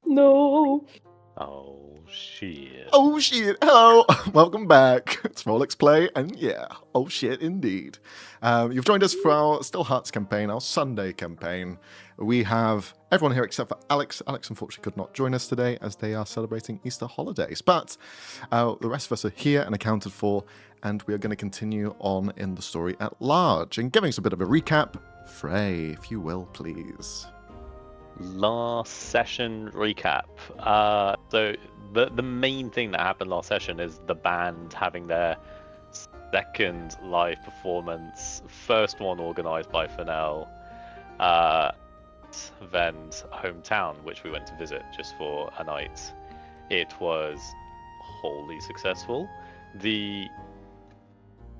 No. Oh, shit. Oh shit! Hello, welcome back. It's rollxplay, and yeah, oh shit indeed. You've joined us for our Still Hearts campaign, our Sunday campaign. We have everyone here except for Alex. Alex unfortunately could not join us today as they are celebrating Easter holidays, but the rest of us are here and accounted for, and we are going to continue on in the story at large. And giving us a bit of a recap, Frey, if you will, please. Last session recap. So the main thing that happened last session is the band having their second live performance, first one organised by Fennell, Ven's hometown, which we went to visit just for a night. It was wholly successful. It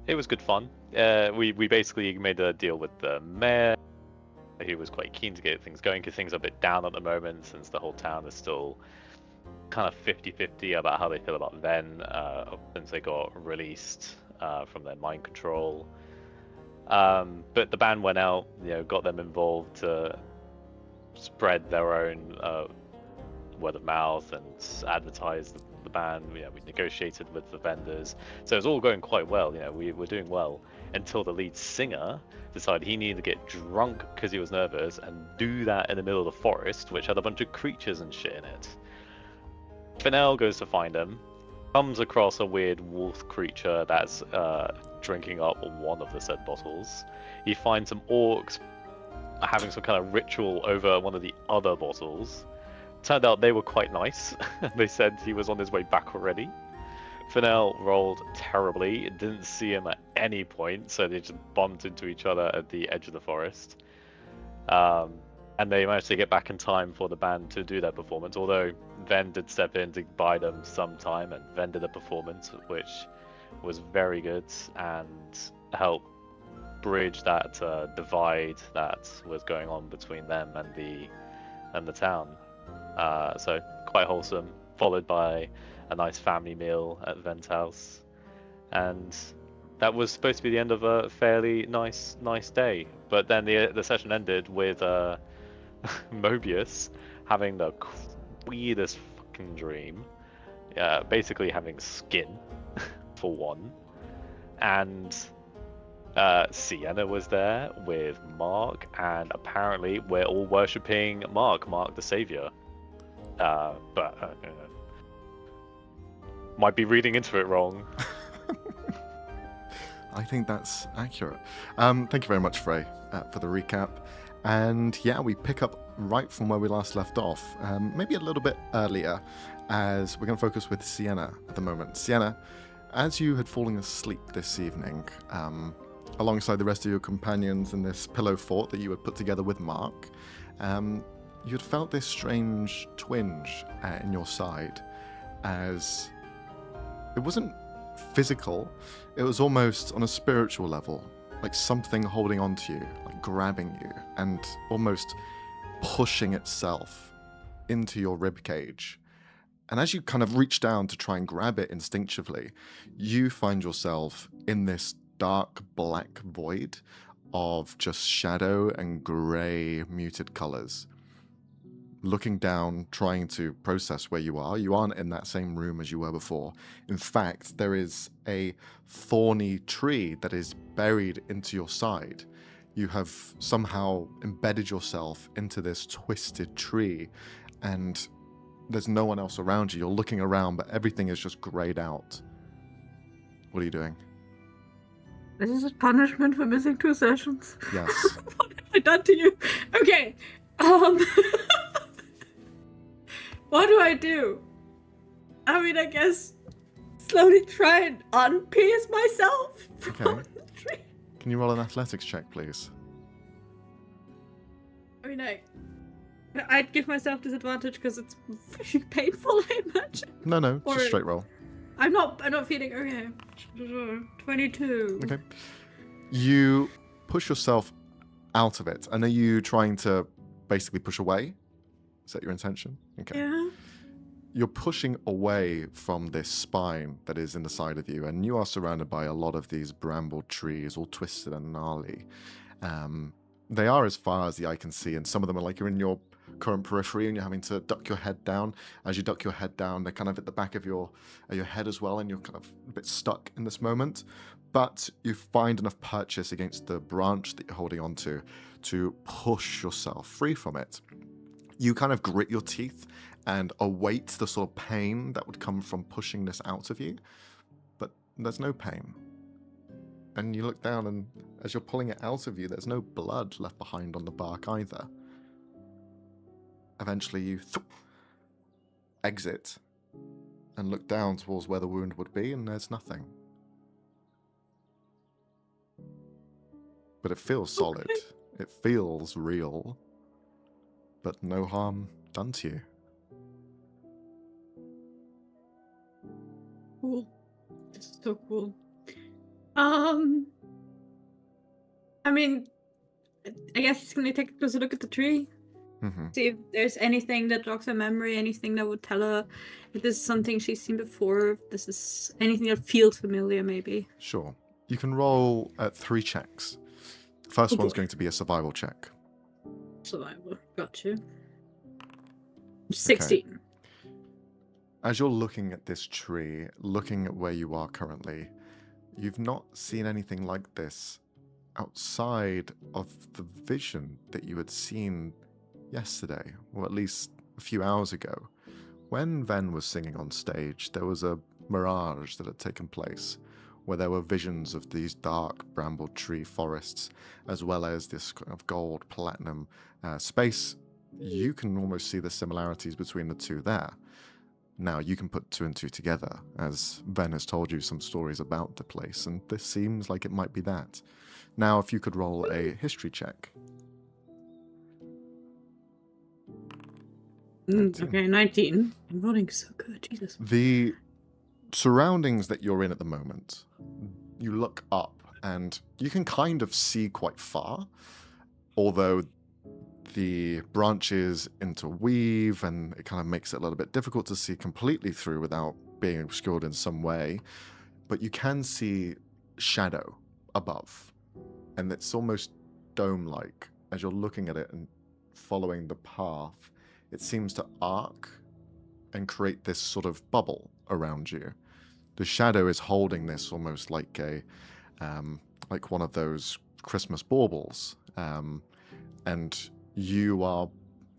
was good fun. We basically made a deal with the mayor. He was quite keen to get things going because things are a bit down at the moment since the whole town is still kind of 50-50 about how they feel about Ven since they got released from their mind control. But the band went out, got them involved to spread their own word of mouth and advertise the band. We negotiated with the vendors, so it was all going quite well. We were doing well until the lead singer decided he needed to get drunk because he was nervous and do that in the middle of the forest, which had a bunch of creatures and shit in it. Fennell goes to find him, comes across a weird wolf creature that's drinking up one of the said bottles. He finds some orcs having some kind of ritual over one of the other bottles. Turned out they were quite nice. They said he was on his way back already. Fennell rolled terribly, didn't see him at any point, so they just bumped into each other at the edge of the forest. And they managed to get back in time for the band to do their performance, although Ven did step in to buy them some time, and Ven did a performance which was very good and helped bridge that divide that was going on between them and the town. So quite wholesome, followed by a nice family meal at Ven's house, and that was supposed to be the end of a fairly nice day. But then the session ended with Mobius having the weirdest fucking dream, basically having skin for one, and Sienna was there with Mark, and apparently we're all worshipping Mark the Savior. But might be reading into it wrong. I think that's accurate. Thank you very much, Frey, for the recap. And yeah, we pick up right from where we last left off, maybe a little bit earlier, as we're going to focus with Sienna at the moment. Sienna, as you had fallen asleep this evening, alongside the rest of your companions in this pillow fort that you had put together with Mark, you had felt this strange twinge in your side, as it wasn't physical, it was almost on a spiritual level, like something holding on to you, like grabbing you, and almost pushing itself into your ribcage. And as you kind of reach down to try and grab it instinctively, you find yourself in this dark black void of just shadow and grey muted colours. Looking down, trying to process where you aren't in that same room as you were before. In fact, there is a thorny tree that is buried into your side. You have somehow embedded yourself into this twisted tree, and there's no one else around you. You're looking around, but everything is just grayed out. What are you doing? This is a punishment for missing 2 sessions. Yes. What have I done to you? Okay. What do I do? I mean, I guess slowly try and unpierce myself from the tree. Can you roll an athletics check, please? I mean, I'd give myself disadvantage because it's very painful, I imagine. No, just a straight roll. I'm not feeling okay. 22. Okay. You push yourself out of it, and are you trying to basically push away? Is that your intention? Okay. Yeah. You're pushing away from this spine that is in the side of you, and you are surrounded by a lot of these bramble trees, all twisted and gnarly. They are as far as the eye can see, and some of them are like you're in your current periphery, and you're having to duck your head down. As you duck your head down, they're kind of at the back of your head as well, and you're kind of a bit stuck in this moment. But you find enough purchase against the branch that you're holding onto to push yourself free from it. You kind of grit your teeth and await the sort of pain that would come from pushing this out of you, but there's no pain. And you look down, and as you're pulling it out of you, there's no blood left behind on the bark either. Eventually you exit and look down towards where the wound would be, and there's nothing. But it feels solid. It feels real. But no harm done to you. Cool. This is so cool. I mean, I guess he's gonna take a closer look at the tree. Mm-hmm. See if there's anything that jogs her memory, anything that would tell her if this is something she's seen before, if this is anything that feels familiar, maybe. Sure. You can roll 3 checks. First Oh, one's boy. going to be a survival check. Survival. Got you. 16. As you're looking at this tree, looking at where you are currently, you've not seen anything like this outside of the vision that you had seen yesterday, or at least a few hours ago. When Ven was singing on stage, there was a mirage that had taken place, where there were visions of these dark bramble tree forests, as well as this kind of gold, platinum space. You can almost see the similarities between the two there. Now, you can put 2 and 2 together, as Ven has told you some stories about the place, and this seems like it might be that. Now, if you could roll a history check. 19. Okay, 19. I'm rolling so good, Jesus. The surroundings that you're in at the moment, you look up and you can kind of see quite far, although the branches interweave and it kind of makes it a little bit difficult to see completely through without being obscured in some way. But you can see shadow above, and it's almost dome-like. As you're looking at it and following the path, it seems to arc and create this sort of bubble around you. The shadow is holding this almost like a like one of those Christmas baubles, and you are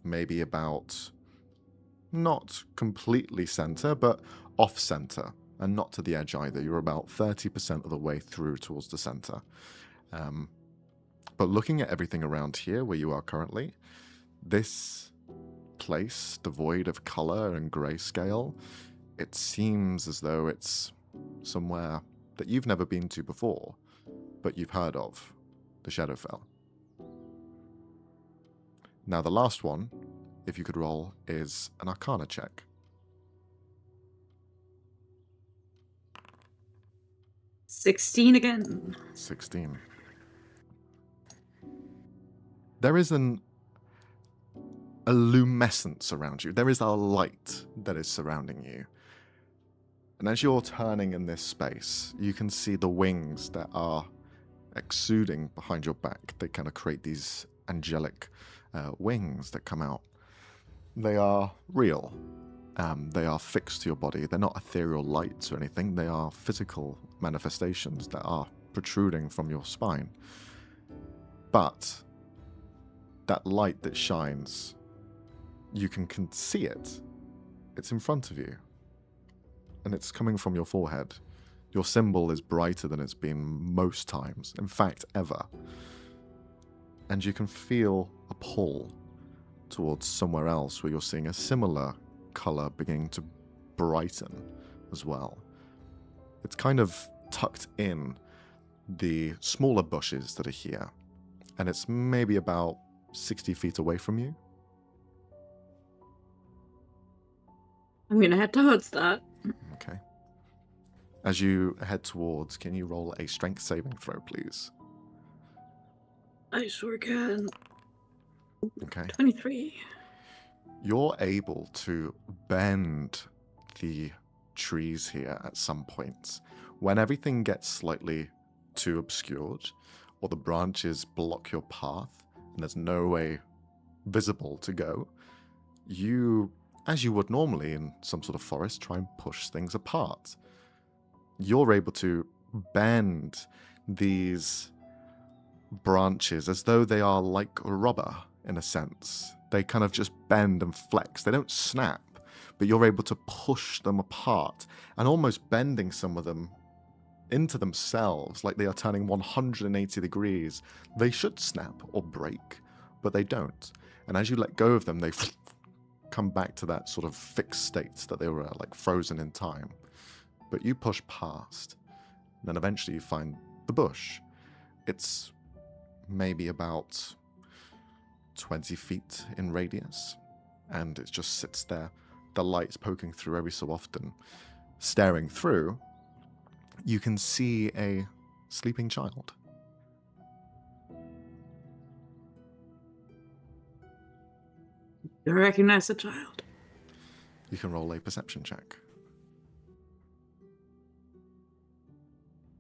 maybe about not completely center, but off center, and not to the edge either. You're about 30% of the way through towards the center. But looking at everything around here where you are currently, this place devoid of color and grayscale, it seems as though it's somewhere that you've never been to before, but you've heard of, the Shadowfell. Now the last one, if you could roll, is an Arcana check. 16 again. 16. There is a lumescence around you. There is a light that is surrounding you. And as you're turning in this space, you can see the wings that are exuding behind your back. They kind of create these angelic wings that come out. They are real. They are fixed to your body. They're not ethereal lights or anything. They are physical manifestations that are protruding from your spine. But that light that shines, you can see it. It's in front of you. And it's coming from your forehead. Your symbol is brighter than it's been most times. In fact, ever. And you can feel a pull towards somewhere else where you're seeing a similar color beginning to brighten as well. It's kind of tucked in the smaller bushes that are here. And it's maybe about 60 feet away from you. I'm gonna head towards that. Okay. As you head towards, can you roll a strength saving throw, please? I sure can. Okay. 23. You're able to bend the trees here at some points. When everything gets slightly too obscured, or the branches block your path, and there's no way visible to go, you, as you would normally in some sort of forest, try and push things apart. You're able to bend these branches as though they are like rubber in a sense. They kind of just bend and flex. They don't snap, but you're able to push them apart and almost bending some of them into themselves like they are turning 180 degrees. They should snap or break, but they don't. And as you let go of them, they come back to that sort of fixed state that they were like frozen in time. But you push past. Then eventually you find the bush. It's maybe about 20 feet in radius, and it just sits there, the lights poking through every so often. Staring through, you can see a sleeping child. You recognize the child? You can roll a perception check.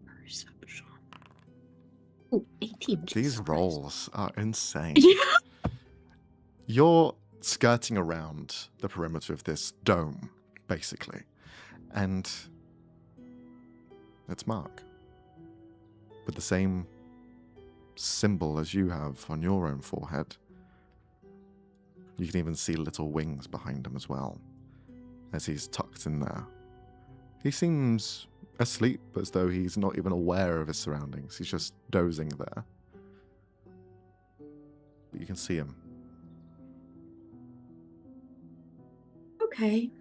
Perception. Ooh, 18. These rolls are insane. Yeah. You're skirting around the perimeter of this dome, basically. And it's Mark. With the same symbol as you have on your own forehead. You can even see little wings behind him as well, as he's tucked in there. He seems asleep, as though he's not even aware of his surroundings. He's just dozing there. But you can see him. Okay.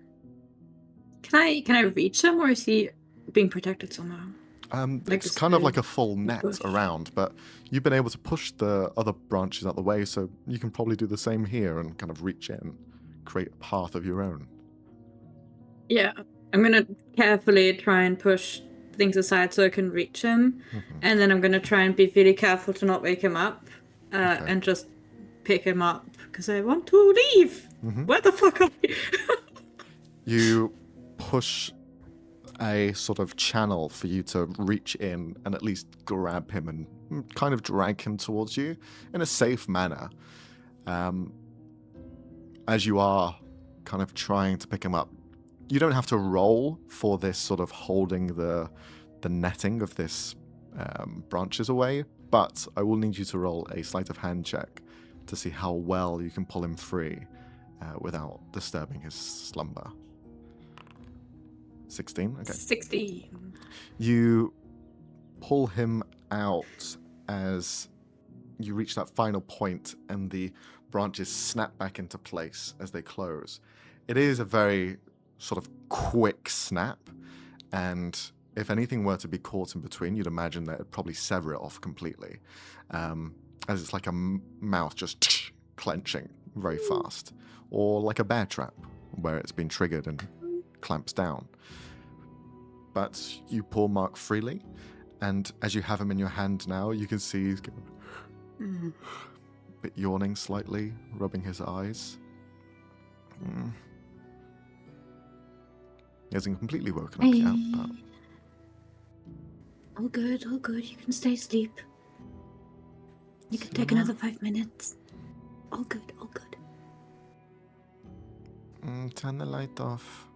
Can I reach him, or is he being protected somehow? Like It's this kind of big like a full net bush. around, but you've been able to push the other branches out the way, so you can probably do the same here and kind of reach in, create a path of your own. Yeah. I'm gonna carefully try and push things aside so I can reach him, and then I'm gonna try and be really careful to not wake him up, and just pick him up because I want to leave. Where the fuck are we? You push a sort of channel for you to reach in and at least grab him and kind of drag him towards you in a safe manner. As you are kind of trying to pick him up, you don't have to roll for this sort of holding the netting of this branches away, but I will need you to roll a sleight of hand check to see how well you can pull him free without disturbing his slumber. 16? Okay. 16. You pull him out as you reach that final point and the branches snap back into place as they close. It is a very sort of quick snap, and if anything were to be caught in between, you'd imagine that it'd probably sever it off completely, as it's like a mouth just clenching very fast, or like a bear trap where it's been triggered and clamps down. But you pull Mark freely, and as you have him in your hand now, you can see he's a bit yawning slightly, rubbing his eyes. He hasn't completely woken up yet, but... All good, all good. You can stay asleep. You can take Sienna? another 5 minutes. All good, all good. Turn the light off.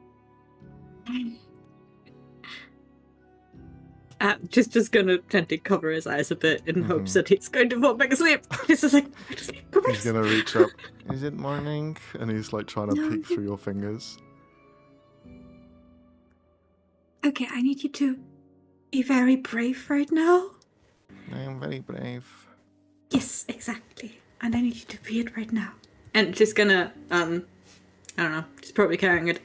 Just gonna gently cover his eyes a bit in hopes that he's going to fall back asleep. He's just like, go to sleep, go back He's to gonna sleep. reach up. Is it morning? And he's like trying to No. peek through your fingers. Okay, I need you to be very brave right now. I am very brave. Yes, exactly. And I need you to be it right now. And just gonna, I don't know, she's probably carrying him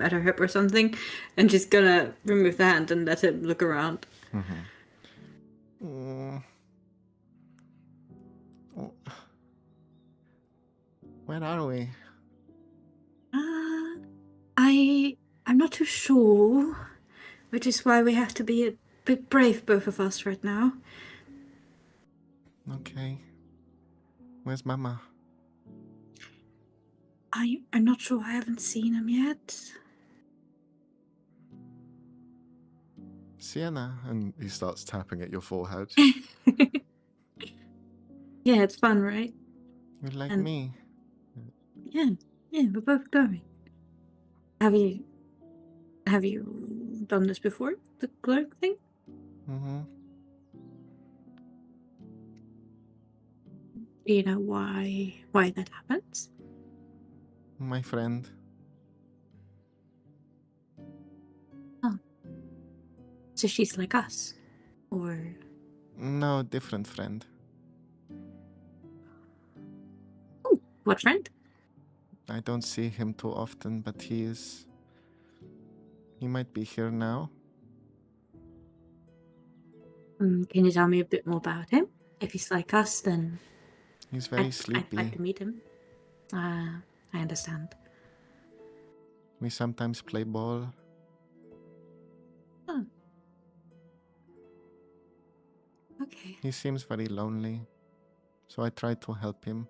at her hip or something, and she's gonna remove the hand and let him look around. Where are we? I'm not too sure, which is why we have to be a bit brave, both of us, right now. Okay. Where's Mama? I'm not sure. I haven't seen him yet. Sienna. And he starts tapping at your forehead. Yeah, it's fun, right? You like And- me? Yeah, we're both going. Have you done this before? The clerk thing? Mm-hmm. Do you know why that happens? My friend. So she's like us, or No, different friend. oh, what friend? I don't see him too often, but he might be here now. Can you tell me a bit more about him? If he's like us, then He's very I'd sleepy. like to meet him. I understand. We sometimes play ball. Oh. Okay. He seems very lonely, so I try to help him.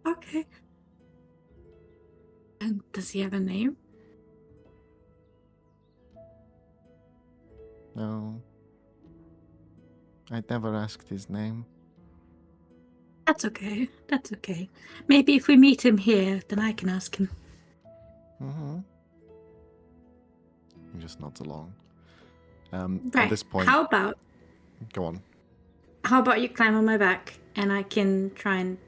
Okay. And does he have a name? No. I never asked his name. That's okay. That's okay. Maybe if we meet him here, then I can ask him. Mm-hmm. He just nods along. Right. At this point... How about you climb on my back and I can try and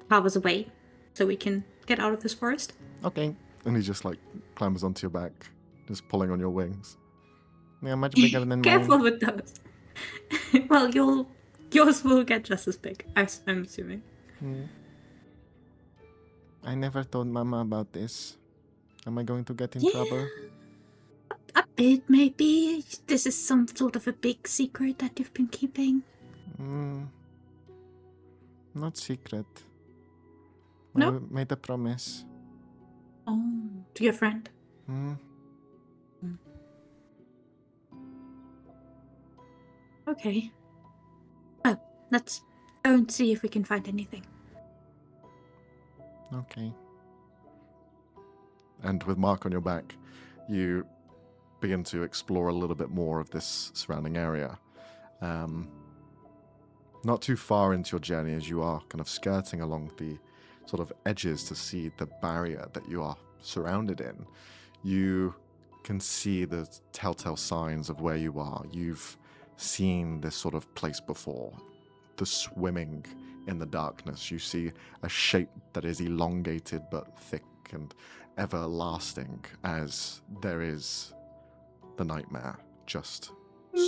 carve us away so we can get out of this forest? Okay. And he just climbs onto your back, just pulling on your wings. Yeah, much bigger than Careful mine. with those. Well, yours will get just as big, I'm assuming. I never told Mama about this. Am I going to get in trouble? A bit, maybe. This is some sort of a big secret that you've been keeping. Not secret. No? I made a promise. Oh, to your friend. Okay. Oh, let's go and see if we can find anything. Okay. And with Mark on your back, you begin to explore a little bit more of this surrounding area. Not too far into your journey, as you are kind of skirting along the sort of edges to see the barrier that you are surrounded in, you can see the telltale signs of where you are. You've seen this sort of place before. The swimming in the darkness. You see a shape that is elongated but thick and everlasting, as there is the nightmare just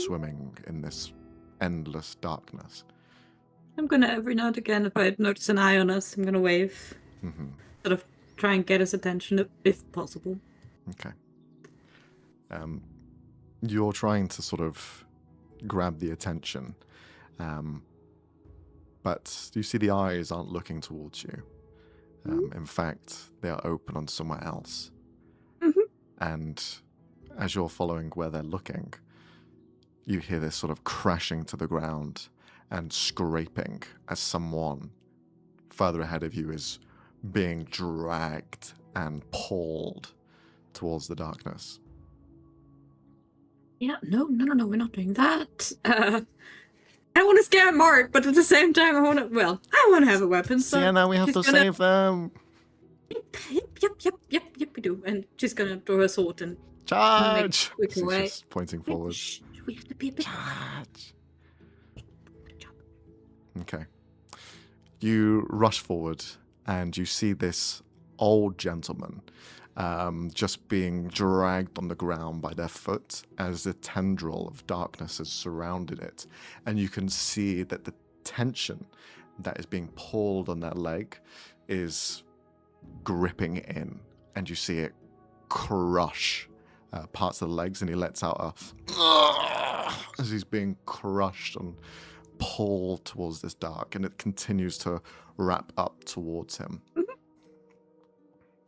swimming in this endless darkness. I'm gonna, every now and again, if I notice an eye on us, I'm gonna wave. Sort of try and get his attention if possible. Okay. You're trying to sort of grab the attention, but you see the eyes aren't looking towards you. In fact, they are open on somewhere else. And as you're following where they're looking, you hear this sort of crashing to the ground and scraping as someone further ahead of you is being dragged and pulled towards the darkness. Yeah, no, we're not doing that. I don't want to scare Mark, but at the same time, I want to have a weapon. So Sienna, we have to save them. Yep, we do. And she's gonna draw her sword and Charge! quick She's away. just pointing forward. Shh, we have to be a bit Charge! Good job. Okay. You rush forward and you see this old gentleman just being dragged on the ground by their foot as a tendril of darkness has surrounded it. And you can see that the tension that is being pulled on that leg is gripping in. And you see it crush parts of the legs, and he lets out a as he's being crushed and pulled towards this dark, and it continues to wrap up towards him.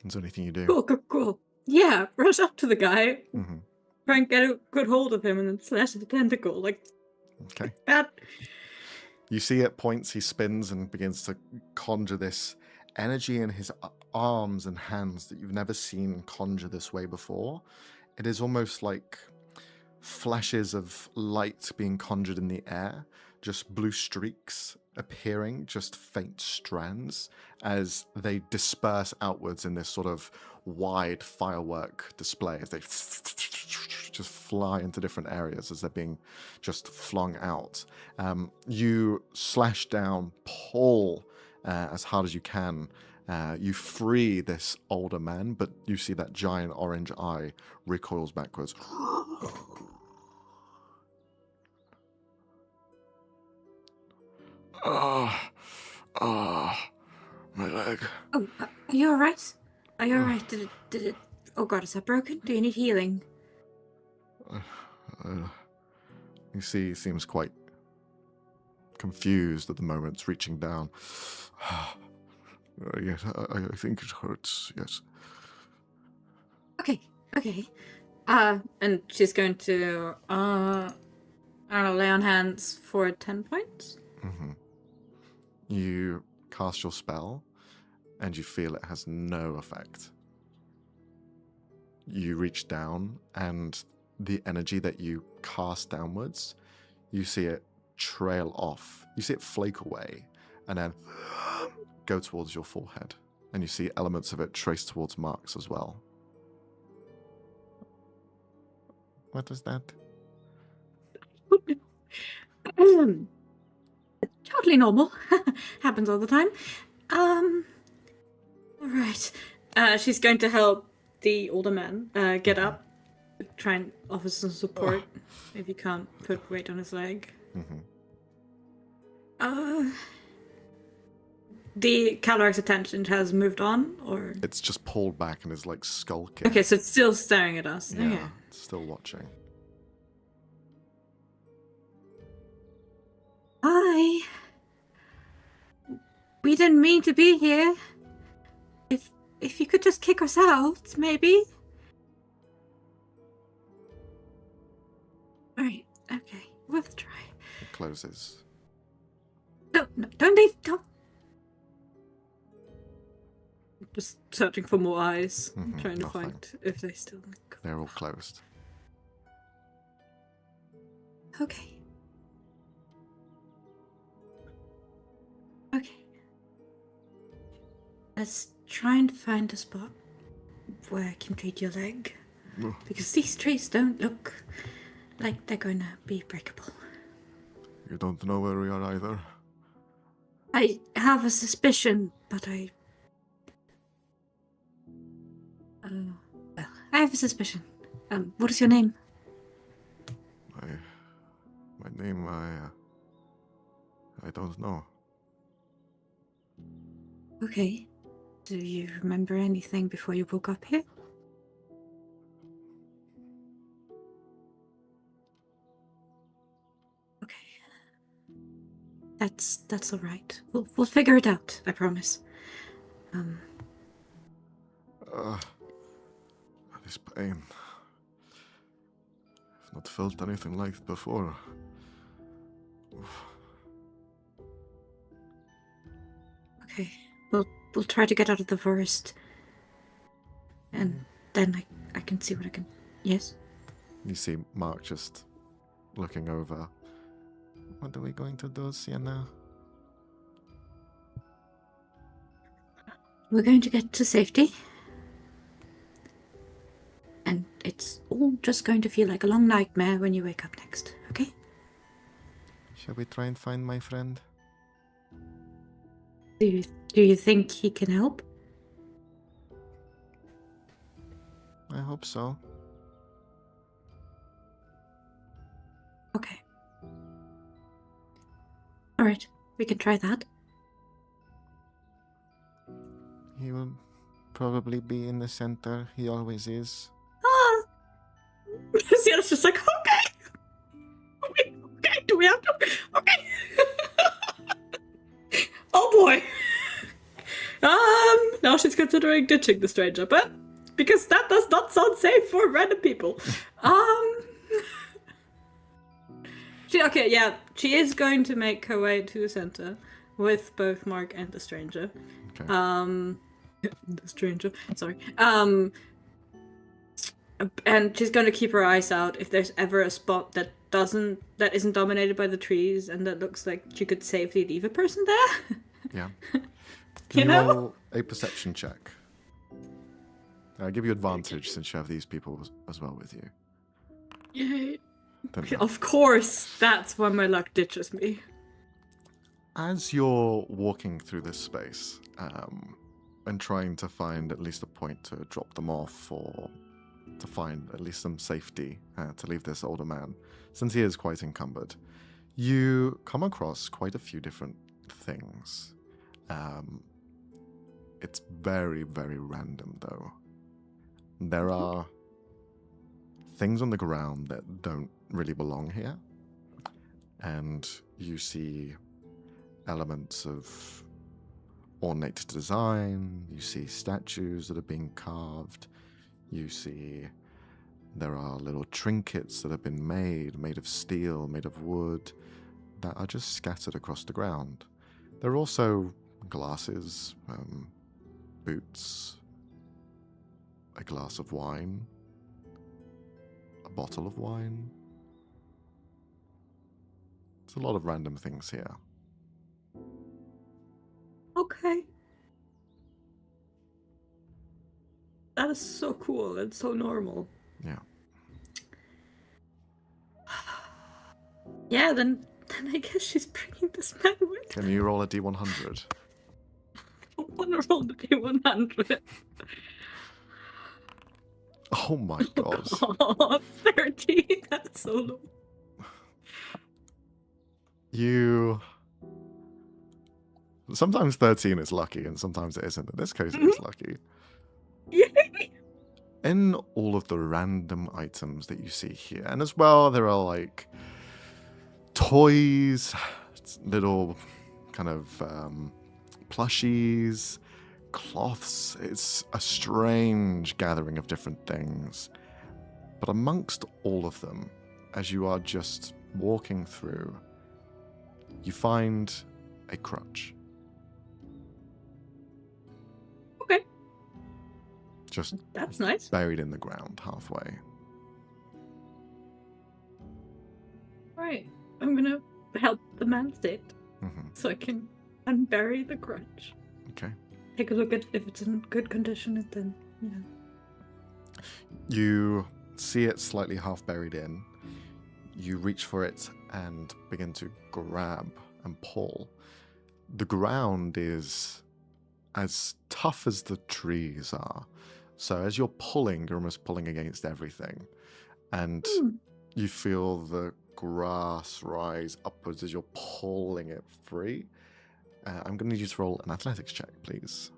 Is there anything you do? Cool. Yeah, rush up to the guy, try and get a good hold of him, and then slash the tentacle like that. You see at points he spins and begins to conjure this energy in his arms and hands that you've never seen conjure this way before. It is almost like flashes of light being conjured in the air, just blue streaks appearing just faint strands as they disperse outwards in this sort of wide firework display as they just fly into different areas as they're being just flung out. You slash down, pull as hard as you can. You free this older man, but you see that giant orange eye recoils backwards. My leg. Oh, are you alright? Are you alright? Did it... Oh god, is that broken? Do you need healing? You see, he seems quite confused at the moment. It's reaching down. Yes, I think it hurts, yes. Okay. And she's going to, I don't know, lay on hands for 10 points? Mm-hmm. You cast your spell, and you feel it has no effect. You reach down, and the energy that you cast downwards, you see it trail off. You see it flake away, and then go towards your forehead. And you see elements of it trace towards Mark's as well. What is that? Totally normal. Happens all the time. Alright. She's going to help the older man get up. Try and offer some support if you can't put weight on his leg. The Calarac's attention has moved on, or? It's just pulled back and is like skulking. Okay, so it's still staring at us. Yeah, okay. it's still watching. Hi. We didn't mean to be here. If you could just kick us out, maybe? Alright, okay. We'll try. It closes. No, don't leave, don't. Just searching for more eyes. Trying to nothing. find if they still... They're all closed. Okay. Let's try and find a spot where I can treat your leg. Because these trees don't look like they're gonna be breakable. You don't know where we are either? I have a suspicion, but well, I have a suspicion. What is your name? My name, I don't know. Okay. Do you remember anything before you woke up here? Okay. That's all right. We'll figure it out. I promise. This pain. I've not felt anything like it before. Okay. We'll try to get out of the forest. And then I can see what I can... Yes? You see Mark just looking over. What are we going to do, Sienna? We're going to get to safety. And it's all just going to feel like a long nightmare when you wake up next, okay? Shall we try and find my friend? Do you think he can help? I hope so. Okay. Alright, we can try that. He will probably be in the center. He always is. Ah! Sienna's just like, okay, do we have to? Okay. Oh boy. Now she's considering ditching the stranger, but because that does not sound safe for random people. She is going to make her way to the center with both Mark and the stranger. Okay. The stranger, sorry. And she's going to keep her eyes out if there's ever a spot that isn't dominated by the trees and that looks like you could safely leave a person there. Yeah. You Can you know? roll a perception check? I'll give you advantage since you have these people as well with you. Yay. Don't know. Of course, that's why my luck ditches me. As you're walking through this space and trying to find at least a point to drop them off or to find at least some safety to leave this older man, since he is quite encumbered, you come across quite a few different things. It's very, very random, though. There are things on the ground that don't really belong here, and you see elements of ornate design, you see statues that are being carved, you see there are little trinkets that have been made of steel, made of wood, that are just scattered across the ground. There are also glasses, boots, a glass of wine, a bottle of wine. There's a lot of random things here. Okay. That is so cool and so normal. Yeah. Yeah, then I guess she's bringing this man with. Can you roll a D100? I want to roll the D100. Oh my god. Oh, 30. That's so low. Sometimes 13 is lucky and sometimes it isn't. In this case, it is lucky. Yay! In all of the random items that you see here, and as well, there are like toys, little kind of plushies, cloths. It's a strange gathering of different things. But amongst all of them, as you are just walking through, you find a crutch. Okay. Just That's nice. buried in the ground halfway. Right. I'm gonna help the man sit Mm-hmm. so I can unbury the crutch. Okay. Take a look at if it's in good condition and then, You see it slightly half buried in. You reach for it and begin to grab and pull. The ground is as tough as the trees are. So as you're pulling, you're almost pulling against everything. And you feel the grass rise upwards as you're pulling it free. I'm going to need you to roll an athletics check, please.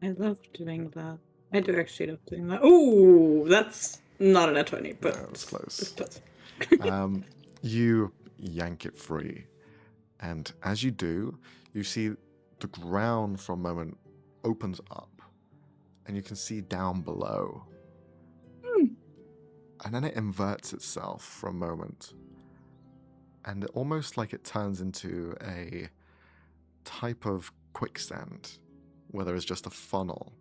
I love doing that. I do actually love doing that. Ooh, that's not an A20, but No, it's close. It's close. You yank it free. And as you do, you see the ground for a moment opens up. And you can see down below. And then it inverts itself for a moment. And almost like it turns into a type of quicksand, where there is just a funnel.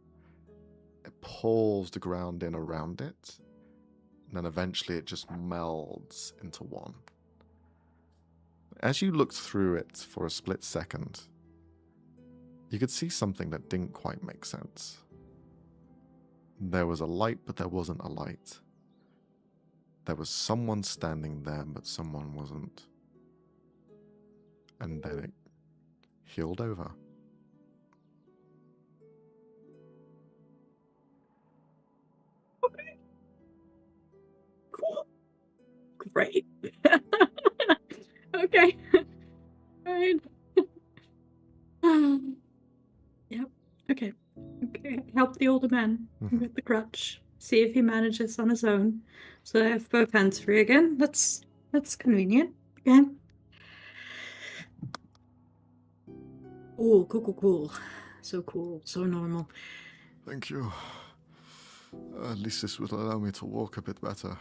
It pulls the ground in around it, and then eventually it just melds into one. As you looked through it for a split second, you could see something that didn't quite make sense. There was a light, but there wasn't a light. There was someone standing there, but someone wasn't. And then it healed over. Okay. Cool. Great. Okay. Fine. Yep. Okay. Okay. Help the older man with the crutch. See if he manages on his own. So I have both hands free again. That's convenient. Okay. Oh, cool. So cool. So normal. Thank you. At least this would allow me to walk a bit better.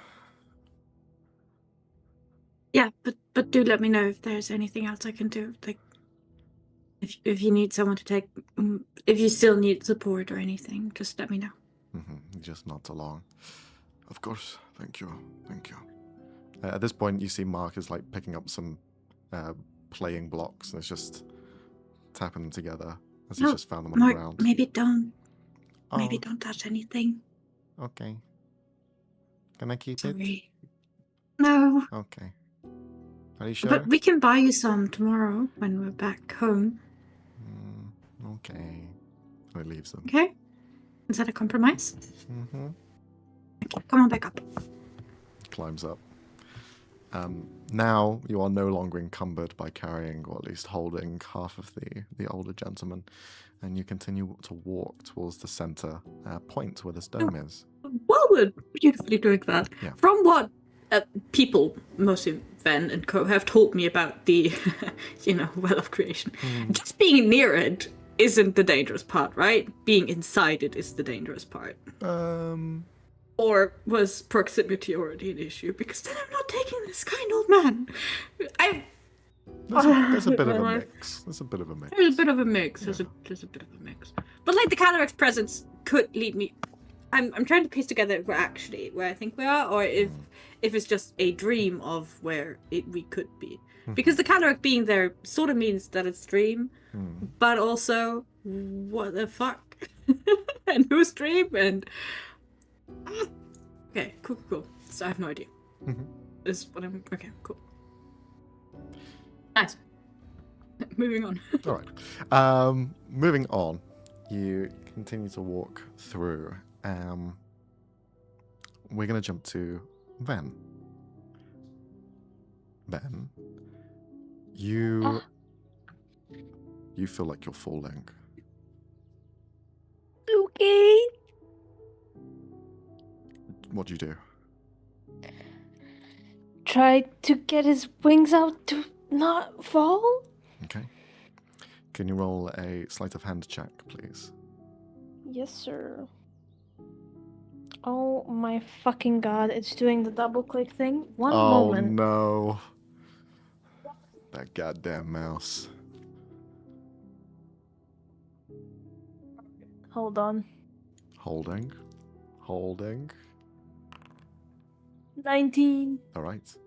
Yeah, but do let me know if there's anything else I can do. Like, if you need someone to take, if you still need support or anything, just let me know. He just nods along. Of course, thank you. At this point, you see Mark is like picking up some playing blocks and is just tapping them together as he's just found them on the ground. Maybe don't touch anything. Okay. Can I keep it? Sorry. No. Okay. Are you sure? But we can buy you some tomorrow when we're back home. Okay. So he leaves them. Okay? Is that a compromise? Mm-hmm. Okay, come on back up. Climbs up. Now you are no longer encumbered by carrying, or at least holding, half of the older gentleman, and you continue to walk towards the center point where this dome is. While we're beautifully doing that, Yeah. from what people, mostly Ven and co, have told me about the, well of creation, just being near it isn't the dangerous part, right? Being inside it is the dangerous part. Or was proximity already an issue? Because then I'm not taking this kind old man. There's a bit of a mix. There's a bit of a mix. There's a bit of a mix. There's a bit of a mix. But like the Cataract's presence could lead me. I'm trying to piece together if we're actually where I think we are, or if it's just a dream of where we could be. Because the Cataract being there sort of means that it's dream, but also what the fuck, and whose dream, and okay, cool. So I have no idea. Is what I'm okay. Cool. Nice. Moving on. All right. Moving on. You continue to walk through. We're going to jump to Ven. Ven, you feel like you're falling. Okay. What do you do? Try to get his wings out to not fall? Okay. Can you roll a sleight of hand check, please? Yes, sir. Oh my fucking god, it's doing the double click thing. One moment. Oh no. That goddamn mouse. Hold on. Holding. 19. All right.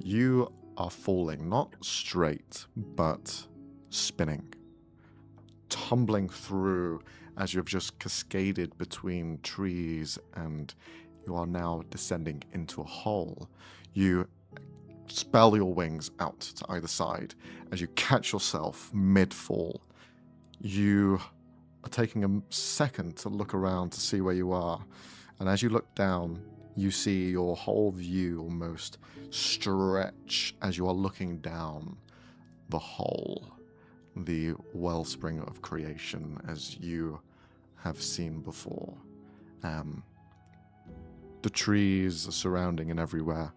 You are falling, not straight, but spinning. Tumbling through as you've just cascaded between trees and you are now descending into a hole. You spell your wings out to either side as you catch yourself mid-fall. You are taking a second to look around to see where you are, and as you look down, you see your whole view almost stretch as you are looking down the hole, the wellspring of creation as you have seen before. The trees are surrounding and everywhere.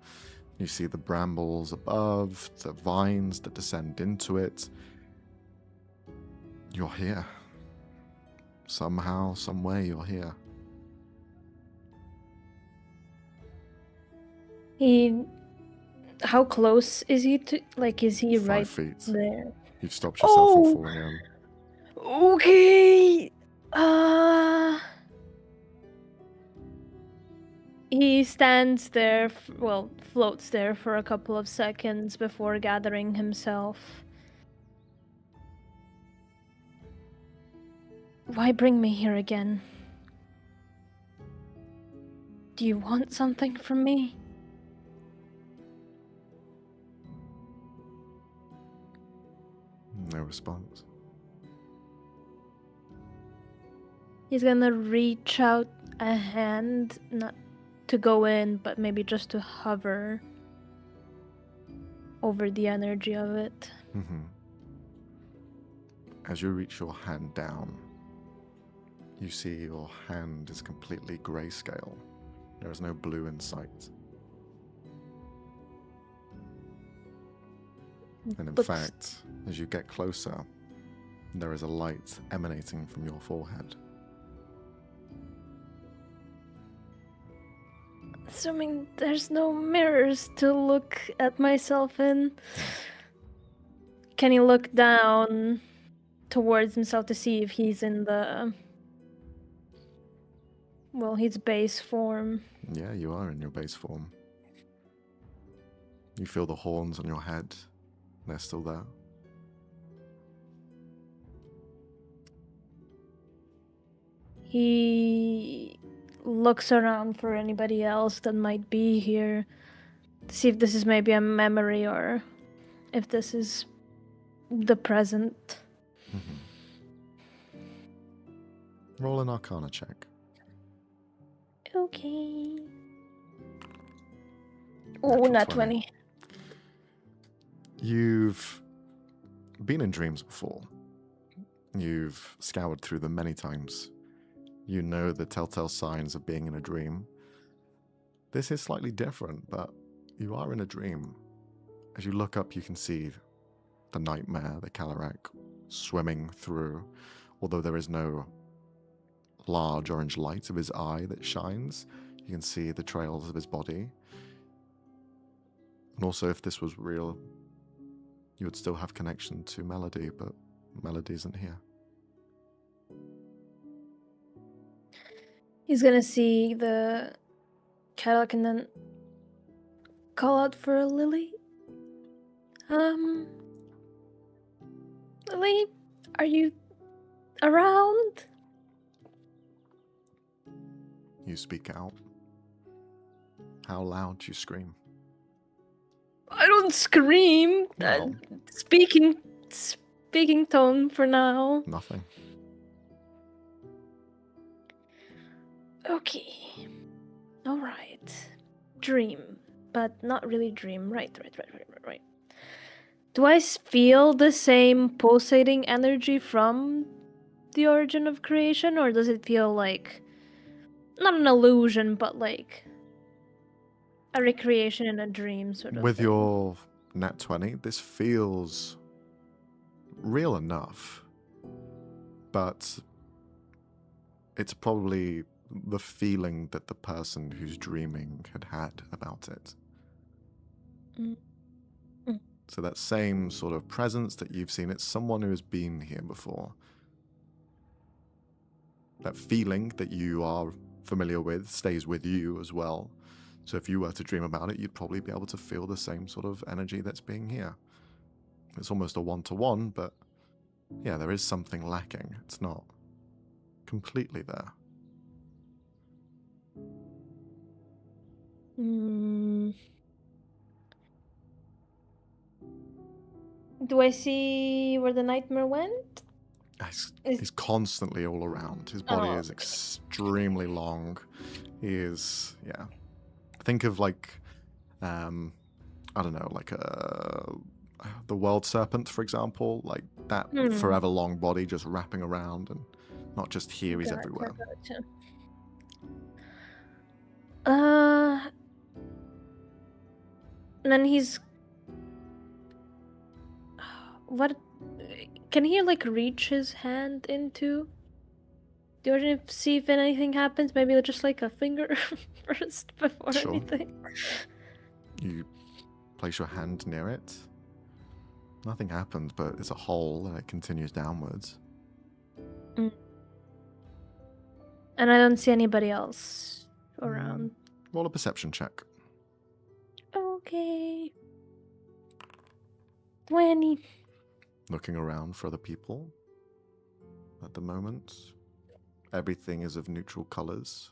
You see the brambles above, the vines that descend into it. You're here. Somehow, some way, you're here. How close is he to, is he 5 right feet. there? You've stopped yourself from falling in. Okay. He stands there, floats there for a couple of seconds before gathering himself. Why bring me here again? Do you want something from me? No response. He's gonna reach out a hand, not to go in, but maybe just to hover over the energy of it. As you reach your hand down, you see your hand is completely grayscale. There is no blue in sight. And in fact, as you get closer, there is a light emanating from your forehead. Assuming there's no mirrors to look at myself in, can he look down towards himself to see if he's in the Well, his base form. Yeah, you are in your base form. You feel the horns on your head. They're still there. He looks around for anybody else that might be here. To see if this is maybe a memory or if this is the present. Roll an Arcana check. Okay. Oh, not 20. You've been in dreams before. You've scoured through them many times. You know the telltale signs of being in a dream. This is slightly different, but you are in a dream. As you look up, you can see the nightmare, the Calarak, swimming through, although there is no large orange light of his eye that shines. You can see the trails of his body. And also, if this was real, you would still have connection to Melody, but Melody isn't here. He's gonna see the Cadillac and then call out for Lily. Lily, are you around? You speak out. How loud do you scream? I don't scream. No. Speaking tone for now. Nothing. Okay. All right. Dream, but not really dream. Right. Do I feel the same pulsating energy from the origin of creation, or does it feel like not an illusion, but like a recreation in a dream sort of With thing? your nat 20, this feels real enough, but it's probably the feeling that the person who's dreaming had about it. Mm. Mm. So that same sort of presence that you've seen, it's someone who has been here before. That feeling that you are familiar with stays with you as well. So if you were to dream about it, you'd probably be able to feel the same sort of energy that's being here. It's almost a one-to-one, but yeah, there is something lacking. It's not completely there. Do I see where the nightmare went? He's constantly all around. His body Oh, is okay. extremely long. He is, yeah. Think of like, I don't know, like the world serpent, for example. Like that forever long body just wrapping around, and not just here, he's everywhere. Gotcha. And then he's... What? Can he like reach his hand into the origin, see if anything happens? Maybe just like a finger first before Sure. anything. You place your hand near it. Nothing happens, but it's a hole and it continues downwards. And I don't see anybody else around. Roll a perception check. Okay. 20. Looking around for other people. At the moment, everything is of neutral colors,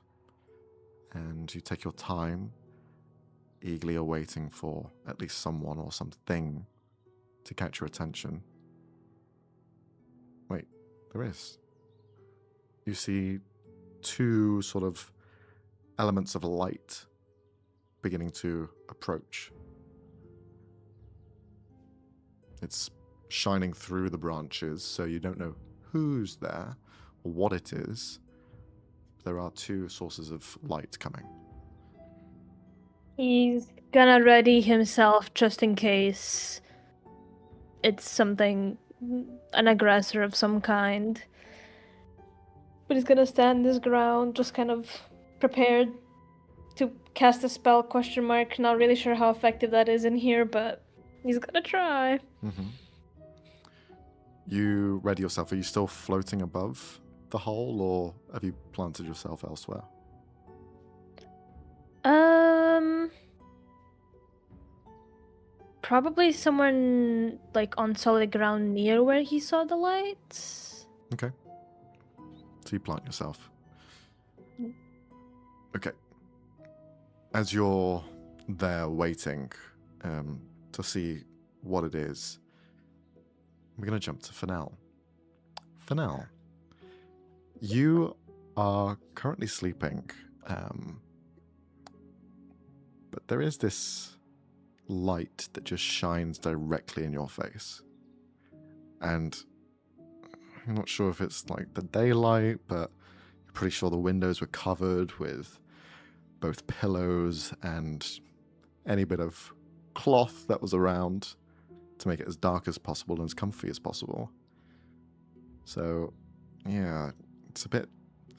and you take your time, eagerly awaiting for at least someone or something to catch your attention. Wait, there is. You see two sort of elements of light beginning to approach. It's shining through the branches, so you don't know who's there or what it is. There are two sources of light coming. He's gonna ready himself just in case it's something, an aggressor of some kind. But he's gonna stand his ground, just kind of prepared to cast a spell, ? Not really sure how effective that is in here, but he's gonna try. Mm-hmm. You ready yourself? Are you still floating above the hole, or have you planted yourself elsewhere? Probably somewhere like on solid ground near where he saw the lights. Okay. So you plant yourself. Okay. As you're there waiting to see what it is, we're going to jump to Fennel. Fennel, you are currently sleeping, but there is this light that just shines directly in your face. And I'm not sure if it's like the daylight, but you're pretty sure the windows were covered with both pillows and any bit of cloth that was around to make it as dark as possible and as comfy as possible. So, yeah, it's a bit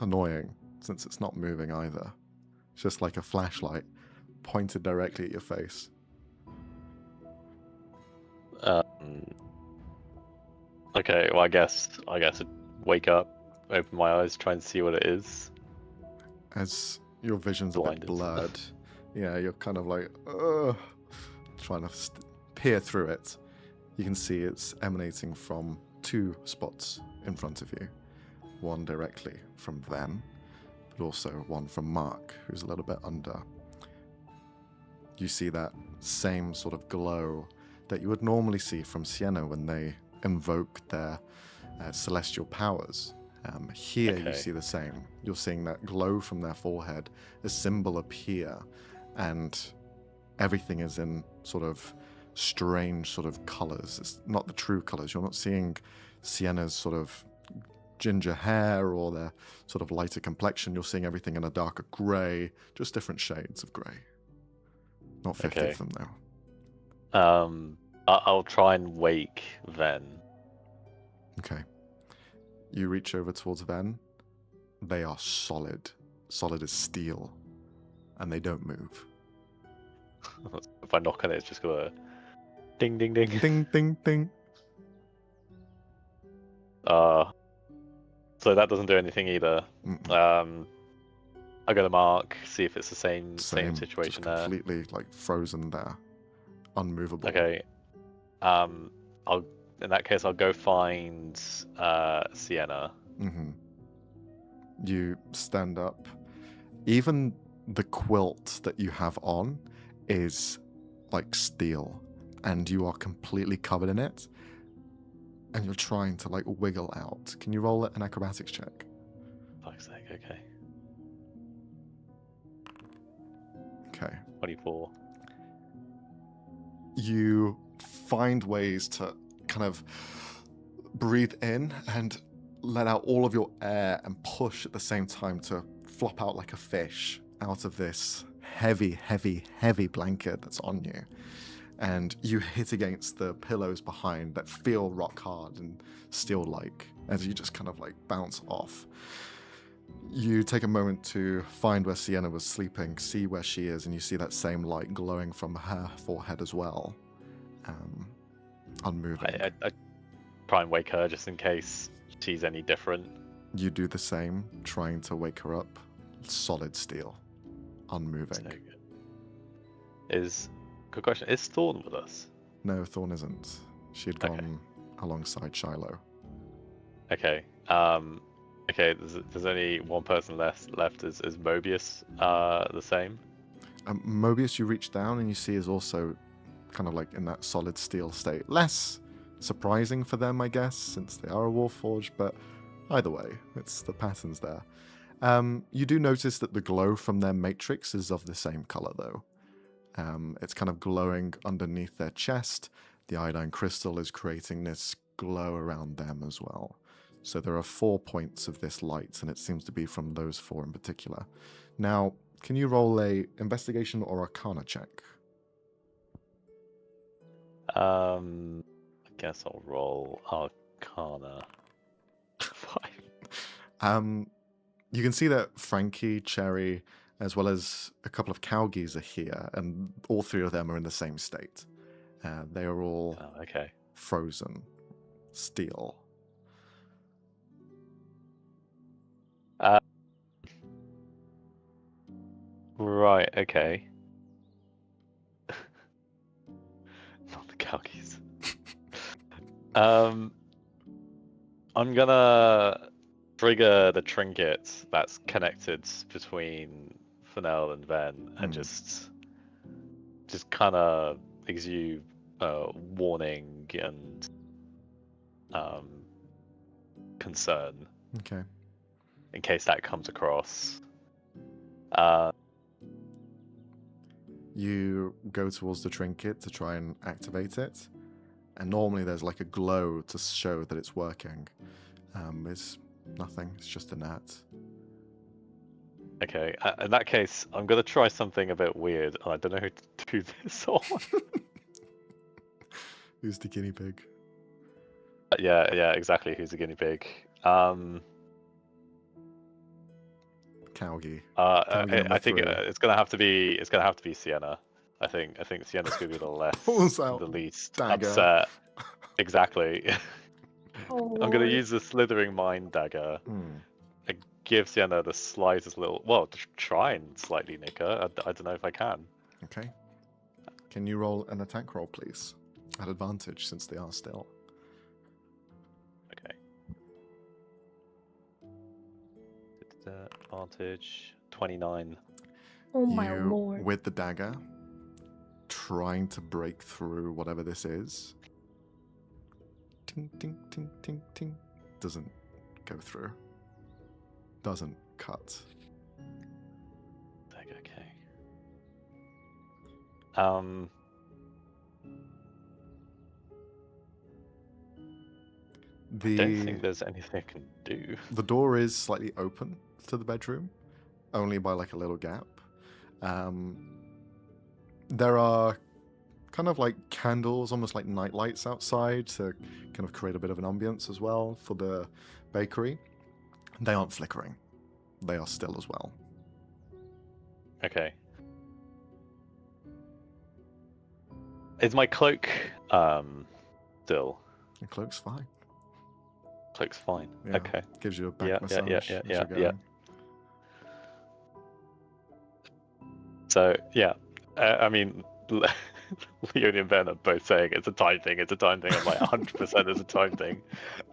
annoying since it's not moving either. It's just like a flashlight pointed directly at your face. Okay, well, I guess I'd wake up, open my eyes, try and see what it is. As your vision's a bit Blinded. blurred, yeah, you're kind of like, ugh, trying to peer through it. You can see it's emanating from two spots in front of you. One directly from Ven, but also one from Mark, who's a little bit under. You see that same sort of glow that you would normally see from Sienna when they invoke their celestial powers. Here you see the same. You're seeing that glow from their forehead, a symbol appear, and everything is in sort of strange sort of colors. It's not the true colors. You're not seeing Sienna's sort of ginger hair or their sort of lighter complexion. You're seeing everything in a darker grey, just different shades of grey. Not 50 of them, though. I'll try and wake Ven. Okay. You reach over towards Ven. They are solid as steel, and they don't move. If I knock on it, it's just got a ding, ding, ding. Ding, ding, ding. So that doesn't do anything either. I go to Mark, see if it's the same situation just there. completely like frozen there, unmovable. Okay. In that case, I'll go find Sienna. Mm-hmm. You stand up. Even the quilt that you have on is like steel, and you are completely covered in it. And you're trying to like wiggle out. Can you roll an acrobatics check? Fuck's sake, okay. Okay. 24. You find ways to kind of breathe in and let out all of your air and push at the same time to flop out like a fish out of this heavy, heavy, heavy blanket that's on you. And you hit against the pillows behind that feel rock hard and steel-like as you just kind of like bounce off. You take a moment to find where Sienna was sleeping, see where she is, and you see that same light glowing from her forehead as well. Unmoving. I try and wake her just in case she's any different. You do the same, trying to wake her up. Solid steel. Unmoving. Good question. Is Thorn with us? No, Thorn isn't. She had gone alongside Shiloh. Okay. Okay, there's only one person left. Is Mobius the same? Mobius, you reach down and you see is also kind of like in that solid steel state. Less surprising for them, I guess, since they are a Warforged, but either way, it's the patterns there. You do notice that the glow from their matrix is of the same color, though. It's kind of glowing underneath their chest. The iodine crystal is creating this glow around them as well. So there are 4 points of this light, and it seems to be from those 4 in particular. Now, can you roll a investigation or arcana check? I guess I'll roll arcana. 5. You can see that Frankie, Cherry, as well as a couple of Cowgees are here, and all 3 of them are in the same state. They are all frozen, steel. Right, okay. Calgies. I'm gonna trigger the trinket that's connected between Fennel and Ven, and just kind of exude warning and concern. Okay. In case that comes across. You go towards the trinket to try and activate it, and normally there's like a glow to show that it's working. It's nothing. It's just a net. Okay, in that case, I'm gonna try something a bit weird. I don't know who to do this on. Who's the guinea pig? Yeah, exactly. Who's the guinea pig? Cowgie. I think it's gonna have to be Sienna. I think Sienna's gonna be the least dagger. upset. Exactly. Oh, I'm gonna Lord. use the slithering mind dagger. And give Sienna the slightest little, to try and slightly nick her. I don't know if I can. Okay. Can you roll an attack roll, please? At advantage, since they are still. Okay. Advantage 29. Oh my You, lord. with the dagger, trying to break through whatever this is. Ting, ting, ting, ting, ting. Doesn't go through. Doesn't cut. Okay. I don't think there's anything I can do. The door is slightly open to the bedroom, only by like a little gap. There are kind of like candles, almost like night lights outside to kind of create a bit of an ambience as well for the bakery. They aren't flickering. They are still as well. Okay. Is my cloak still? The cloak's fine. Cloak's fine. Yeah. Okay. Gives you a back massage as you're yeah. going. So yeah, I mean, Leonie and Ben are both saying it's a time thing. It's a time thing. I'm like 100% it's a time thing.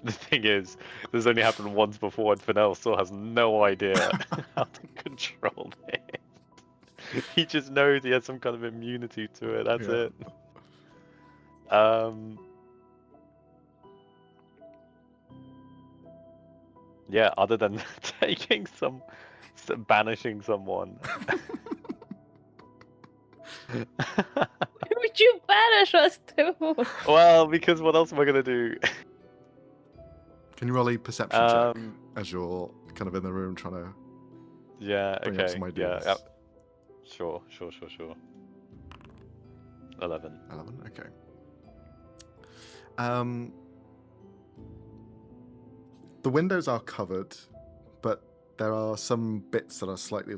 The thing is, this only happened once before, and Fennel still has no idea how to control it. He just knows he has some kind of immunity to it. That's it. Yeah, other than taking banishing someone. Where would you banish us to? Well, because what else am I gonna do? Can you roll a perception check as you're kind of in the room trying to bring up some ideas? Yeah. Sure. 11. 11, okay. The windows are covered, but there are some bits that are slightly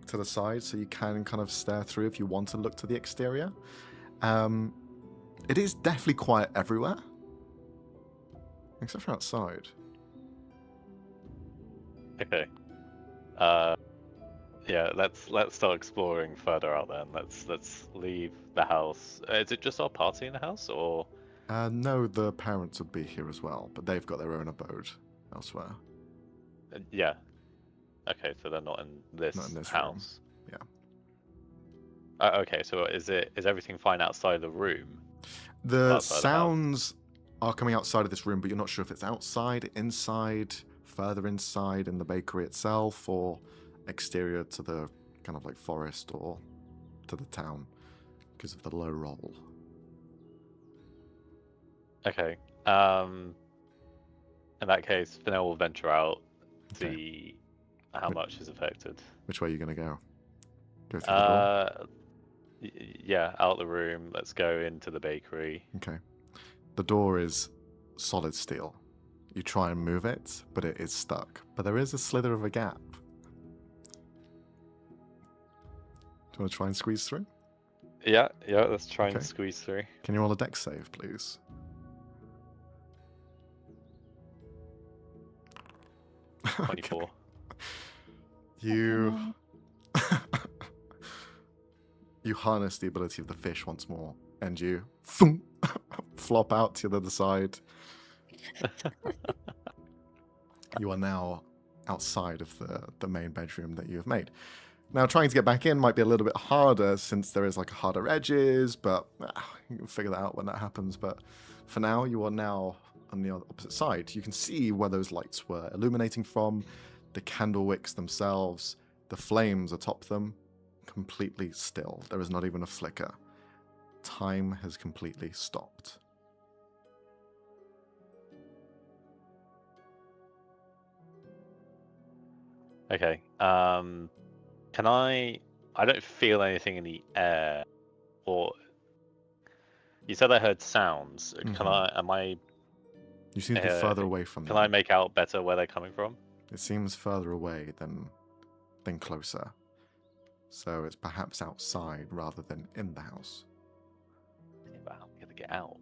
to the side, so you can kind of stare through if you want to look to the exterior. It is definitely quiet everywhere, except for outside. Okay. Yeah, let's start exploring further out then. Let's leave the house. Is it just our party in the house, or? No, the parents would be here as well, but they've got their own abode elsewhere. Yeah. Okay, so they're not in this house. Room. Yeah. Okay, so is everything fine outside the room? The sounds are coming outside of this room, but you're not sure if it's outside, inside, further inside in the bakery itself, or exterior to the kind of like forest or to the town because of the low roll. Okay. In that case, Fennel will venture out, see how much is affected. Which way are you going to go? Go through the door? Yeah, out the room. Let's go into the bakery. Okay. The door is solid steel. You try and move it, but it is stuck. But there is a slither of a gap. Do you want to try and squeeze through? Yeah, let's try and squeeze through. Can you roll a dex save, please? Okay. 24. You you harness the ability of the fish once more, and you flop out to the other side. You are now outside of the main bedroom that you have made. Now, trying to get back in might be a little bit harder since there is like harder edges, but you can figure that out when that happens. But for now, you are now on the opposite side. You can see where those lights were illuminating from, the candle wicks themselves, the flames atop them, completely still. There is not even a flicker. Time has completely stopped. Okay. Can I don't feel anything in the air, or you said I heard sounds. Mhm. You seem to be further away from them. Can I make out better where they're coming from? It seems further away than closer. So it's perhaps outside rather than in the house. Wow, we gotta get out.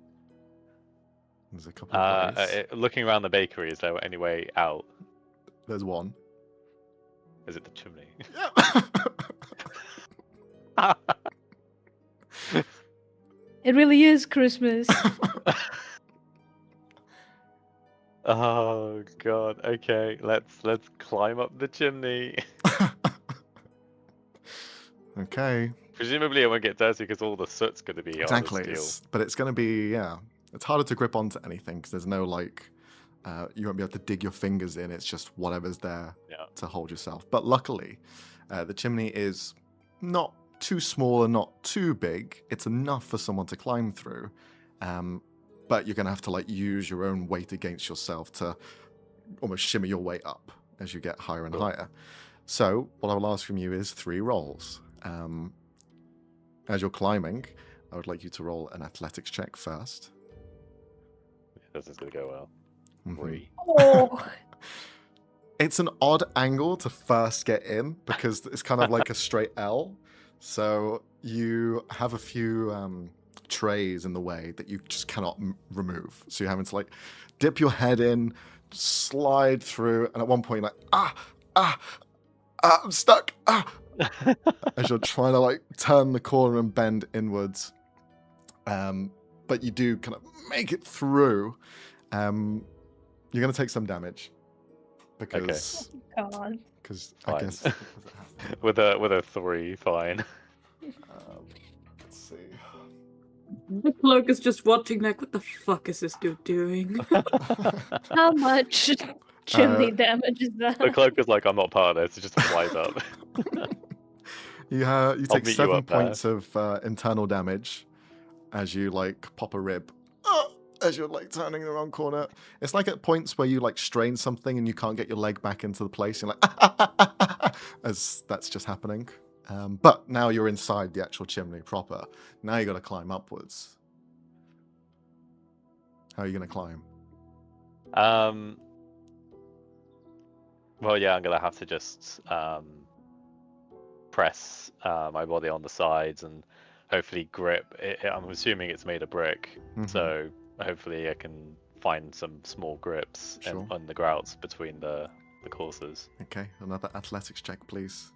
There's a couple of ways. Looking around the bakery, is there any way out? There's one. Is it the chimney? Yeah. It really is Christmas. Oh god. Okay, let's climb up the chimney. Okay. Presumably, it won't get dirty because all the soot's going to be Exactly. on the steel. But it's going to be, it's harder to grip onto anything because there's no like, you won't be able to dig your fingers in. It's just whatever's there to hold yourself. But luckily, the chimney is not too small and not too big. It's enough for someone to climb through. But you're going to have to like use your own weight against yourself to almost shimmy your way up as you get higher and higher. So what I will ask from you is 3 rolls. As you're climbing, I would like you to roll an athletics check first. This is going to go well. 3. Oh. It's an odd angle to first get in because it's kind of like a straight L. So you have a few trays in the way that you just cannot remove. So you're having to like dip your head in, slide through, and at one point you're like, I'm stuck. As you're trying to like turn the corner and bend inwards. But you do kind of make it through. You're going to take some damage. Because God. I guess with a 3, fine. Let's see. The cloak is just watching like, what the fuck is this dude doing? How much chimney damage is that? The cloak is like, I'm not part of this. It just flies up. You take 7 points there. of internal damage as you like pop a rib. As you're like turning the wrong corner. It's like at points where you like strain something and you can't get your leg back into the place. You're like, as that's just happening. But now you're inside the actual chimney proper. Now you got to climb upwards. How are you going to climb? Well, yeah, I'm going to have to just press my body on the sides and hopefully grip. I'm assuming it's made of brick. Mm-hmm. So hopefully I can find some small grips on the grouts between the courses. Okay, another athletics check, please.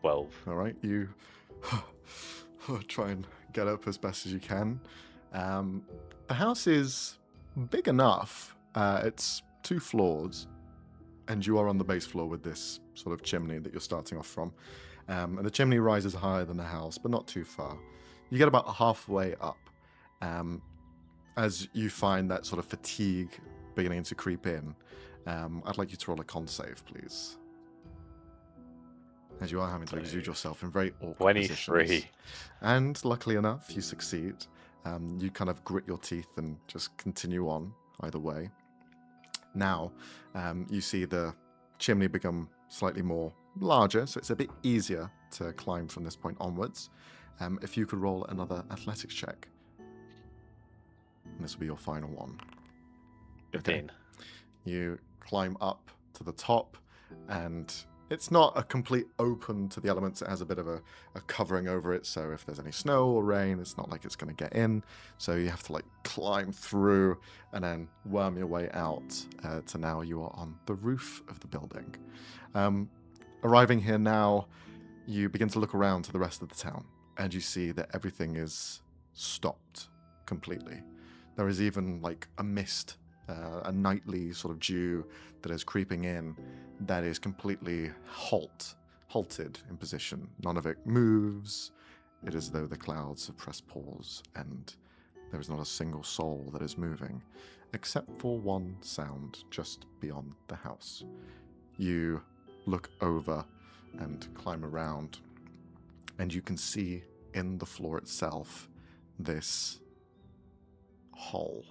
12. All right, you try and get up as best as you can. The house is big enough. It's 2 floors, and you are on the base floor with this sort of chimney that you're starting off from. And the chimney rises higher than the house, but not too far. You get about halfway up as you find that sort of fatigue beginning to creep in. I'd like you to roll a con save, please. As you are having to exude yourself in very awkward 23. positions. And luckily enough, you succeed. You kind of grit your teeth and just continue on either way. Now, you see the chimney become slightly more larger, so it's a bit easier to climb from this point onwards. If you could roll another athletics check. And this will be your final one. 15. Okay. You climb up to the top, and it's not a complete open to the elements. It has a bit of a covering over it, so if there's any snow or rain, it's not like it's going to get in. So you have to like climb through and then worm your way out to now you are on the roof of the building. Arriving here now, you begin to look around to the rest of the town, and you see that everything is stopped completely. There is even like a mist, a nightly sort of dew that is creeping in that is completely halted in position. None of it moves. It is as though the clouds have pressed pause and there is not a single soul that is moving, except for one sound just beyond the house. You look over and climb around, and you can see in the floor itself this hole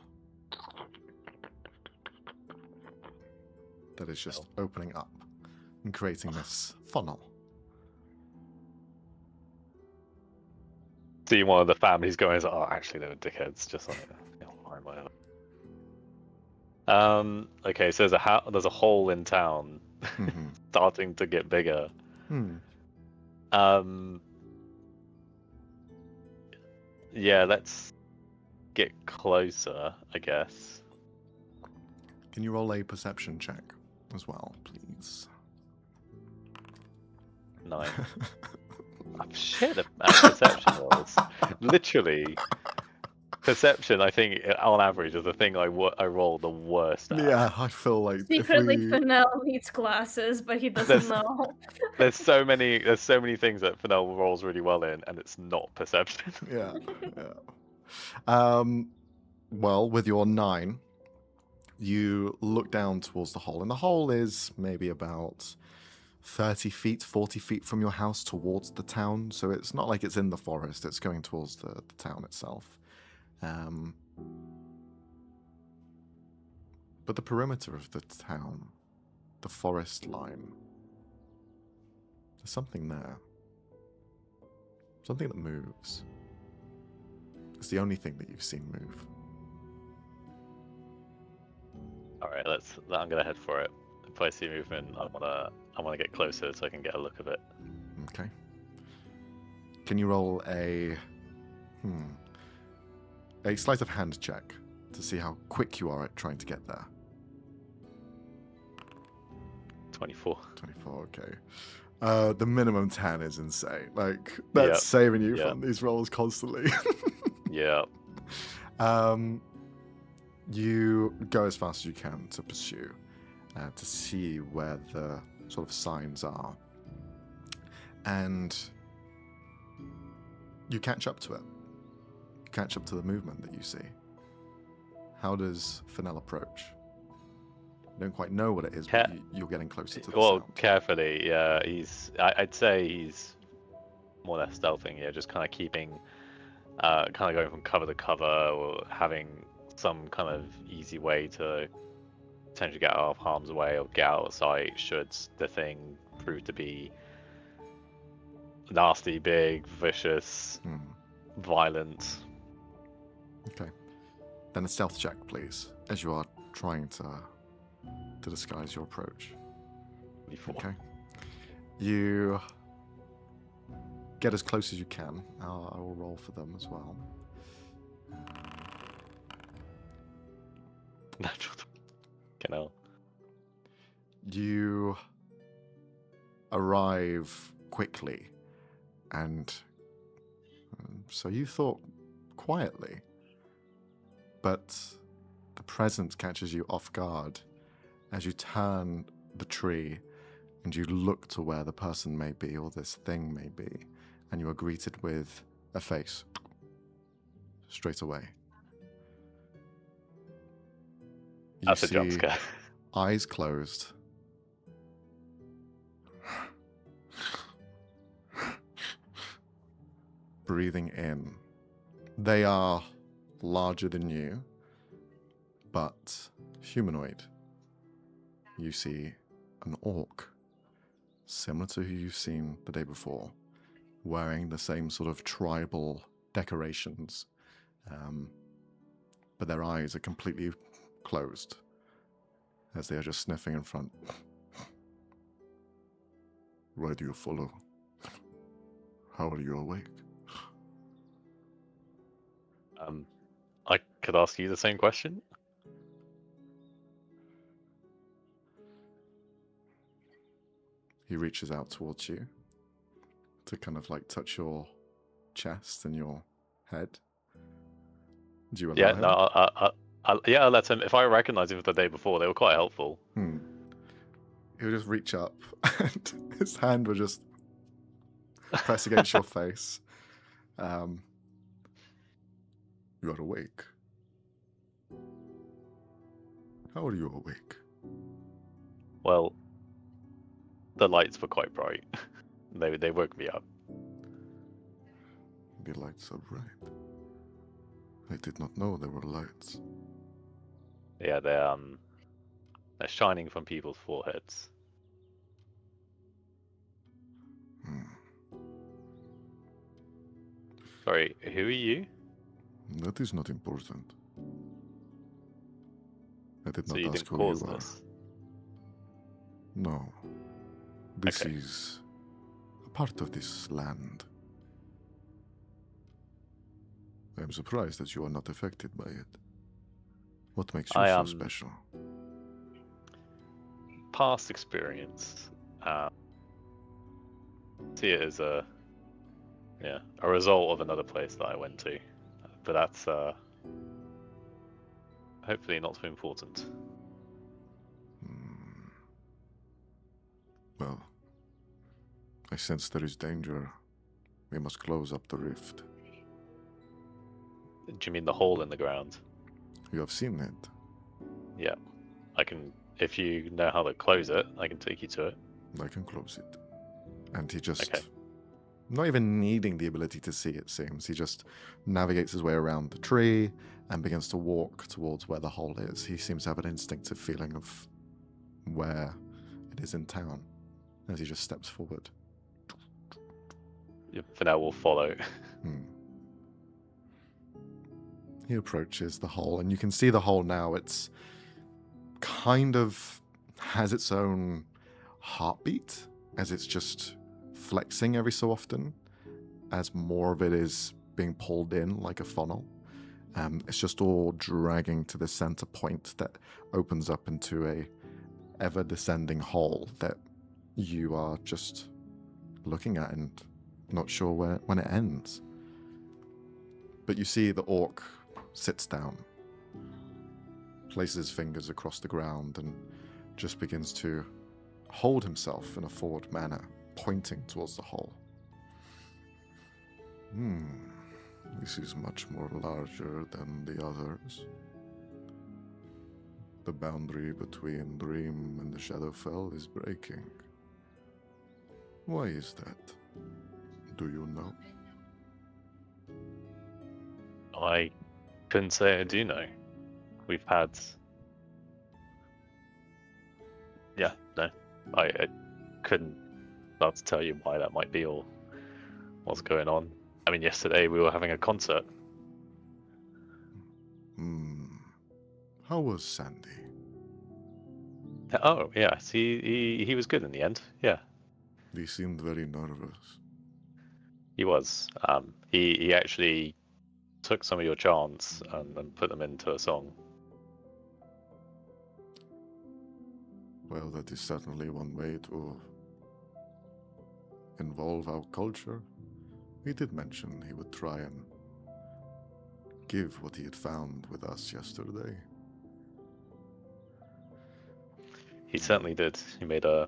that is just opening up and creating this funnel. See one of the families going, oh, actually, they were dickheads. Just like, whatever. Okay, so there's a hole in town, starting to get bigger. Yeah, let's get closer, I guess. Can you roll a perception check as well, please? 9. I'm shit at perception rolls. Literally, perception, I think, on average, is the thing I roll the worst at. Yeah, I feel like secretly Fennel needs glasses, but he doesn't know. There's so many things that Fennel rolls really well in, and it's not perception. Yeah. Well, with your 9, you look down towards the hole, and the hole is maybe about 30 feet, 40 feet from your house towards the town, so it's not like it's in the forest, it's going towards the town itself. But the perimeter of the town, the forest line, there's something there. Something that moves. It's the only thing that you've seen move. Alright, I'm gonna head for it. If I see movement, I wanna get closer so I can get a look of it. Okay. Can you roll a sleight of hand check to see how quick you are at trying to get there? 24. 24, okay. The minimum 10 is insane. Like, that's saving you from these rolls constantly. Yeah. You go as fast as you can to pursue, to see where the sort of signs are. And you catch up to it. You catch up to the movement that you see. How does Fennel approach? You don't quite know what it is, but you're getting closer to the sound. Carefully, yeah. I'd say he's more or less stealthing, yeah, just kind of keeping, kind of going from cover to cover, or having some kind of easy way to potentially get out of harm's way or get out of sight should the thing prove to be nasty, big, vicious, violent. Okay. Then a stealth check, please, as you are trying to disguise your approach. 24. Okay. You get as close as you can. I will roll for them as well. Natural. Genau. You arrive quickly, and so you thought quietly, but the presence catches you off guard as you turn the tree and you look to where the person may be or this thing may be, and you are greeted with a face straight away. That's a jump scare. Eyes closed. Breathing in. They are larger than you, but humanoid. You see an orc, similar to who you've seen the day before, wearing the same sort of tribal decorations, but their eyes are completely closed as they are just sniffing in front. Why do you follow? How are you awake? I could ask you the same question. He reaches out towards you to kind of like touch your chest and your head. Do you allow Yeah, him? no, I'll let him. If I recognize him from the day before, they were quite helpful. He'll just reach up and his hand will just press against your face. You are awake. How are you awake? Well, the lights were quite bright. They woke me up. The lights are bright. I did not know there were lights. Yeah, they're shining from people's foreheads. Sorry, who are you? That is not important. I did So not you ask didn't who cause you are. this? No. This Okay. is a part of this land. I am surprised that you are not affected by it. What makes you so special? Past experience. See it as a result of another place that I went to, but that's hopefully not so important. Well, I sense there is danger. We must close up the rift. Do you mean the hole in the ground? You have seen it. Yeah, I can. If you know how to close it, I can take you to it. I can close it. And he just, Okay. not even needing the ability to see, it seems, he just navigates his way around the tree and begins to walk towards where the hole is. He seems to have an instinctive feeling of where it is in town as he just steps forward. Yeah, for now, we'll follow. He approaches the hole, and you can see the hole now. It's kind of has its own heartbeat as it's just flexing every so often as more of it is being pulled in like a funnel. It's just all dragging to the center point that opens up into a ever descending hole that you are just looking at and not sure when it ends. But you see the orc sits down, places his fingers across the ground, and just begins to hold himself in a forward manner, pointing towards the hole. This is much more larger than the others. The boundary between Dream and the Shadowfell is breaking. Why is that? Do you know? I couldn't say I do know. We've had. Yeah, no. I couldn't start to tell you why that might be or what's going on. I mean, yesterday we were having a concert. How was Sandy? Oh, yeah. He was good in the end. Yeah, He seemed very nervous. he was. He actually took some of your chants and put them into a song. Well, that is certainly one way to involve our culture. He did mention he would try and give what he had found with us yesterday. He certainly did. He made a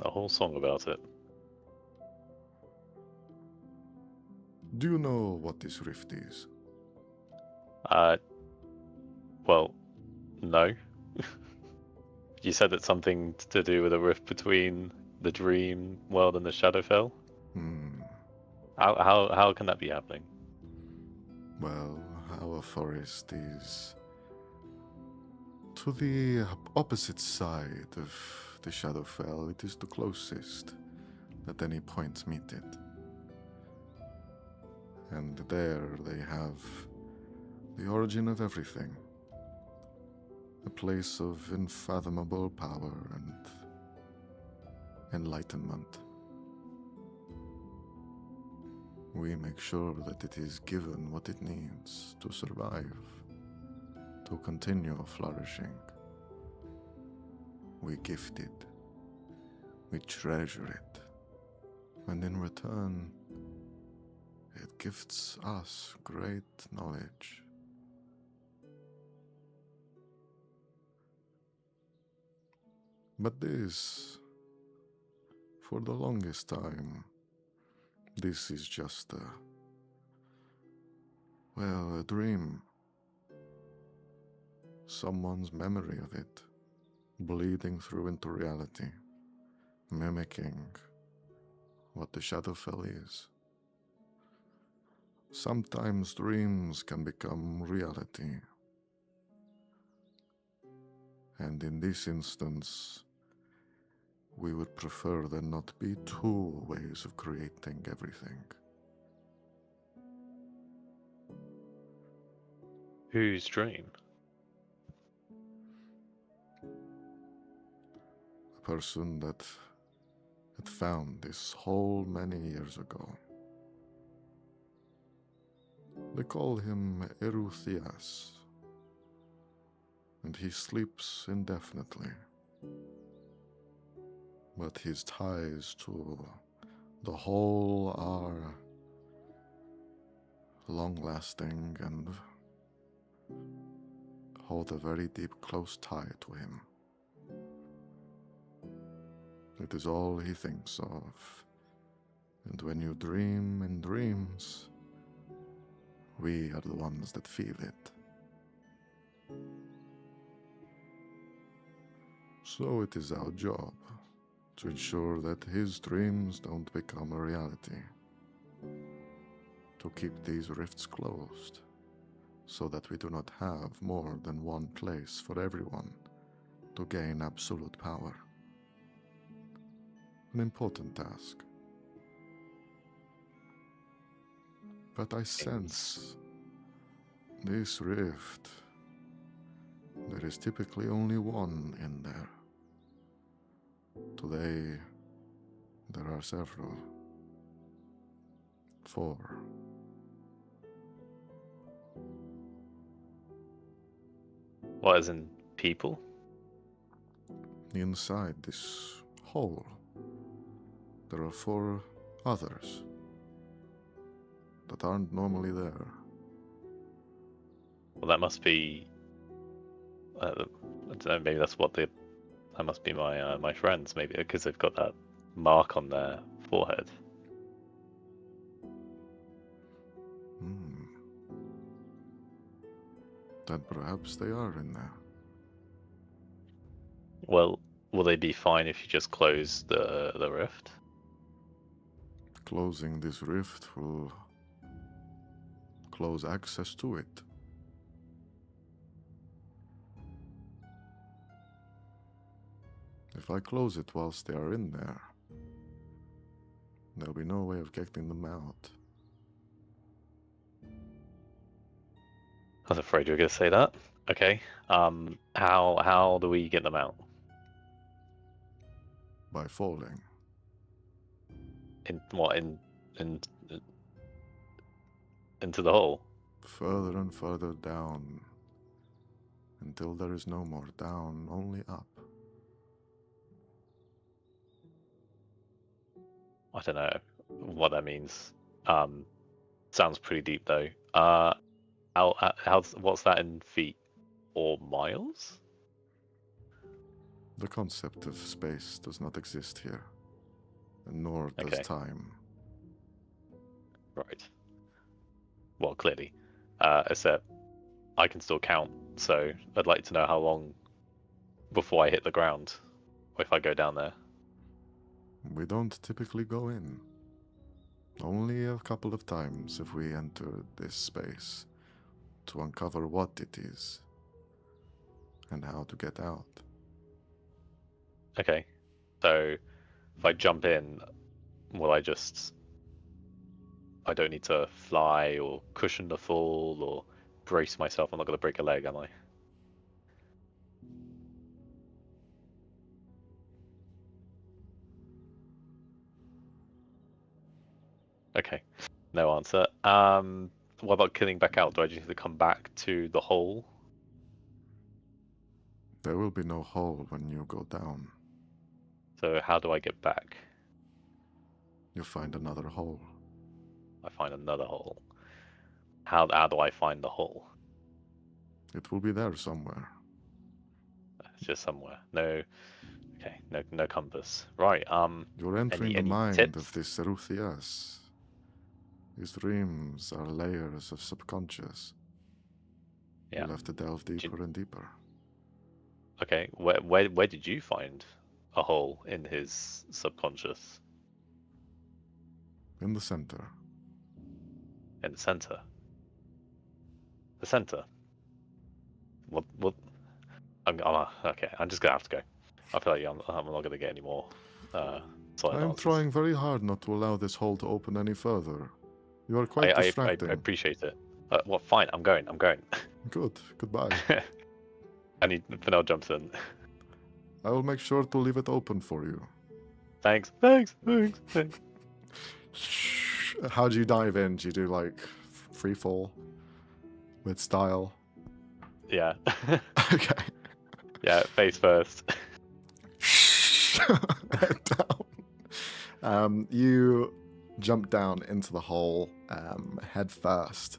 whole song about it. Do you know what this rift is? Well, no. You said it's something to do with a rift between the dream world and the Shadowfell? How can that be happening? Well, our forest is to the opposite side of the Shadowfell. It is the closest at any point meet it. And there they have the origin of everything. A place of unfathomable power and enlightenment. We make sure that it is given what it needs to survive, to continue flourishing. We gift it, we treasure it, and in return, it gifts us great knowledge But this, for the longest time, this is just a dream. Someone's memory of it, bleeding through into reality, mimicking what the Shadowfell is. Sometimes dreams can become reality. And in this instance, we would prefer there not be two ways of creating everything. Whose dream? A person that had found this hole many years ago. They call him Eruthias, and he sleeps indefinitely. But his ties to the hole are long-lasting and hold a very deep, close tie to him. It is all he thinks of, and when you dream in dreams, we are the ones that feel it. So it is our job to ensure that his dreams don't become a reality, to keep these rifts closed, so that we do not have more than one place for everyone to gain absolute power. An important task. But I sense this rift, there is typically only one in there. Today, there are several. 4. What, as in people? Inside this hole, there are 4 others that aren't normally there. Well, that must be. I don't know. Maybe that's what that must be my friends. Maybe because they've got that mark on their forehead. Then perhaps they are in there. Well, will they be fine if you just close the rift? Closing this rift will close access to it. If I close it whilst they are in there, there'll be no way of getting them out. I was afraid you were going to say that. Okay. How do we get them out? By falling. In what? Into the hole? Further and further down, until there is no more down, only up. I don't know what that means. Sounds pretty deep though. What's that in feet or miles? The concept of space does not exist here, and nor does Okay. time. Right. Well, clearly, except I can still count. So I'd like to know how long before I hit the ground, or if I go down there. We don't typically go in. Only a couple of times have we entered this space to uncover what it is and how to get out. Okay. So if I jump in, will I don't need to fly or cushion the fall or brace myself. I'm not going to break a leg, am I? Okay. No answer. What about killing back out? Do I just need to come back to the hole? There will be no hole when you go down. So how do I get back? You find another hole. I find another hole. How do I find the hole? It will be there somewhere. It's just somewhere. No. Okay, no compass. Right. You're entering the any mind tips? of the Ceruthias. These dreams are layers of subconscious. Yeah. You'll have to delve deeper and deeper. Okay. Where did you find a hole in his subconscious? In the center. In the center. The center. What? Okay. I'm just gonna have to go. I feel like I'm not gonna get any more solid I'm answers. trying very hard not to allow this hole to open any further. You are quite I distracting. appreciate it. Well, fine. I'm going. Good. Goodbye. Fennel jumps in. I will make sure to leave it open for you. Thanks. How do you dive in? Do you do like free fall with style? Yeah. Okay. Yeah. Face first. Head down. You jump down into the hole, head first,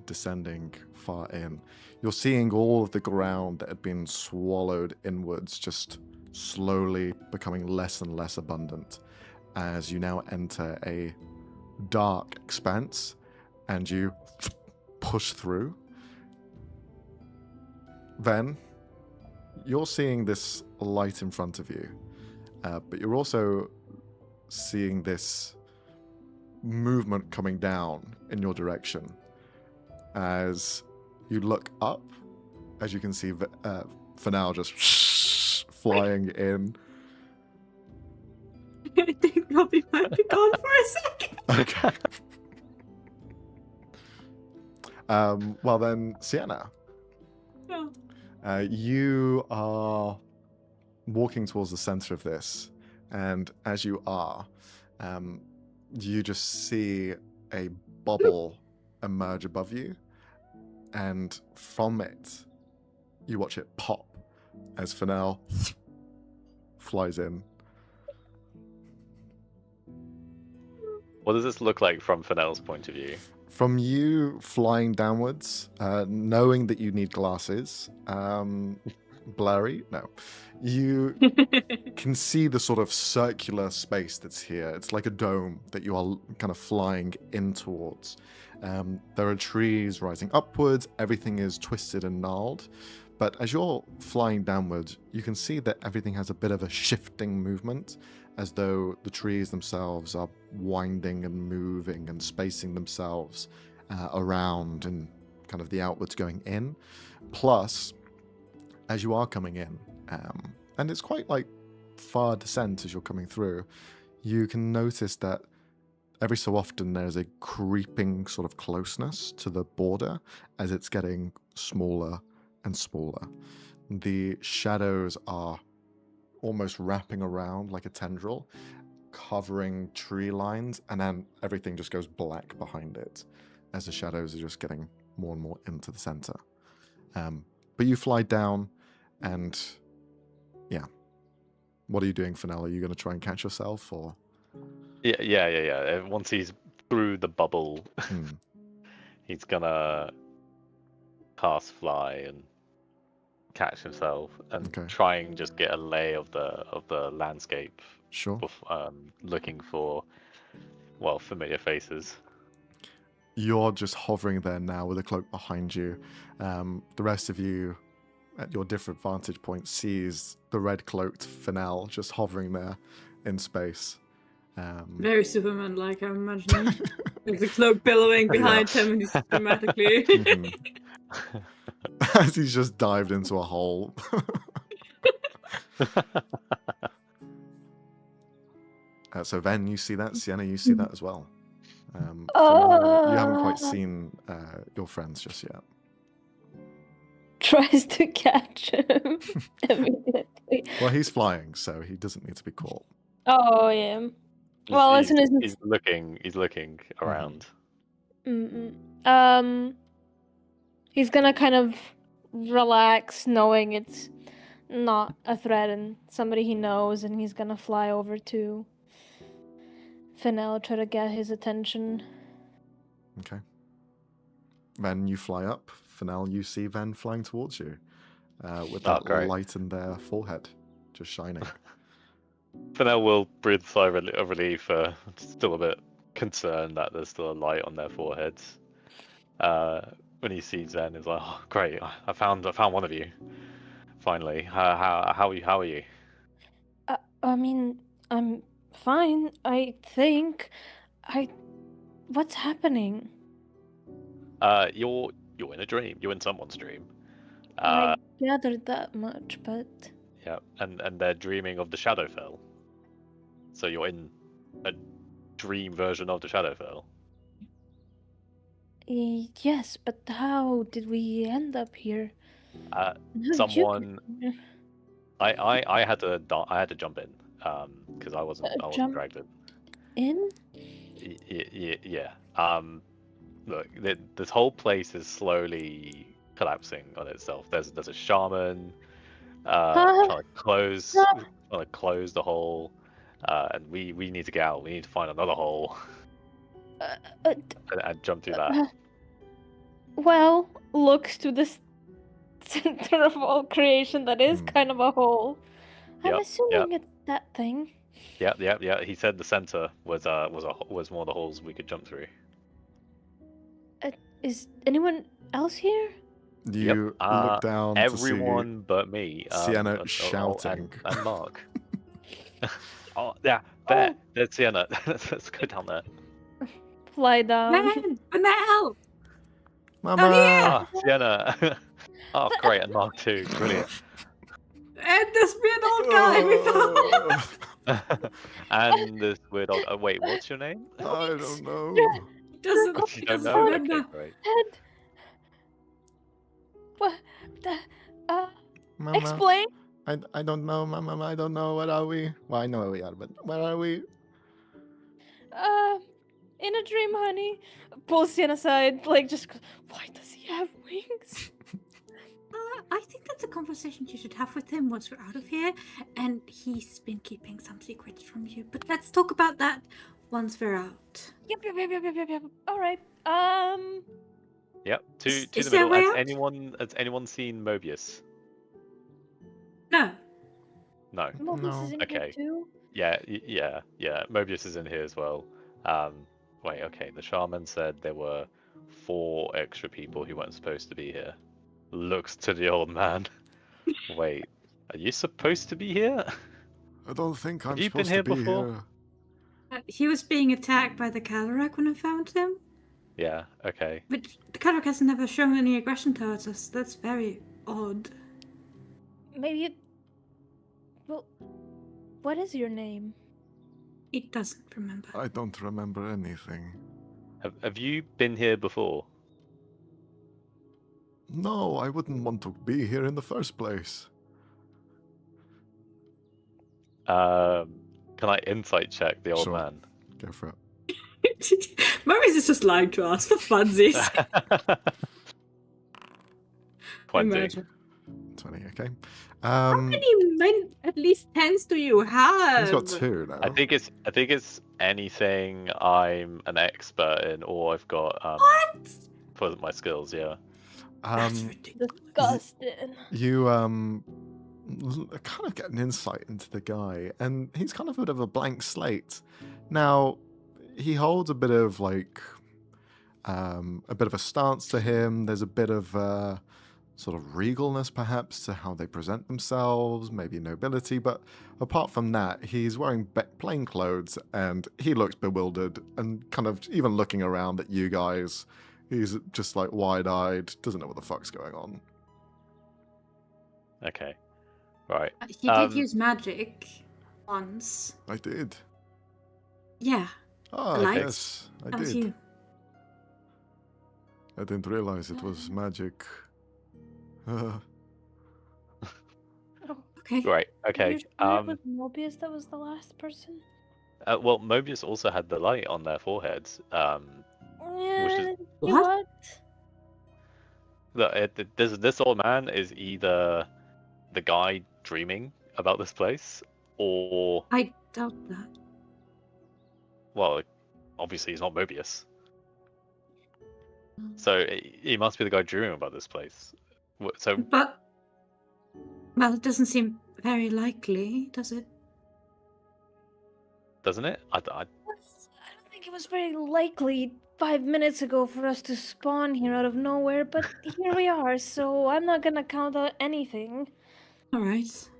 descending far in. You're seeing all of the ground that had been swallowed inwards, just slowly becoming less and less abundant as you now enter a dark expanse and you push through. Then you're seeing this light in front of you, but you're also seeing this movement coming down in your direction. As you look up, as you can see Fennel just flying in. I think Robbie might be gone for a second. Okay. Well then, Sienna. Oh. You are walking towards the center of this, and as you are, you just see a bubble emerge above you, and from it, you watch it pop as Fennel flies in. What does this look like from Fennel's point of view? From you flying downwards, knowing that you need glasses, blurry, no. You can see the sort of circular space that's here. It's like a dome that you are kind of flying in towards. There are trees rising upwards. Everything is twisted and gnarled. But as you're flying downwards, you can see that everything has a bit of a shifting movement, as though the trees themselves are winding and moving and spacing themselves around and kind of the outwards going in. Plus, as you are coming in, and it's quite like far descent as you're coming through, you can notice that every so often there's a creeping sort of closeness to the border as it's getting smaller and smaller. The shadows are almost wrapping around like a tendril, covering tree lines, and then everything just goes black behind it as the shadows are just getting more and more into the center. But you fly down, and yeah. What are you doing, Fennel? Are you going to try and catch yourself, or? Yeah. Once he's through the bubble, he's gonna cast fly and catch himself and try and just get a lay of the landscape. Sure. Looking for, familiar faces. You're just hovering there now with a cloak behind you. The rest of you, at your different vantage points, sees the red-cloaked Fennel just hovering there in space. Very Superman-like, I'm imagining. There's a cloak billowing behind him, and he's dramatically. As he's just dived into a hole. So Ven, you see that. Sienna, you see that as well. Fennel, you haven't quite seen your friends just yet. Tries to catch him immediately. Well, he's flying, so he doesn't need to be caught. Oh yeah. Well, as soon as he's looking around. He's gonna kind of relax, knowing it's not a threat and somebody he knows, and he's gonna fly over to Fennel, try to get his attention. Okay. Then you fly up. Fennel, you see Ven flying towards you with that light in their forehead. just shining. Fennel will breathe a sigh of relief, still a bit concerned that there's still a light on their foreheads. When he sees Zen, he's like, "Oh, great! I found one of you, finally. How are you?" I mean, I'm fine. I think. What's happening? You're in a dream. You're in someone's dream. I gathered that much, but Yeah, and they're dreaming of the Shadowfell. So you're in a dream version of the Shadowfell. yes. But how did we end up here? How did you Someone. get here? I had to jump in because I wasn't Jump dragged in? Yeah. Look, this whole place is slowly collapsing on itself. There's a shaman trying to close the hole, and we need to get out. We need to find another hole and jump through that. Well, looks to the center of all creation that is kind of a hole. I'm assuming it's that thing. Yeah. He said the center was one of the holes we could jump through. Is anyone else here? You look down everyone to see but me. Sienna shouting. And Mark. Oh yeah, there's Sienna. Let's go down there. Fly down. Man, Fennel! Mama! Sienna. Oh, great, and Mark too. Brilliant. And this weird old guy we found! And this weird old... wait, what's your name? I don't know. You don't know? Okay, great. What? Mama, Explain. I don't know, Mama. I don't know. Where are we? Well, I know where we are, but where are we? In a dream, honey. Pulls Sienna aside, like, just goes, why does he have wings? I think that's a conversation you should have with him once we're out of here. And he's been keeping some secrets from you. But let's talk about that once we're out. Yep. All right. Yep. To Is the there a middle. way Has anyone seen Mobius? No. No. Mobius is in Okay. here too? Yeah. Mobius is in here as well. Wait. Okay. The shaman said there were 4 extra people who weren't supposed to be here. Looks to the old man. Wait. Are you supposed to be here? I don't think I'm Have you been supposed here to be before? here. He was being attacked by the Calarak when I found him. Yeah. Okay. But the Calarak has never shown any aggression towards us. That's very odd. Maybe. Well, what is your name? He doesn't remember. I don't remember anything. Have you been here before? No, I wouldn't want to be here in the first place. Can I insight check the old Sure. man? Go for it. Maurice is just lying to us for funsies. 20. Imagine. 20, okay. How many men, at least 10s, do you have? He's got 2 now. I think it's anything I'm an expert in, or I've got What? for my skills. Yeah. That's ridiculous. Disgusting. You kind of get an insight into the guy, and he's kind of a bit of a blank slate. Now, he holds a bit of like a bit of a stance to him. There's a bit of sort of regalness, perhaps, to how they present themselves, maybe nobility. But apart from that, he's wearing plain clothes, and he looks bewildered and kind of even looking around at you guys. He's just like wide-eyed, doesn't know what the fuck's going on. Okay. Right. He did use magic once. I did. Yeah. Ah, Lights? yes, I That was did. you. I didn't realize it was magic. Okay. Right. Okay. You sure it was Mobius that was the last person? Well, Mobius also had the light on their foreheads. What? This old man is either the guy dreaming about this place, or I doubt that. well, obviously he's not Mobius. So he must be the guy dreaming about this place. So But, well, it doesn't seem very likely, does it? Doesn't it? I I don't think it was very likely 5 minutes ago for us to spawn here out of nowhere, but here we are, so I'm not gonna count out anything. All right.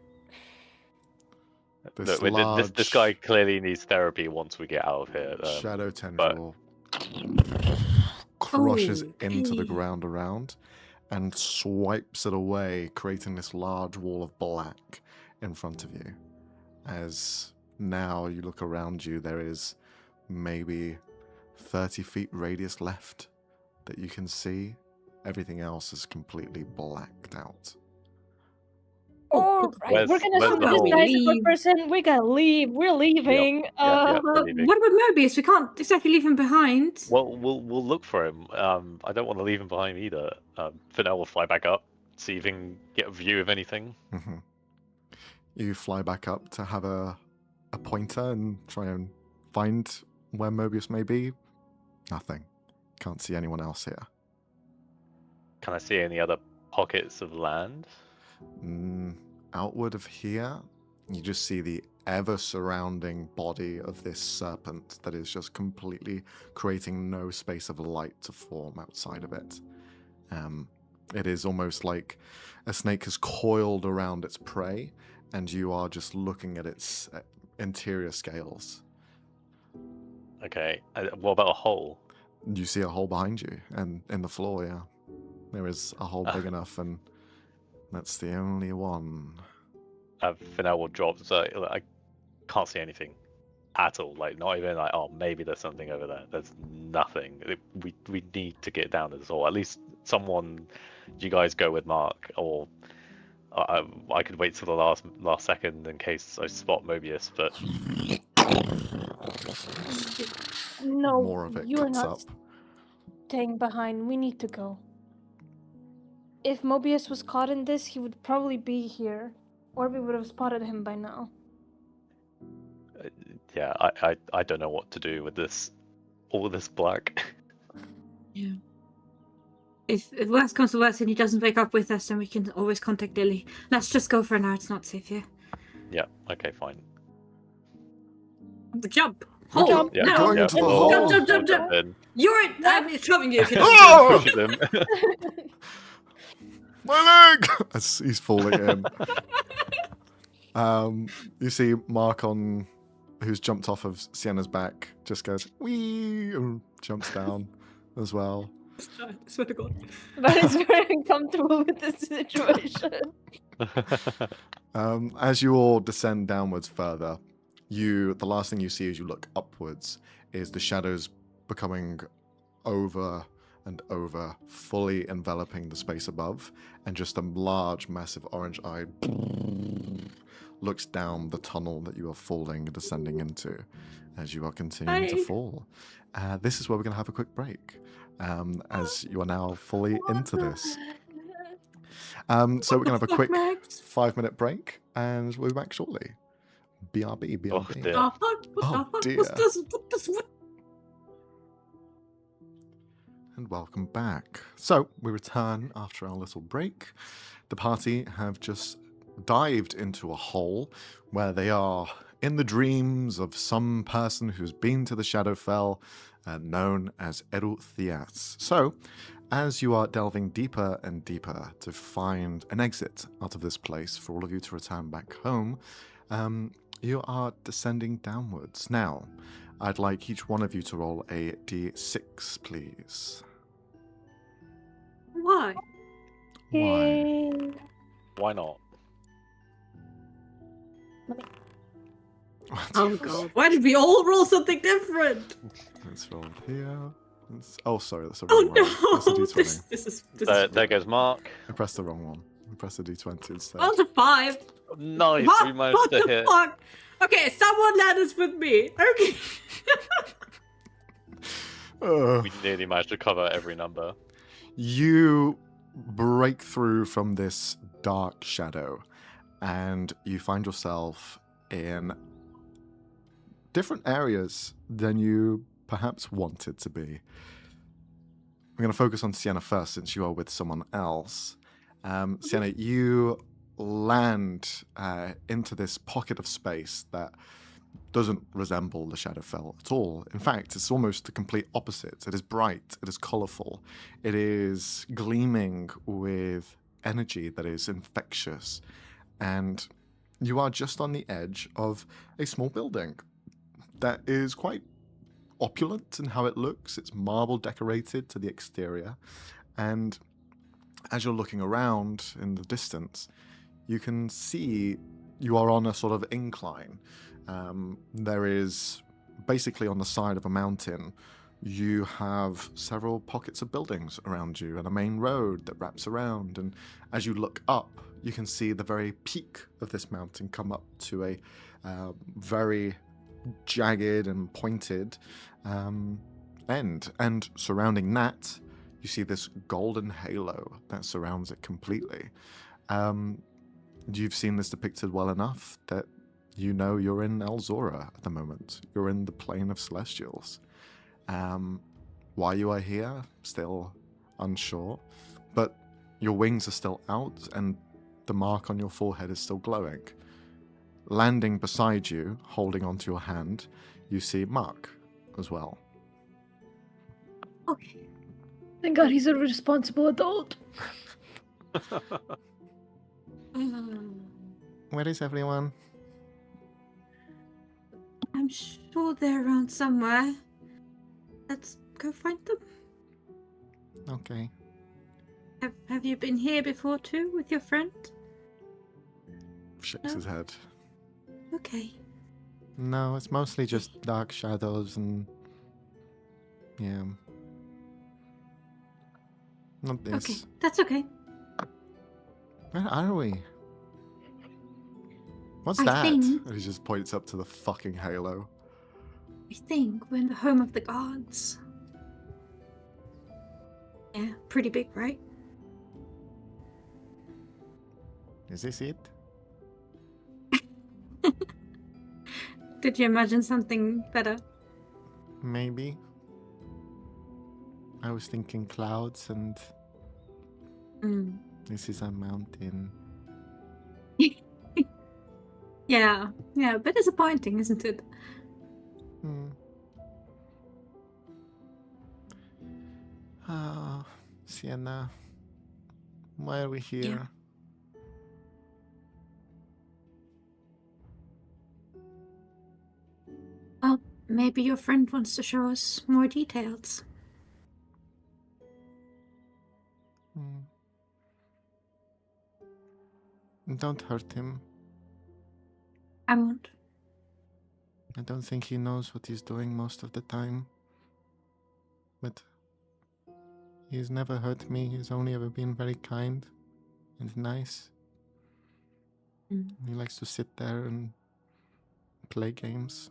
This look, this guy clearly needs therapy once we get out of here. shadow tendril crushes into the ground around and swipes it away, creating this large wall of black in front of you. As now you look around you, there is maybe 30 feet radius left that you can see. Everything else is completely blacked out. All right, we're gonna send this guy to a person. We gotta leave. We're leaving. we're leaving. What about Mobius? We can't exactly leave him behind. Well, we'll look for him. I don't want to leave him behind either. Fennel will fly back up, see if he can get a view of anything. Mm-hmm. You fly back up to have a pointer and try and find where Mobius may be. Nothing. Can't see anyone else here. Can I see any other pockets of land? Outward of here, you just see the ever-surrounding body of this serpent that is just completely creating no space of light to form outside of it. It is almost like a snake has coiled around its prey, and you are just looking at its interior scales. Okay, what about a hole? You see a hole behind you, and in the floor, yeah. There is a hole big enough, and that's the only one. Fennel will drop, so I can't see anything at all. Like, not even like, oh, maybe there's something over there. There's nothing. We need to get down to this hole. At least someone, you guys go with Mark, or I could wait till the last second in case I spot Mobius, but No, more of it you're gets not up. staying behind. We need to go. If Mobius was caught in this, he would probably be here, or we would have spotted him by now. yeah, I don't know what to do with this, all this black. Yeah. If worst comes to worst and he doesn't wake up with us, then we can always contact Lily. Let's just go for now. It's not safe here. Yeah. Okay. Fine. Jump! Hold! Jump! You're No! going into the hole. Jump! In. You're it! I'm shoving you. Oh! Pushes him. My leg! As he's falling in. You see Mark who's jumped off of Sienna's back, just goes, wee, and jumps down as well. I swear to God. But it's very uncomfortable with this situation. As you all descend downwards further, the last thing you see as you look upwards is the shadows becoming over and over, fully enveloping the space above, and just a large, massive orange eye looks down the tunnel that you are falling and descending into as you are continuing to fall. This is where we're going to have a quick break, as you are now fully into this. So we're going to have a quick 5-minute break, and we'll be back shortly. BRB. Oh, dear. Oh, dear. What's this? And welcome back. So, we return after our little break. The party have just dived into a hole where they are in the dreams of some person who's been to the Shadowfell, known as Eru Thias. So, as you are delving deeper and deeper to find an exit out of this place for all of you to return back home, you are descending downwards. Now, I'd like each one of you to roll a d6, please. Why? Why? Why not? Oh God! Why did we all roll something different? Let's roll here. Oh, sorry, that's the Oh wrong one. That's a no! d20. This is. There goes Mark. I pressed the wrong one. I pressed the d20 instead. Oh, the 5. Nice, we managed What to the hit. fuck? Okay, someone land this with me. Okay. We nearly managed to cover every number. You break through from this dark shadow, and you find yourself in different areas than you perhaps wanted to be. I'm going to focus on Sienna first, since you are with someone else. Sienna, you land into this pocket of space that doesn't resemble the Shadowfell at all. In fact, it's almost the complete opposite. It is bright, it is colourful, it is gleaming with energy that is infectious, and you are just on the edge of a small building that is quite opulent in how it looks. It's marble decorated to the exterior, and as you're looking around in the distance, you can see you are on a sort of incline. There is basically on the side of a mountain, you have several pockets of buildings around you and a main road that wraps around. And as you look up, you can see the very peak of this mountain come up to a very jagged and pointed end. And surrounding that, you see this golden halo that surrounds it completely. You've seen this depicted well enough that you know you're in Elzora at the moment. You're in the plane of celestials. Why you are here, still unsure, but your wings are still out and the mark on your forehead is still glowing. Landing beside you, holding onto your hand, you see Mark as well. Okay. Thank God he's a responsible adult. Where is everyone? I'm sure they're around somewhere. Let's go find them. Okay. Have you been here before too with your friend? Shakes his head. Okay. No, it's mostly just dark shadows and... yeah. Not this. Okay, that's okay. Where are we? What's I that? think- And he just points up to the fucking halo. I think we're in the home of the gods. Yeah, pretty big, right? Is this it? Did you imagine something better? Maybe. I was thinking clouds and this is a mountain. Yeah, a bit disappointing, isn't it? Sienna. Why are we here? Yeah. Well, maybe your friend wants to show us more details. Don't hurt him. I won't. I don't think he knows what he's doing most of the time. But he's never hurt me. He's only ever been very kind and nice. He likes to sit there and play games.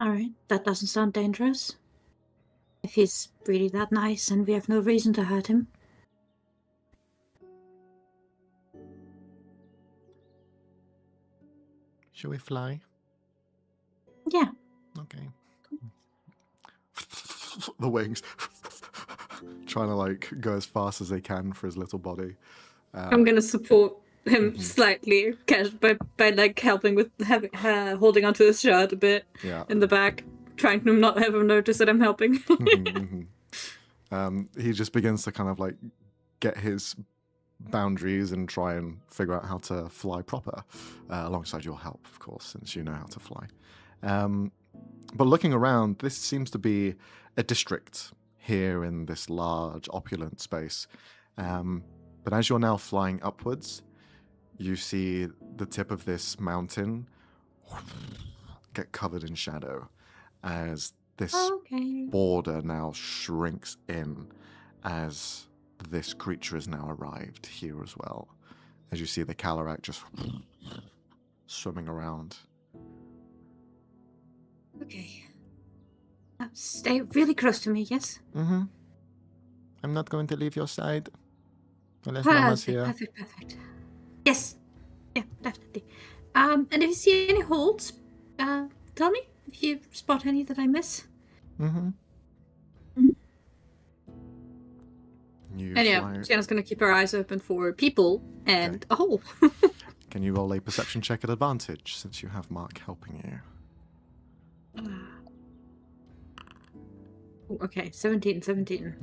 Alright, that doesn't sound dangerous. If he's really that nice and we have no reason to hurt him. Shall we fly? Yeah. Okay. The wings trying to like go as fast as they can for his little body. I'm gonna support him slightly by like helping with holding onto his shirt a bit in the back, trying to not have him notice that I'm helping. He just begins to kind of like get his boundaries and try and figure out how to fly proper, alongside your help, of course, since you know how to fly. But looking around, this seems to be a district here in this large, opulent space. But as you're now flying upwards, you see the tip of this mountain get covered in shadow as this border now shrinks in as this creature has now arrived here as well. As you see the Calorac just swimming around. Okay. Now stay really close to me, yes? I'm not going to leave your side unless Mama's here. Perfect. Yes. Yeah, definitely. And if you see any holds, tell me if you spot any that I miss. You And yeah, fly. Sienna's gonna keep her eyes open for people and a hole. Can you roll a perception check at advantage since you have Mark helping you? Ooh, okay, 17.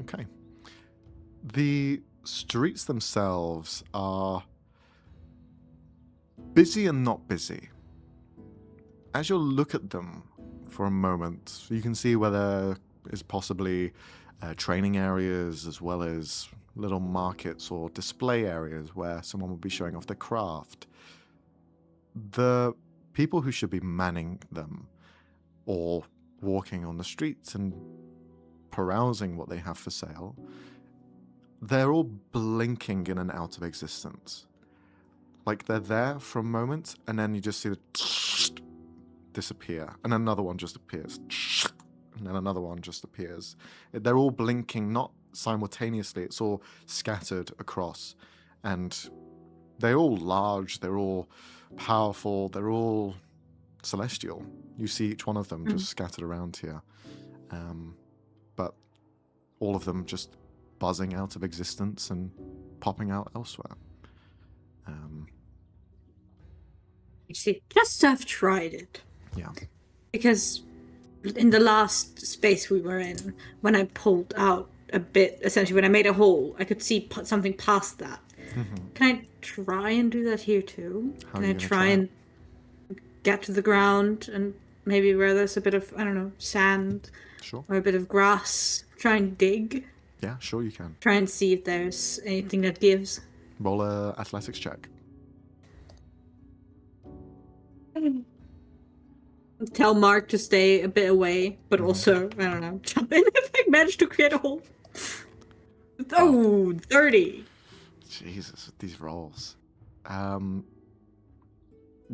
Okay. The streets themselves are busy and not busy. As you look at them for a moment, you can see where there is possibly training areas as well as little markets or display areas where someone will be showing off their craft. The people who should be manning them or walking on the streets and perusing what they have for sale, they're all blinking in and out of existence. Like they're there for a moment and then you just see the disappear and another one just appears and then another one just appears. They're all blinking, not simultaneously, it's all scattered across, and they're all large, they're all powerful, they're all celestial. You see each one of them just scattered around here, but all of them just buzzing out of existence and popping out elsewhere. You see, just to have tried it. Yeah. Because in the last space we were in, when I pulled out a bit, essentially when I made a hole, I could see something past that. Can I try and do that here too? How Can are I you gonna try try and get to the ground and maybe where there's a bit of, I don't know, sand Sure. or a bit of grass, try and dig? Yeah, sure you can. Try and see if there's anything that gives. Roll a athletics check. Tell Mark to stay a bit away, but also, I don't know, jump in if I manage to create a hole. Oh, 30. Jesus, with these rolls.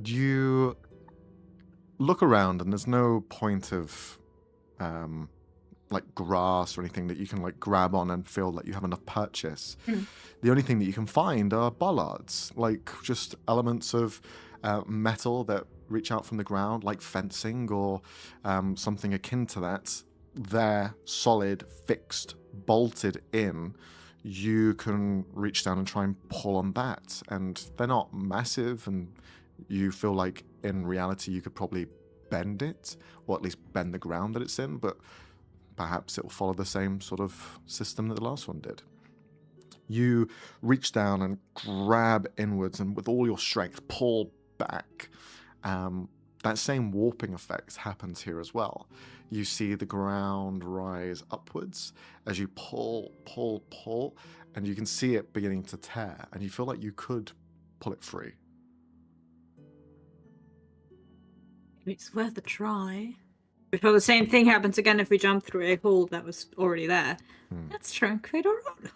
You look around and there's no point of like grass or anything that you can like grab on and feel that you have enough purchase. The only thing that you can find are bollards, like just elements of metal that reach out from the ground, like fencing or something akin to that. They're solid, fixed, bolted in. You can reach down and try and pull on that, and they're not massive, and you feel like in reality you could probably bend it, or at least bend the ground that it's in, but perhaps it will follow the same sort of system that the last one did. You reach down and grab inwards and with all your strength pull back. That same warping effect happens here as well. You see the ground rise upwards as you pull, and you can see it beginning to tear, and you feel like you could pull it free. It's worth a try. Before the same thing happens again if we jump through a hole that was already there. Let's try and create our own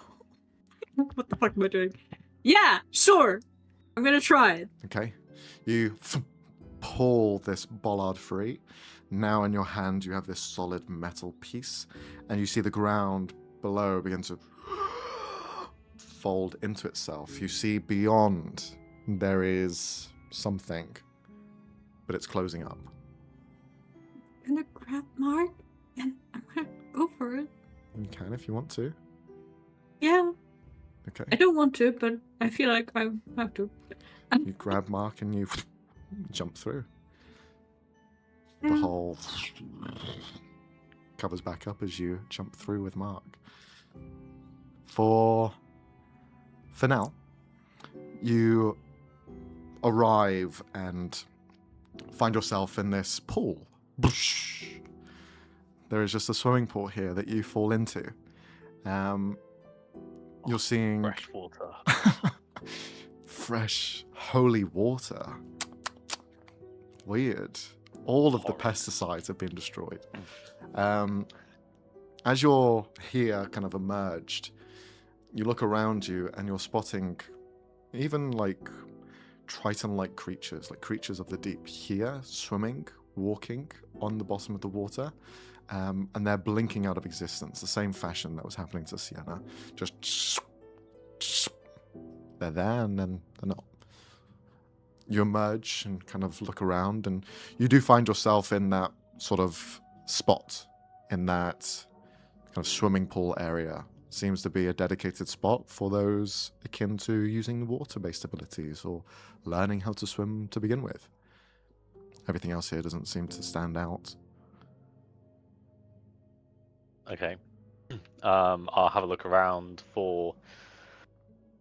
hole. What the fuck am I doing? Yeah, sure. I'm gonna try it. Okay. You pull this bollard free. Now in your hand you have this solid metal piece, and you see the ground below begin to fold into itself. You see beyond there is something, but it's closing up. I'm gonna grab Mark and I'm gonna go for it. You can if you want to. Yeah. Okay. I don't want to, but I feel like I have to. You grab Mark and you jump through. The hole covers back up as you jump through with Mark. For now, you arrive and find yourself in this pool. There is just a swimming pool here that you fall into. You're seeing Fresh water. fresh, holy water. Weird. All of the pesticides have been destroyed. As you're here, kind of emerged, you look around you and you're spotting even like Triton-like creatures, like creatures of the deep here, swimming, walking on the bottom of the water. And they're blinking out of existence, the same fashion that was happening to Sienna. Just they're there and then they're not. You emerge and kind of look around, and you do find yourself in that sort of spot, in that kind of swimming pool area, seems to be a dedicated spot for those akin to using water-based abilities or learning how to swim to begin with. Everything else here doesn't seem to stand Okay. I'll have a look around for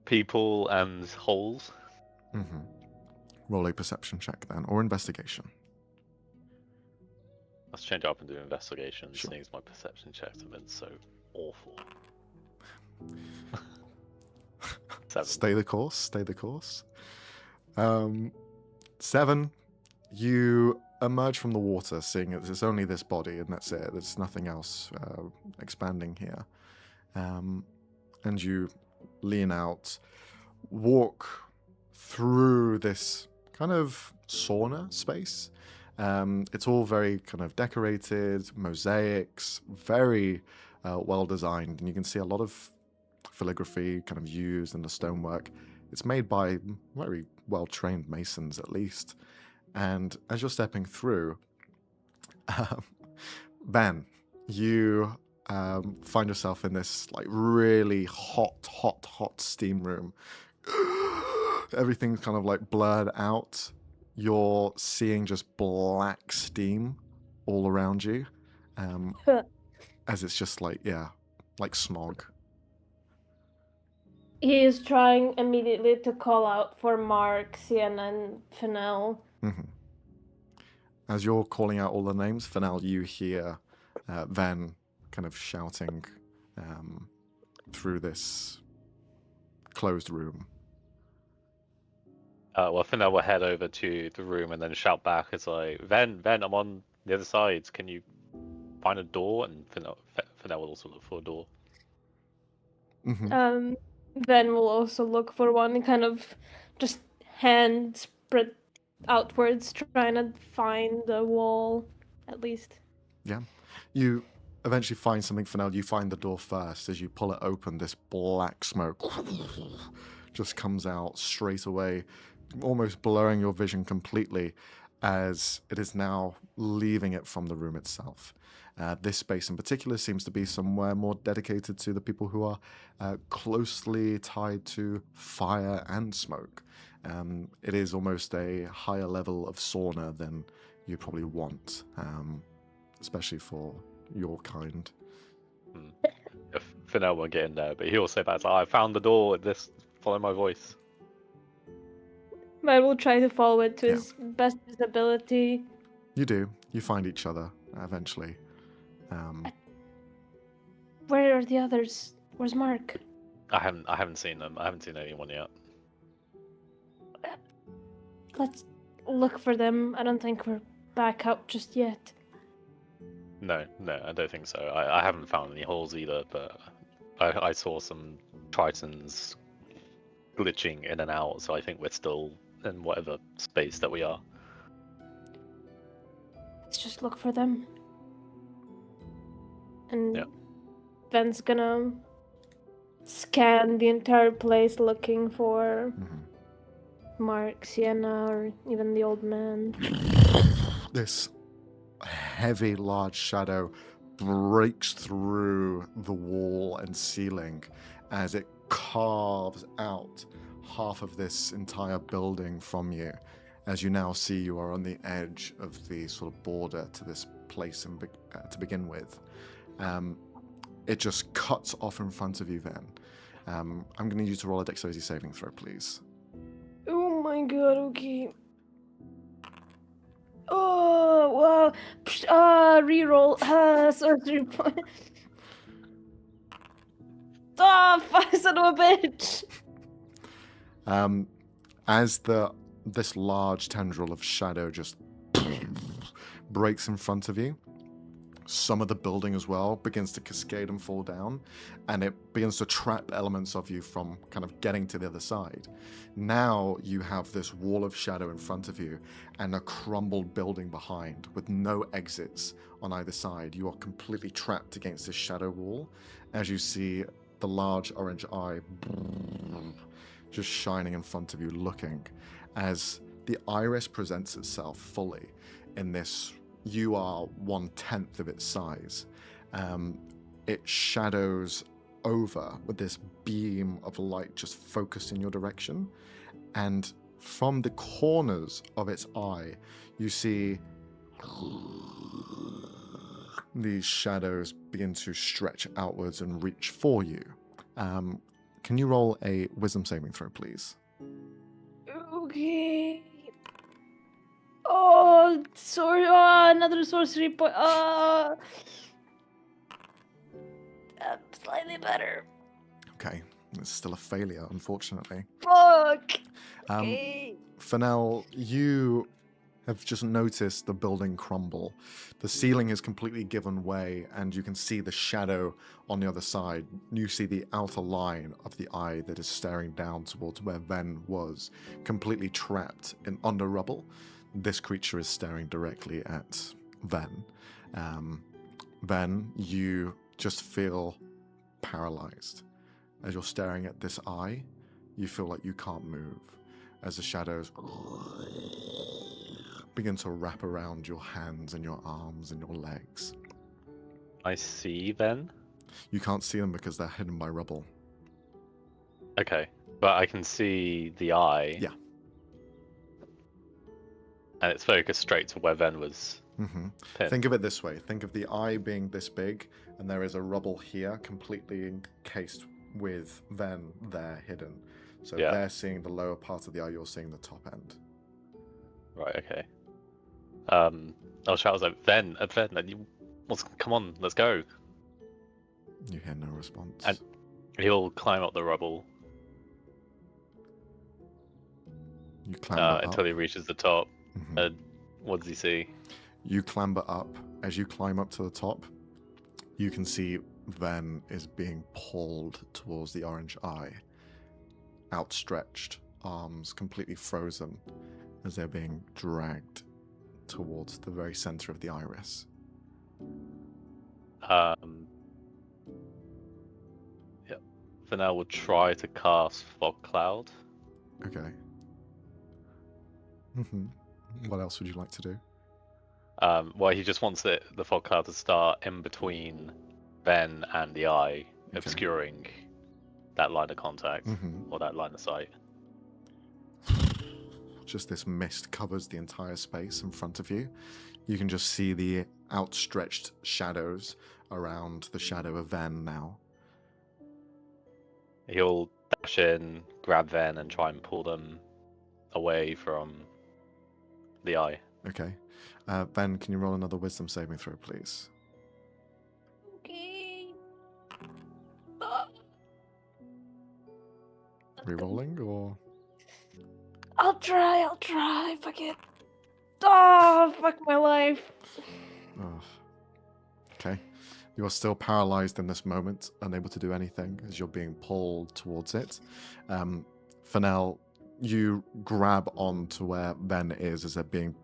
people and holes. out. Roll a perception check then, or investigation. Let's change it up and do investigation, Sure. seeing as my perception checks have been so awful. 7. Stay the course, stay the course. 7, you emerge from the water, seeing it's only this body and that's it. There's nothing else expanding here. And you lean out, walk through this kind of sauna space. It's all very kind of decorated, mosaics, very well designed, and you can see a lot of filigraphy kind of used in the stonework. It's made by very well trained masons, at least. And as you're stepping through, Ben, you find yourself in this like really hot steam room. Everything's kind of like blurred out. You're seeing just black steam all around you, as it's just like smog. He is trying immediately to call out for Mark, Sienna, and Fennel. As you're calling out all the names, Fennel, you hear Ven kind of shouting through this closed room. Well, Fennel will head over to the room and then shout back. It's like, Ven, I'm on the other side. Can you find a door? And Fennel will also look for a door. Ven will also look for one, kind of just hand spread outwards, trying to find the wall, at least. Yeah. You eventually find something, Fennel. You find the door first. As you pull it open, this black smoke just comes out straight away, almost blurring your vision completely, as it is now leaving it from the room itself. This space in particular seems to be somewhere more dedicated to the people who are closely tied to fire and smoke. It is almost a higher level of sauna than you probably want, especially for your kind. Fennel won't get in there, but he'll say back, I found the door, follow my voice. I will try to follow it to his best ability. You do. You find each other eventually. Where are the others? Where's Mark? I haven't seen them. I haven't seen anyone yet. Let's look for them. I don't think we're back out just yet. No, I don't think so. I haven't found any holes either, but I saw some tritons glitching in and out, so I think we're still in whatever space that we are. Let's just look for them. And Ben's gonna scan the entire place looking for Mark, Sienna, or even the old man. This heavy, large shadow breaks through the wall and ceiling as it carves out half of this entire building from you. As you now see, you are on the edge of the sort of border to this place to begin with. It just cuts off in front of you then. I'm going to need you to roll a dexterity saving throw, please. Oh my god, okay. Oh, wow. Reroll. Sorcery point. Oh, fuck, son of a bitch. As this large tendril of shadow just breaks in front of you, some of the building as well begins to cascade and fall down, and it begins to trap elements of you from kind of getting to the other side. Now you have this wall of shadow in front of you and a crumbled building behind with no exits on either side. You are completely trapped against this shadow wall as you see the large orange eye just shining in front of you, looking as the iris presents itself fully in this. You are 1/10 of its size. It shadows over with this beam of light just focused in your direction. And from the corners of its eye, you see these shadows begin to stretch outwards and reach for you. Can you roll a wisdom saving throw, please? Okay. Oh, sorry. Oh, another sorcery point. Slightly better. Okay, it's still a failure, unfortunately. Fuck. Okay. Fennel, you have just noticed the building crumble. The ceiling has completely given way, and you can see the shadow on the other side. You see the outer line of the eye that is staring down towards where Ven was, completely trapped in under rubble. This creature is staring directly at Ven. Ven, you just feel paralyzed. As you're staring at this eye, you feel like you can't move. As the shadows begin to wrap around your hands and your arms and your legs. I see then. You can't see them because they're hidden by rubble. Okay, but I can see the eye. Yeah. And it's focused straight to where Ven was pinned. Think of it this way. Think of the eye being this big, and there is a rubble here completely encased with Ven there hidden. So they're seeing the lower part of the eye, you're seeing the top end. Right, okay. I'll shout like, Ven, come on, let's go. You hear no response. And he'll climb up the rubble you clamber until up. he reaches the top. Mm-hmm. And what does he see? You clamber up. As you climb up to the top, you can see Ven is being pulled towards the orange eye. Outstretched, arms completely frozen as they're being dragged towards the very center of the iris. Yeah. Fennel will try to cast Fog Cloud. Okay. What else would you like to do? Well, he just wants the Fog Cloud to start in between Ven and the eye, obscuring that line of contact or that line of sight. Just this mist covers the entire space in front of you. You can just see the outstretched shadows around the shadow of Ven now. He'll dash in, grab Ven, and try and pull them away from the eye. Okay. Ven, can you roll another wisdom saving throw, please? Okay. Rerolling, or...? I'll try. Fuck it. Oh, fuck my life. Oh. Okay. You are still paralyzed in this moment, unable to do anything as you're being pulled towards it. Fennel, you grab on to where Ven is as they're being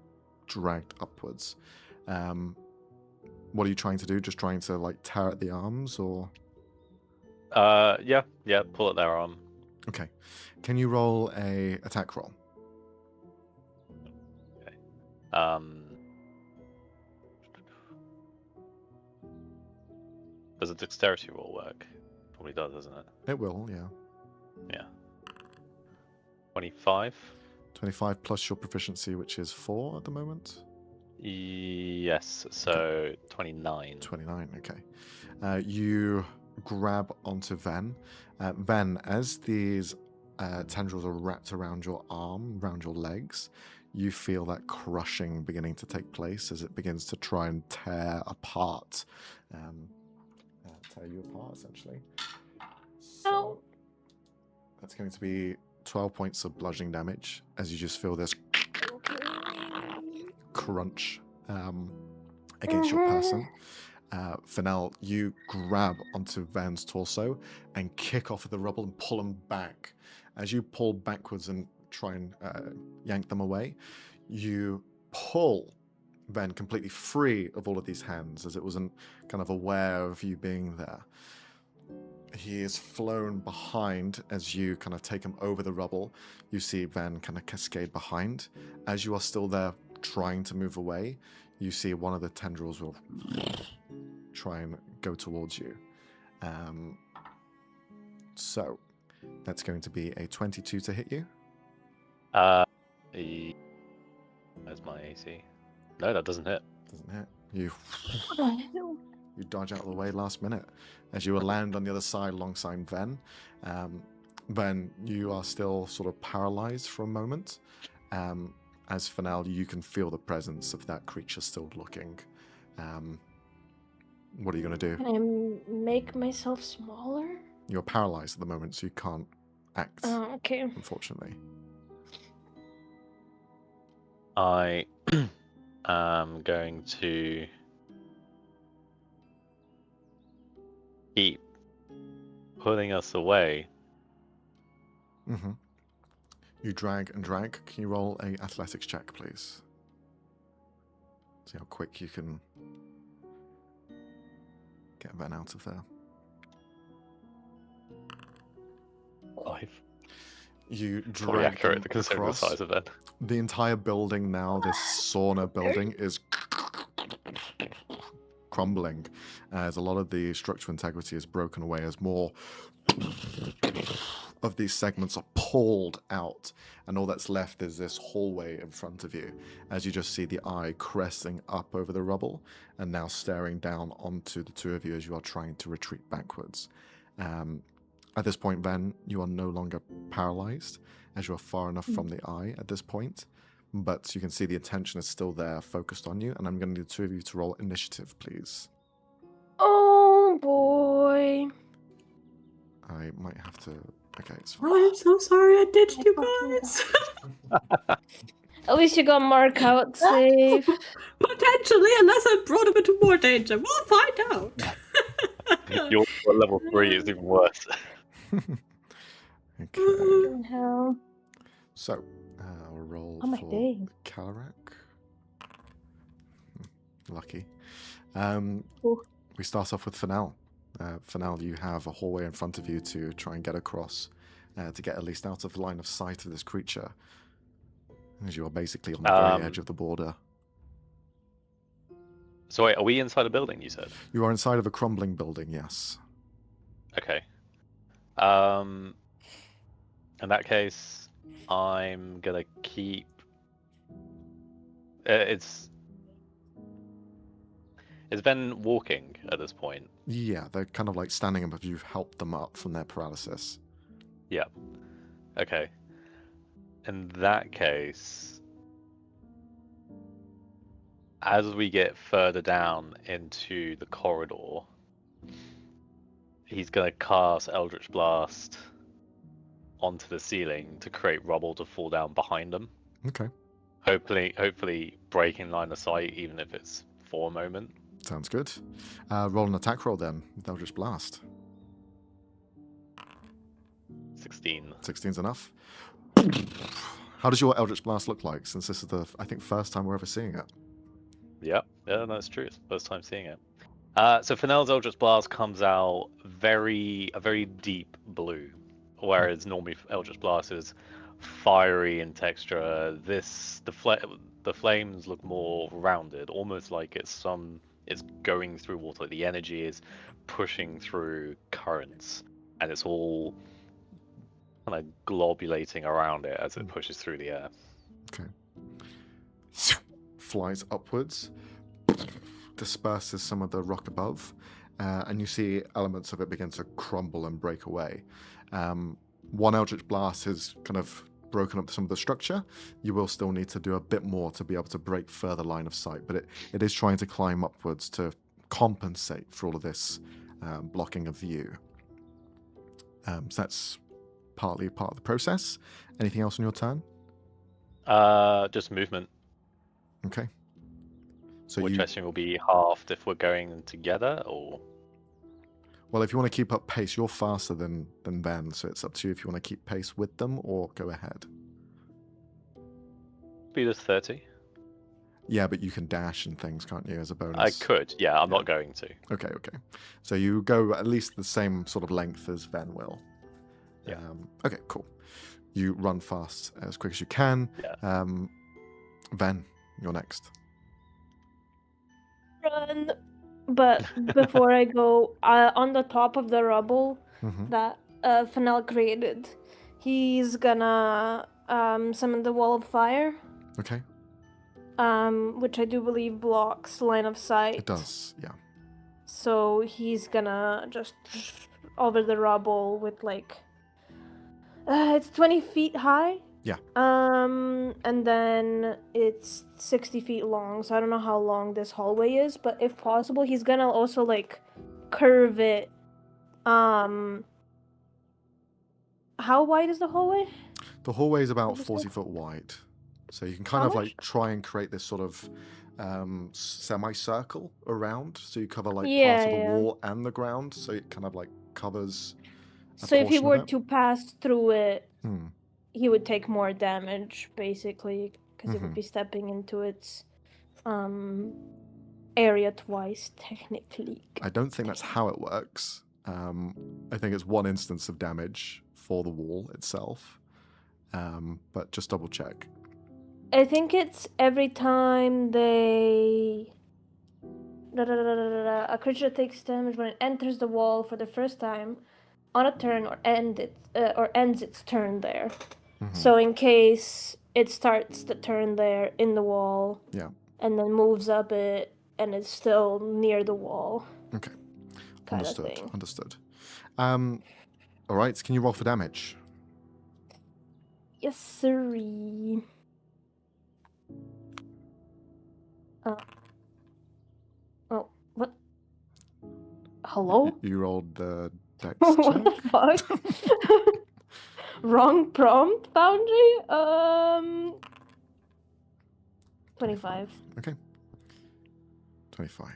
dragged upwards. What are you trying to do? Just trying to, like, tear at the arms, or...? Yeah, pull at their arm. Okay. Can you roll a attack roll? Okay. Does a dexterity roll work? Probably does, doesn't it? It will, yeah. Yeah. 25? 25 plus your proficiency, which is 4 at the moment? Yes, so 29. 29, okay. You grab onto Ven. Ven, as these tendrils are wrapped around your arm, around your legs, you feel that crushing beginning to take place as it begins to try and tear apart. Tear you apart, essentially. So that's going to be 12 points of bludgeoning damage as you just feel this crunch against your person. Fennel, you grab onto Ven's torso and kick off of the rubble and pull him back. As you pull backwards and try and yank them away, you pull Ven completely free of all of these hands as it wasn't kind of aware of you being there. He is flown behind as you kind of take him over the rubble. You see Ven kind of cascade behind. As you are still there trying to move away, you see one of the tendrils will try and go towards you. So that's going to be a 22 to hit you. Where's my AC? No, that doesn't hit. Doesn't hit. You dodge out of the way last minute. As you land on the other side alongside Ven, Ven, you are still sort of paralyzed for a moment. As for now, you can feel the presence of that creature still looking. What are you going to do? Can I make myself smaller? You're paralyzed at the moment, so you can't act, Oh, okay. unfortunately. I am going to keep pulling us away. Mm-hmm. You drag and drag. Can you roll a athletics check, please? See how quick you can get Ven out of there. 5. You Probably drag accurate them considering the across. size of it. The entire building now, this sauna building, is crumbling as a lot of the structural integrity is broken away as more of these segments are pulled out, and all that's left is this hallway in front of you as you just see the eye cresting up over the rubble and now staring down onto the two of you as you are trying to retreat backwards. At this point, Ven, you are no longer paralyzed as you are far enough from the eye at this point, but you can see the attention is still there, focused on you, and I'm going to need the two of you to roll initiative, please. Oh boy. I might have to... Okay, it's fine. Oh, I'm so sorry I ditched you guys. At least you got Mark out safe. Potentially, unless I brought him into more danger. We'll find out. Your level 3 is even worse. Okay. Hell. So, I'll roll Oh my for days. Kalarak. Lucky. Cool. We start off with Fennel. Fennel, you have a hallway in front of you to try and get across, to get at least out of the line of sight of this creature, as you are basically on the very edge of the border. So wait, are we inside a building, you said? You are inside of a crumbling building, yes. Okay. In that case, I'm gonna keep... Is Ben walking at this point? Yeah, they're kind of like standing up if you've helped them up from their paralysis. Yeah. Okay. In that case, as we get further down into the corridor, he's going to cast Eldritch Blast onto the ceiling to create rubble to fall down behind him. Okay. Hopefully breaking line of sight, even if it's for a moment. Sounds good. Roll an attack roll then. Eldritch Blast. 16. 16's enough. How does your Eldritch Blast look like, since this is the, I think, first time we're ever seeing it? Yeah, that's true. It's the first time seeing it. So Fennel's Eldritch Blast comes out a very deep blue, whereas normally Eldritch Blast is fiery in texture. The flames look more rounded, almost like it's going through water. Like the energy is pushing through currents, and it's all kind of globulating around it as it pushes through the air. Okay. Flies upwards, disperses some of the rock above, and you see elements of it begin to crumble and break away. One Eldritch Blast has kind of broken up some of the structure. You will still need to do a bit more to be able to break further line of sight, but it is trying to climb upwards to compensate for all of this blocking of view. So that's partly part of the process. Anything else on your turn? Just movement. Okay. So Which I assume will be halved if we're going together, or... Well, if you want to keep up pace, you're faster than Ben, so it's up to you if you want to keep pace with them or go ahead. Speed is 30. Yeah, but you can dash and things, can't you, as a bonus? I could, yeah, I'm not going to. Okay. So you go at least the same sort of length as Ben will. Yeah. Okay, cool. You run fast as quick as you can. Yeah. Ben, you're next. Run. But before I go, on the top of the rubble Mm-hmm. that Fennel created. He's gonna summon the wall of fire. Okay. Which I do believe blocks line of sight. It does, yeah. So he's gonna just over the rubble with like it's 20 feet high. Yeah. And then it's 60 feet long, so I don't know how long this hallway is, but if possible, he's gonna also like curve it. How wide is the hallway? The hallway is about Did you say? 40 foot wide. So you can kind How of much? like try and create this sort of semicircle around. So you cover like Yeah, part of the yeah. wall and the ground. So it kind of like covers a So if he portion of were it. to pass through it, Hmm. he would take more damage, basically, because it would Mhm. be stepping into its area twice, technically. I don't think that's how it works. I think it's one instance of damage for the wall itself. But just double check. I think it's every time they... A creature takes damage when it enters the wall for the first time on a turn or ends its turn there. Mhm. So in case it starts the turn there in the wall, Yeah. and then moves up it and is still near the wall. Okay. Kind of Understood. thing. Understood. All right. Can you roll for damage? Yes, sirree. Oh, what? Hello? You rolled the dex What check. the fuck? Wrong prompt, Foundry? 25. Okay. 25.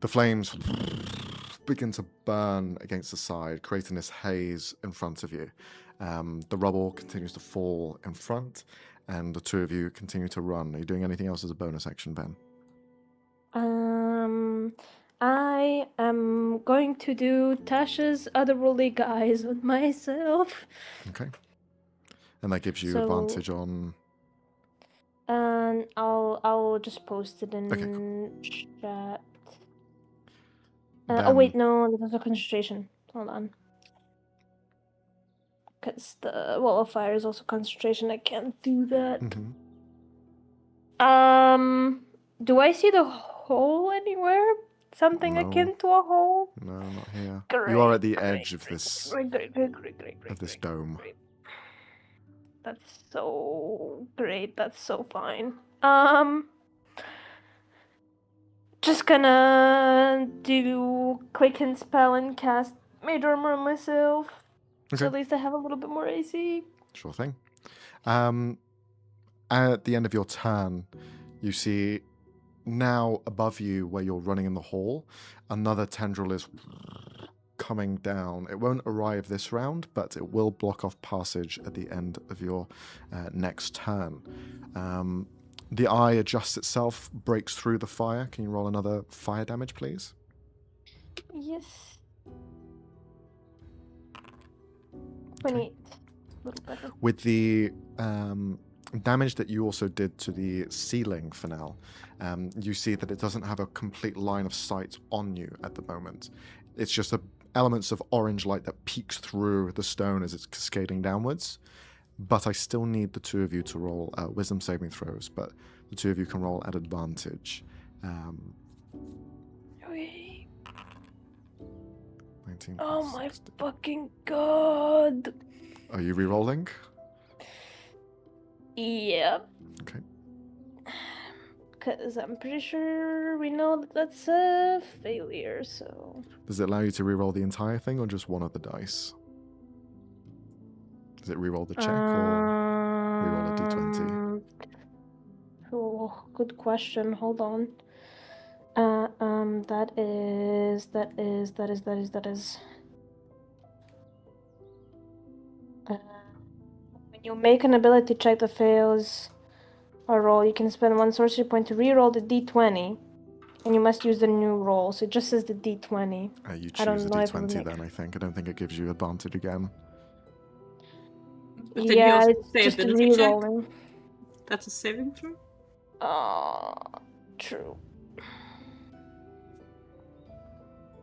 The flames begin to burn against the side, creating this haze in front of you. The rubble continues to fall in front, and the two of you continue to run. Are you doing anything else as a bonus action, Ben? I am going to do Tasha's otherworldly guise on myself. Okay. And that gives you So- advantage on... And I'll just post it in Okay, chat. Ben. Oh wait, no, there's a concentration. Hold on. Because the wall of fire is also concentration. I can't do that. Mhm. Do I see the hole anywhere? Something No. akin to a hole? No, not here. Great, You are at the great, edge of this great. dome. Great. That's so great. That's so fine. Just gonna do quicken spell and cast Mage Armor on myself. So Okay. at least I have a little bit more AC. Sure thing. At the end of your turn, you see now above you, where you're running in the hall, another tendril is coming down. It won't arrive this round, but it will block off passage at the end of your next turn. The eye adjusts itself, breaks through the fire. Can you roll another fire damage, please? Yes. 28. A little better. With the damage that you also did to the ceiling for now, you see that it doesn't have a complete line of sight on you at the moment. It's just elements of orange light that peeks through the stone as it's cascading downwards. But I still need the two of you to roll wisdom saving throws, but the two of you can roll at advantage. 19. Oh my fucking god. Are you re-rolling? Yep. Okay. Because I'm pretty sure we know that that's a failure, so... Does it allow you to re-roll the entire thing or just one of the dice? Does it re-roll the check or re-roll a d20? Oh, good question. Hold on. That is. When you make an ability check that fails a roll, you can spend one sorcery point to re-roll the d20, and you must use the new roll. So it just says the d20. You I don't choose a know if it would d20 make- then, I think. I don't think it gives you advantage again. But did you Yeah, also it's say just ability check? re-rolling. That's a saving throw? True.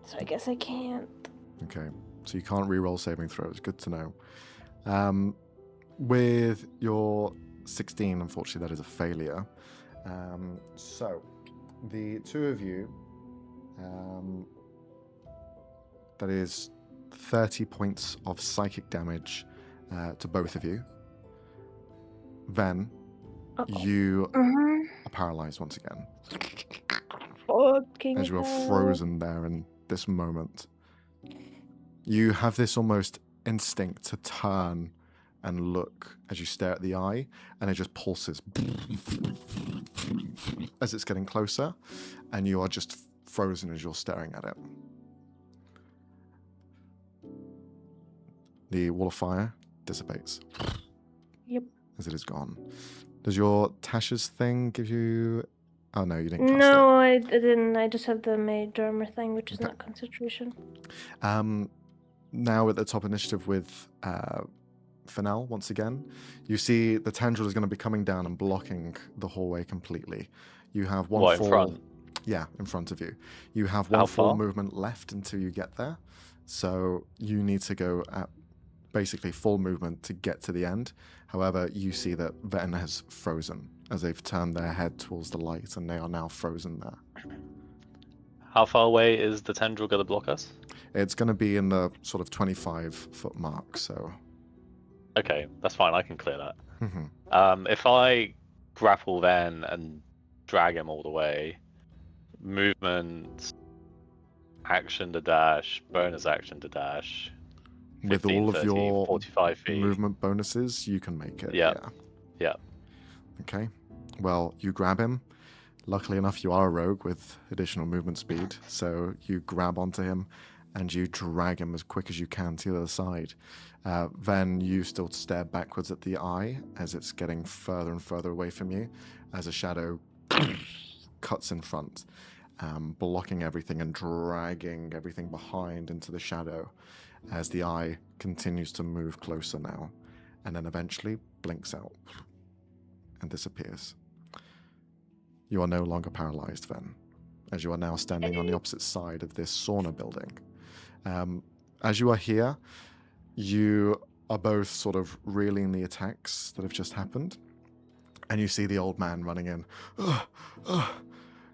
So I guess I can't. Okay. so you can't re-roll saving throws. Good to know. With your 16, unfortunately, that is a failure. So the two of you, that is 30 points of psychic damage to both of you. Then you are paralyzed once again. Fucking As you are hell. frozen there in this moment. You have this almost instinct to turn and look as you stare at the eye, and it just pulses as it's getting closer, and you are just frozen as you're staring at it. The wall of fire dissipates. Yep. As it is gone. Does your Tasha's thing give you... Oh no, you didn't cast No, I didn't. I just have the mage armor thing, which is Okay. not concentration. Now at the top initiative with Fennel, once again, you see the tendril is going to be coming down and blocking the hallway completely. You have one What, full... in front? Yeah, in front of you. You have How one full far? movement left until you get there. So you need to go at basically full movement to get to the end. However, you see that Ven has frozen as they've turned their head towards the light, and they are now frozen there. How far away is the tendril going to block us? It's going to be in the sort of 25-foot mark, so... Okay, that's fine. I can clear that. Mhm. If I grapple then and drag him all the way, movement, action to dash, bonus action to dash. With 15, all of 30, your 45 feet. movement bonuses, you can make it. Yeah. Yeah. Okay. Well, you grab him. Luckily enough, you are a rogue with additional movement speed, so you grab onto him and you drag him as quick as you can to the other side. Then you still stare backwards at the eye as it's getting further and further away from you, as a shadow cuts in front, blocking everything and dragging everything behind into the shadow, as the eye continues to move closer now, and then eventually blinks out and disappears. You are no longer paralyzed then, as you are now standing on the opposite side of this sauna building. As you are here, you are both sort of reeling the attacks that have just happened, and you see the old man running in.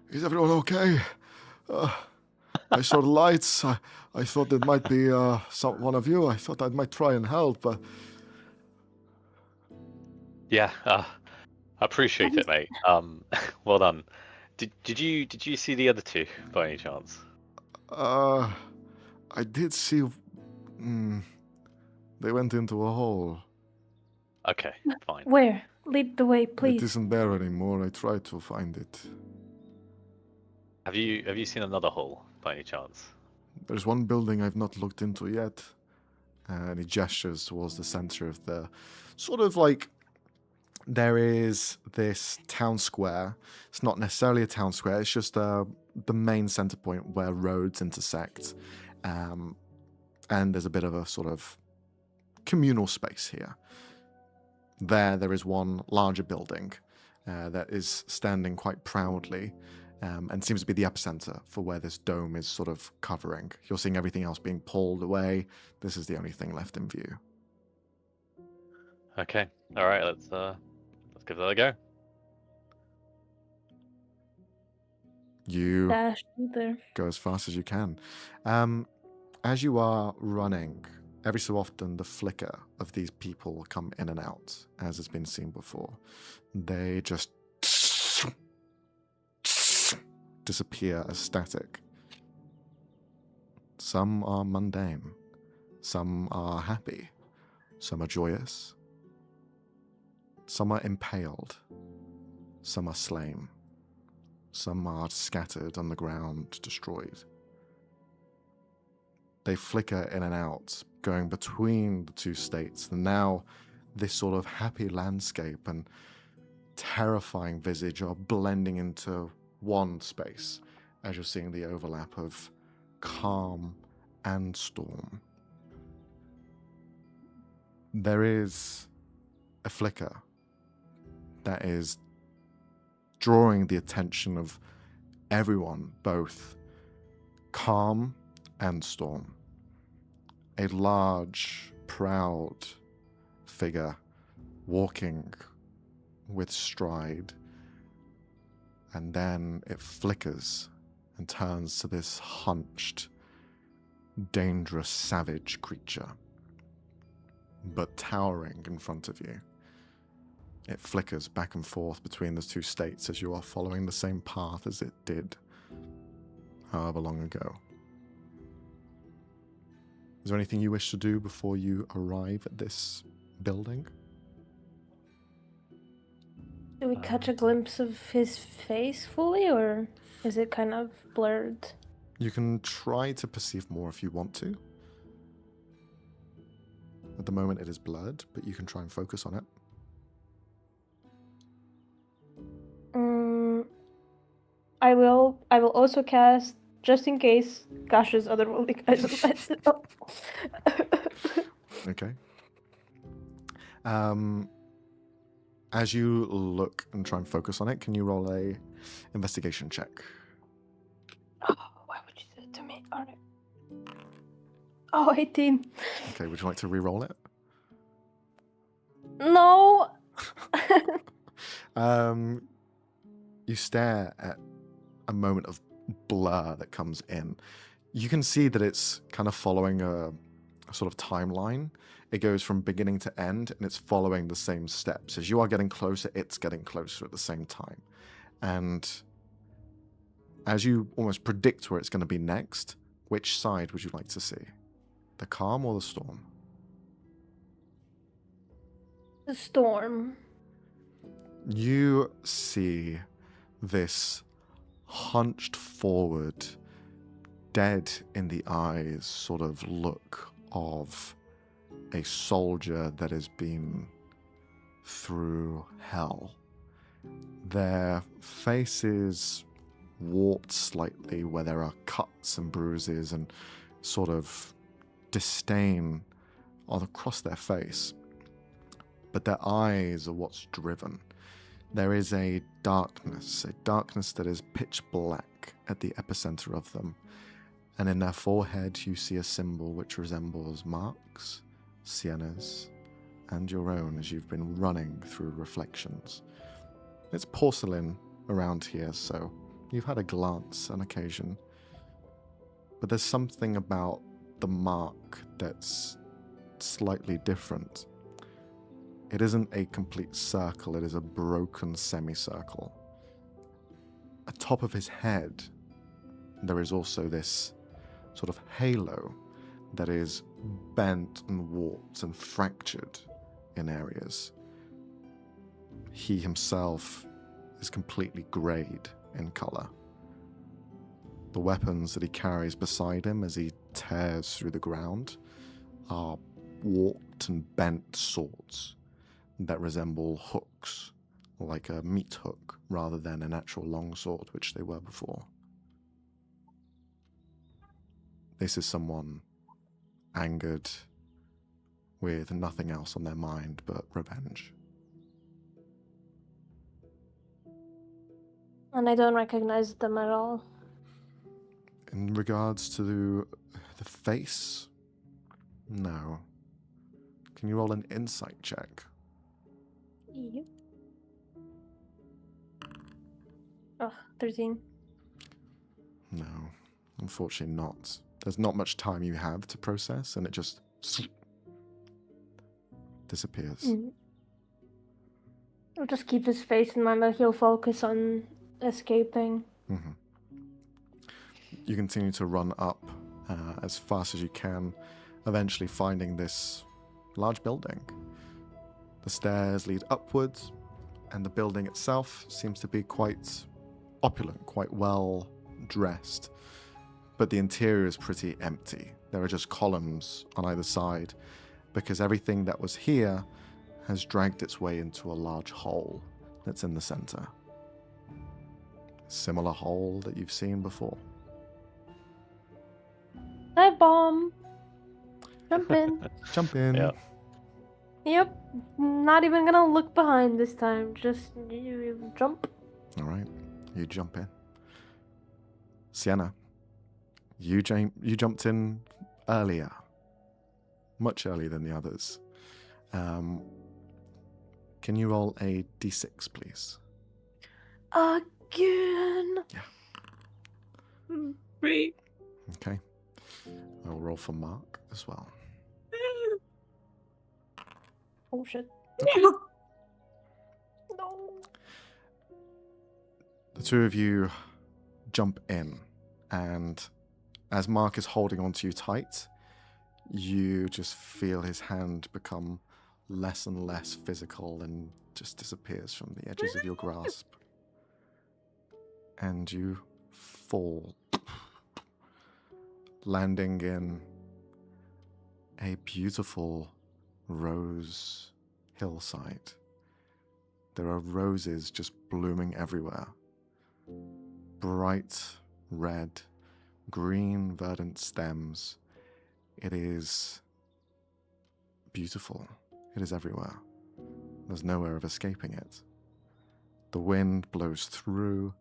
Is everyone okay? I saw the lights. I thought it might be one of you. I thought I might try and help, but... Yeah, I appreciate it, mate. Well done. Did you see the other two by any chance? I did see... they went into a hole. Okay, fine. Where? Lead the way, please. It isn't there anymore. I tried to find it. Have you seen another hole by any chance? There's one building I've not looked into yet. And he gestures towards the center of the... Sort of like... There is this town square. It's not necessarily a town square. It's just the main center point where roads intersect. And there's a bit of a sort of communal space here. There is one larger building that is standing quite proudly and seems to be the epicenter for where this dome is sort of covering. You're seeing everything else being pulled away. This is the only thing left in view. Okay, all right. Let's give that a go. You Dash there. go as fast as you can. As you are running, every so often the flicker of these people come in and out, as has been seen before. They just disappear as static. Some are mundane. Some are happy. Some are joyous. Some are impaled. Some are slain. Some are scattered on the ground, destroyed. They flicker in and out, going between the two states, and now this sort of happy landscape and terrifying visage are blending into one space, as you're seeing the overlap of calm and storm. There is a flicker that is drawing the attention of everyone, both calm and storm. a large, proud figure walking with stride, and then it flickers and turns to this hunched, dangerous, savage creature, but towering in front of you. It flickers back and forth between the two states as you are following the same path as it did however long ago. Is there anything you wish to do before you arrive at this building? Do we catch a glimpse of his face fully, or is it kind of blurred? You can try to perceive more if you want to. At the moment it is blurred, but you can try and focus on it. I will also cast, just in case Gash's other rolling eyes. Okay. As you look and try and focus on it, can you roll a investigation check? Oh, why would you do it to me? Alright. Oh, 18. Okay, would you like to re-roll it? No! You stare at a moment of blur that comes in. You can see that it's kind of following a sort of timeline. It goes from beginning to end, and it's following the same steps. As you are getting closer, it's getting closer at the same time. And as you almost predict where it's going to be next, which side would you like to see? The calm or the storm? The storm. You see this hunched forward, dead in the eyes sort of look of a soldier that has been through hell. Their faces warped slightly where there are cuts and bruises and sort of disdain across their face. But their eyes are what's driven. There is a darkness that is pitch black at the epicenter of them. And in their forehead you see a symbol which resembles Mark's, Sienna's, and your own as you've been running through reflections. It's porcelain around here, so you've had a glance on occasion. But there's something about the mark that's slightly different. It isn't a complete circle, it is a broken semicircle. Atop of his head, there is also this sort of halo that is bent and warped and fractured in areas. He himself is completely greyed in colour. The weapons that he carries beside him as he tears through the ground are warped and bent swords that resemble hooks, like a meat hook, rather than an actual longsword, which they were before. This is someone angered with nothing else on their mind but revenge. And I don't recognize them at all. In regards to the face, no. Can you roll an insight check? Yep. Oh, 13. No, unfortunately not. There's not much time you have to process, and it just disappears. I'll just keep his face in mind, but he'll focus on escaping. Mm-hmm. You continue to run up as fast as you can, eventually finding this large building. The stairs lead upwards, and the building itself seems to be quite opulent, quite well dressed. But the interior is pretty empty. There are just columns on either side, because everything that was here has dragged its way into a large hole that's in the center. Similar hole that you've seen before. Hi, bomb. Jump in. Jump in. Yeah. Yep. Not even gonna look behind this time. Just you jump. All right. You jump in. Sienna, you jumped in earlier. much earlier than the others. Can you roll a d6, please? Again. Great. Okay. I'll roll for Mark as well. Oh shit. No. The two of you jump in, and as Mark is holding onto you tight, you just feel his hand become less and less physical and just disappears from the edges of your grasp. And you fall, landing in a beautiful rose hillside. There are roses just blooming everywhere. Bright red, green, verdant stems. It is beautiful. It is everywhere. There's nowhere of escaping it. The wind blows through,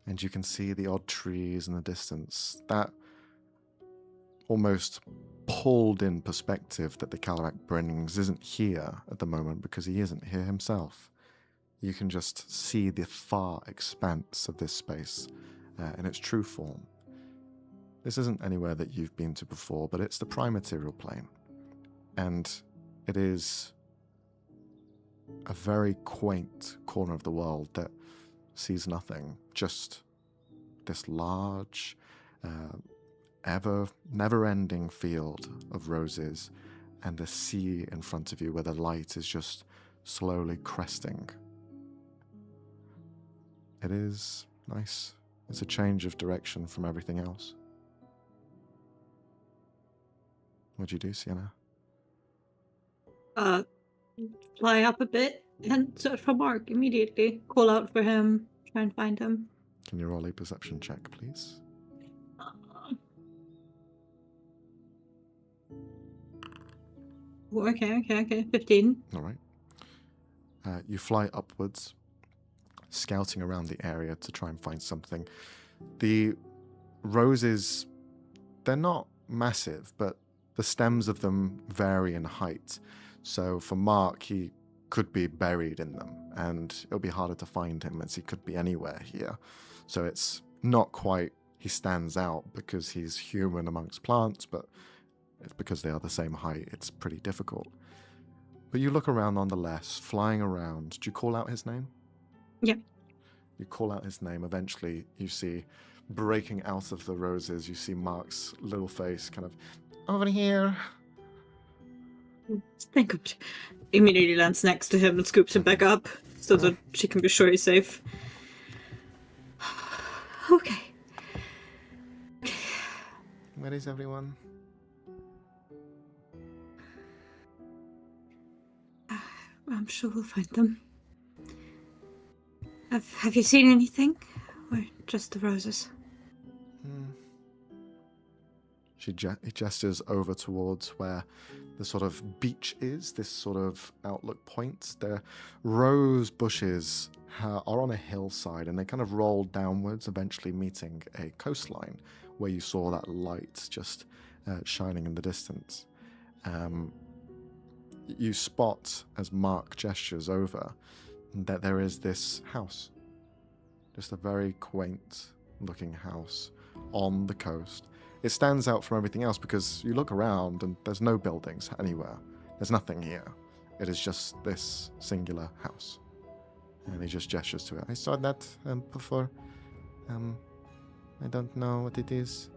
and you can see the odd trees in the distance. That almost pulled in perspective that the Calarak brings isn't here at the moment because he isn't here himself. You can just see the far expanse of this space in its true form. This isn't anywhere that you've been to before, but it's the prime material plane. And it is a very quaint corner of the world that sees nothing, just this large, never-ending field of roses and the sea in front of you where the light is just slowly cresting. It is nice. It's a change of direction from everything else. What'd you do, Sienna? Fly up a bit and search for Mark immediately. Call out for him. Try and find him. Can you roll a perception check, please? Okay. 15. All right. You fly upwards, scouting around the area to try and find something. The roses, they're not massive, but the stems of them vary in height. So for Mark, he could be buried in them, and it'll be harder to find him as he could be anywhere here. So it's not quite he stands out because he's human amongst plants, but it's because they are the same height. It's pretty difficult. But you look around nonetheless, flying around. Do you call out his name? Yeah. You call out his name. Eventually, you see breaking out of the roses, you see Mark's little face kind of, over here. Thank God. Immediately lands next to him and scoops him back up so that she can be sure he's safe. Okay. Where is everyone? I'm sure we'll find them. Have you seen anything? Or just the roses? He gestures over towards where the sort of beach is, this sort of outlook point. The rose bushes are on a hillside and they kind of roll downwards, eventually meeting a coastline where you saw that light just shining in the distance. You spot, as Mark gestures over, that there is this house. Just a very quaint looking house on the coast. It stands out from everything else because you look around and there's no buildings anywhere. There's nothing here. It is just this singular house. And he just gestures to it. I saw that before. I don't know what it is.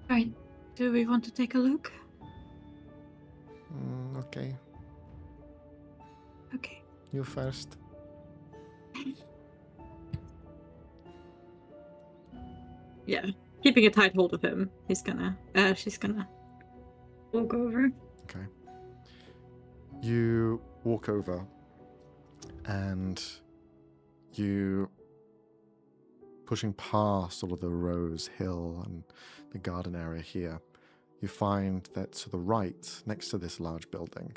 Right. Do we want to take a look? Okay. Okay. You first. Yeah. Keeping a tight hold of him. She's gonna walk over. Okay. You walk over and you, pushing past all of the rose hill and the garden area here, you find that to the right, next to this large building,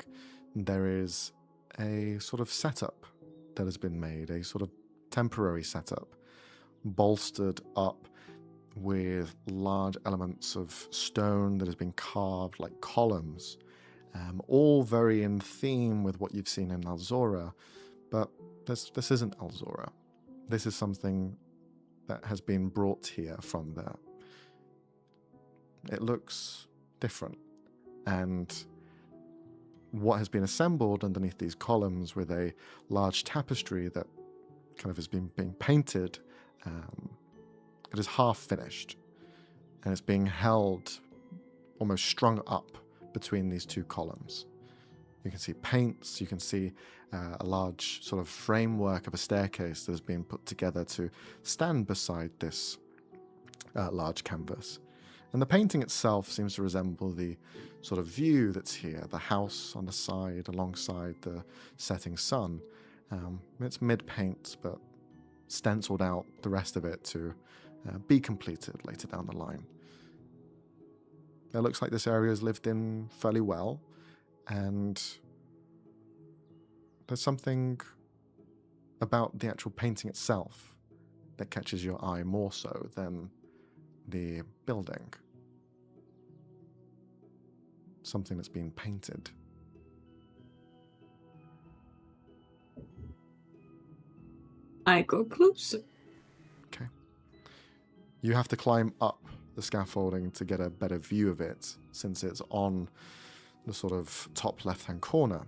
there is a sort of setup that has been made, a sort of temporary setup, bolstered up with large elements of stone that has been carved like columns, all very in theme with what you've seen in Alzora, but this isn't Alzora. This is something that has been brought here from there. It looks different, and what has been assembled underneath these columns with a large tapestry that kind of has been being painted, it is half finished, and it's being held almost strung up between these two columns. You can see paints, you can see a large sort of framework of a staircase that has been put together to stand beside this large canvas. And the painting itself seems to resemble the sort of view that's here, the house on the side alongside the setting sun. It's mid-paint, but stenciled out the rest of it to be completed later down the line. It looks like this area is lived in fairly well, and there's something about the actual painting itself that catches your eye more so than the building. Something that's been painted. I go closer. Okay. You have to climb up the scaffolding to get a better view of it, since it's on the sort of top left-hand corner.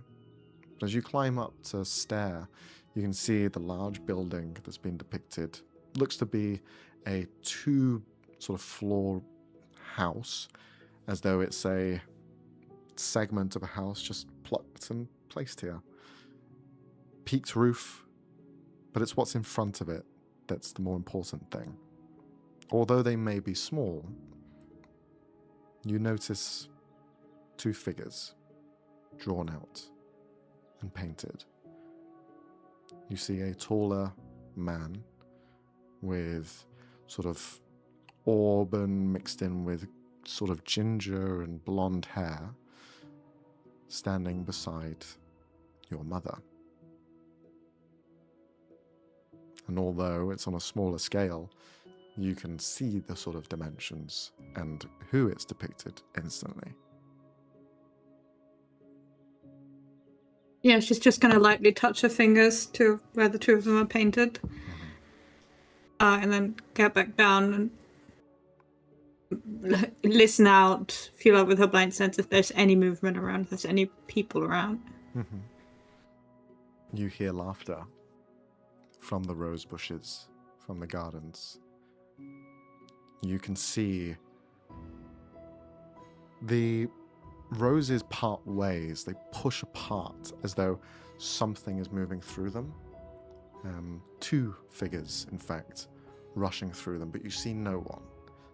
But as you climb up to stare, you can see the large building that's been depicted. Looks to be a 2 sort of floor house, as though it's a segment of a house just plucked and placed here. Peaked roof, but it's what's in front of it that's the more important thing. Although they may be small, you notice 2 figures drawn out and painted. You see a taller man with sort of auburn mixed in with sort of ginger and blonde hair standing beside your mother. And although it's on a smaller scale, you can see the sort of dimensions and who it's depicted instantly. Yeah, she's just gonna lightly touch her fingers to where the 2 of them are painted. And then get back down and listen out, feel out with her blind sense if there's any movement around, if there's any people around. Mm-hmm. You hear laughter from the rose bushes, from the gardens. You can see the roses part ways. They push apart as though something is moving through them. 2 figures, in fact, rushing through them, but you see no one.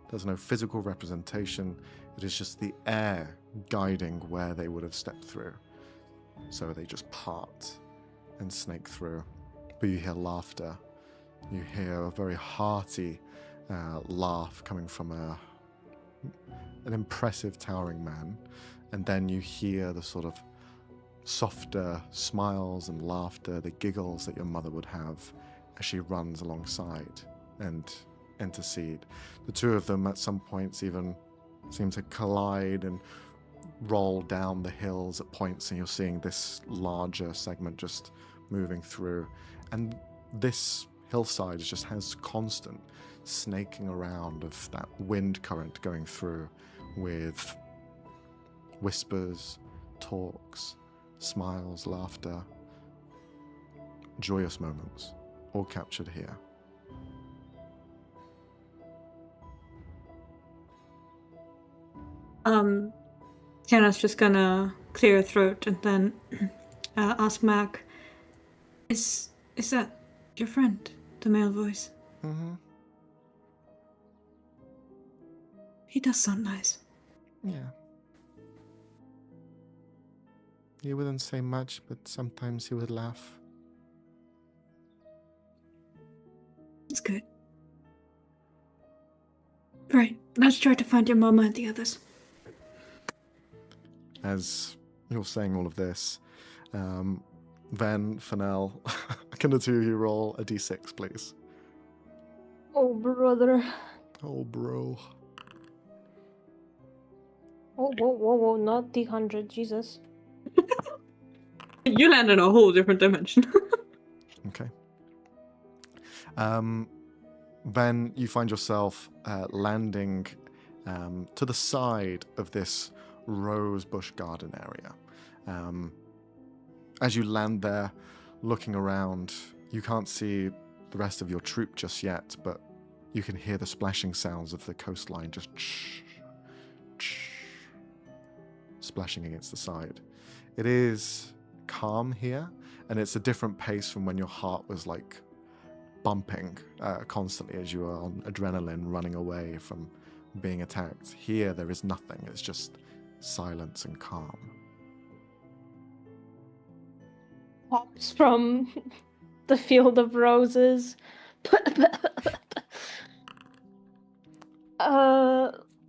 There's no physical representation. It is just the air guiding where they would have stepped through. So they just part and snake through. But you hear laughter. You hear a very hearty laugh coming from an impressive towering man. And then you hear the sort of softer smiles and laughter, the giggles that your mother would have as she runs alongside and intercede. The 2 of them at some points even seem to collide and roll down the hills at points, and you're seeing this larger segment just moving through. And this hillside just has constant snaking around of that wind current going through with whispers, talks, smiles, laughter, joyous moments, all captured here. Hannah's just gonna clear her throat and then ask Mac, Is that your friend? The male voice? Mm-hmm. He does sound nice. Yeah. He wouldn't say much, but sometimes he would laugh. It's good. Right, let's try to find your mama and the others. As you're saying all of this, Van, Fennell, can the 2 of you roll a d6, please? Oh, brother. Oh, bro. Oh, whoa, not D100, Jesus. You land in a whole different dimension. Okay. Then you find yourself landing to the side of this rose bush garden area. As you land there, looking around, you can't see the rest of your troop just yet, but you can hear the splashing sounds of the coastline just splashing against the side. It is calm here, and it's a different pace from when your heart was like bumping constantly as you were on adrenaline running away from being attacked. Here there is nothing. It's just silence and calm. Pops from the field of roses.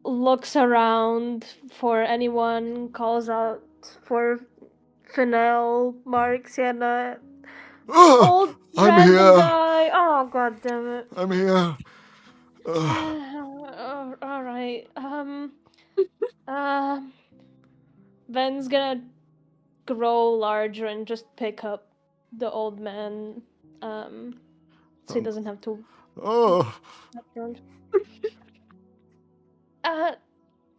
Looks around for anyone, calls out for Fennel, Mark, Sienna. Old I'm random here. guy. Oh, god damn it. I'm here. All right. Ben's gonna grow larger and just pick up the old man. So he doesn't have to. Oh,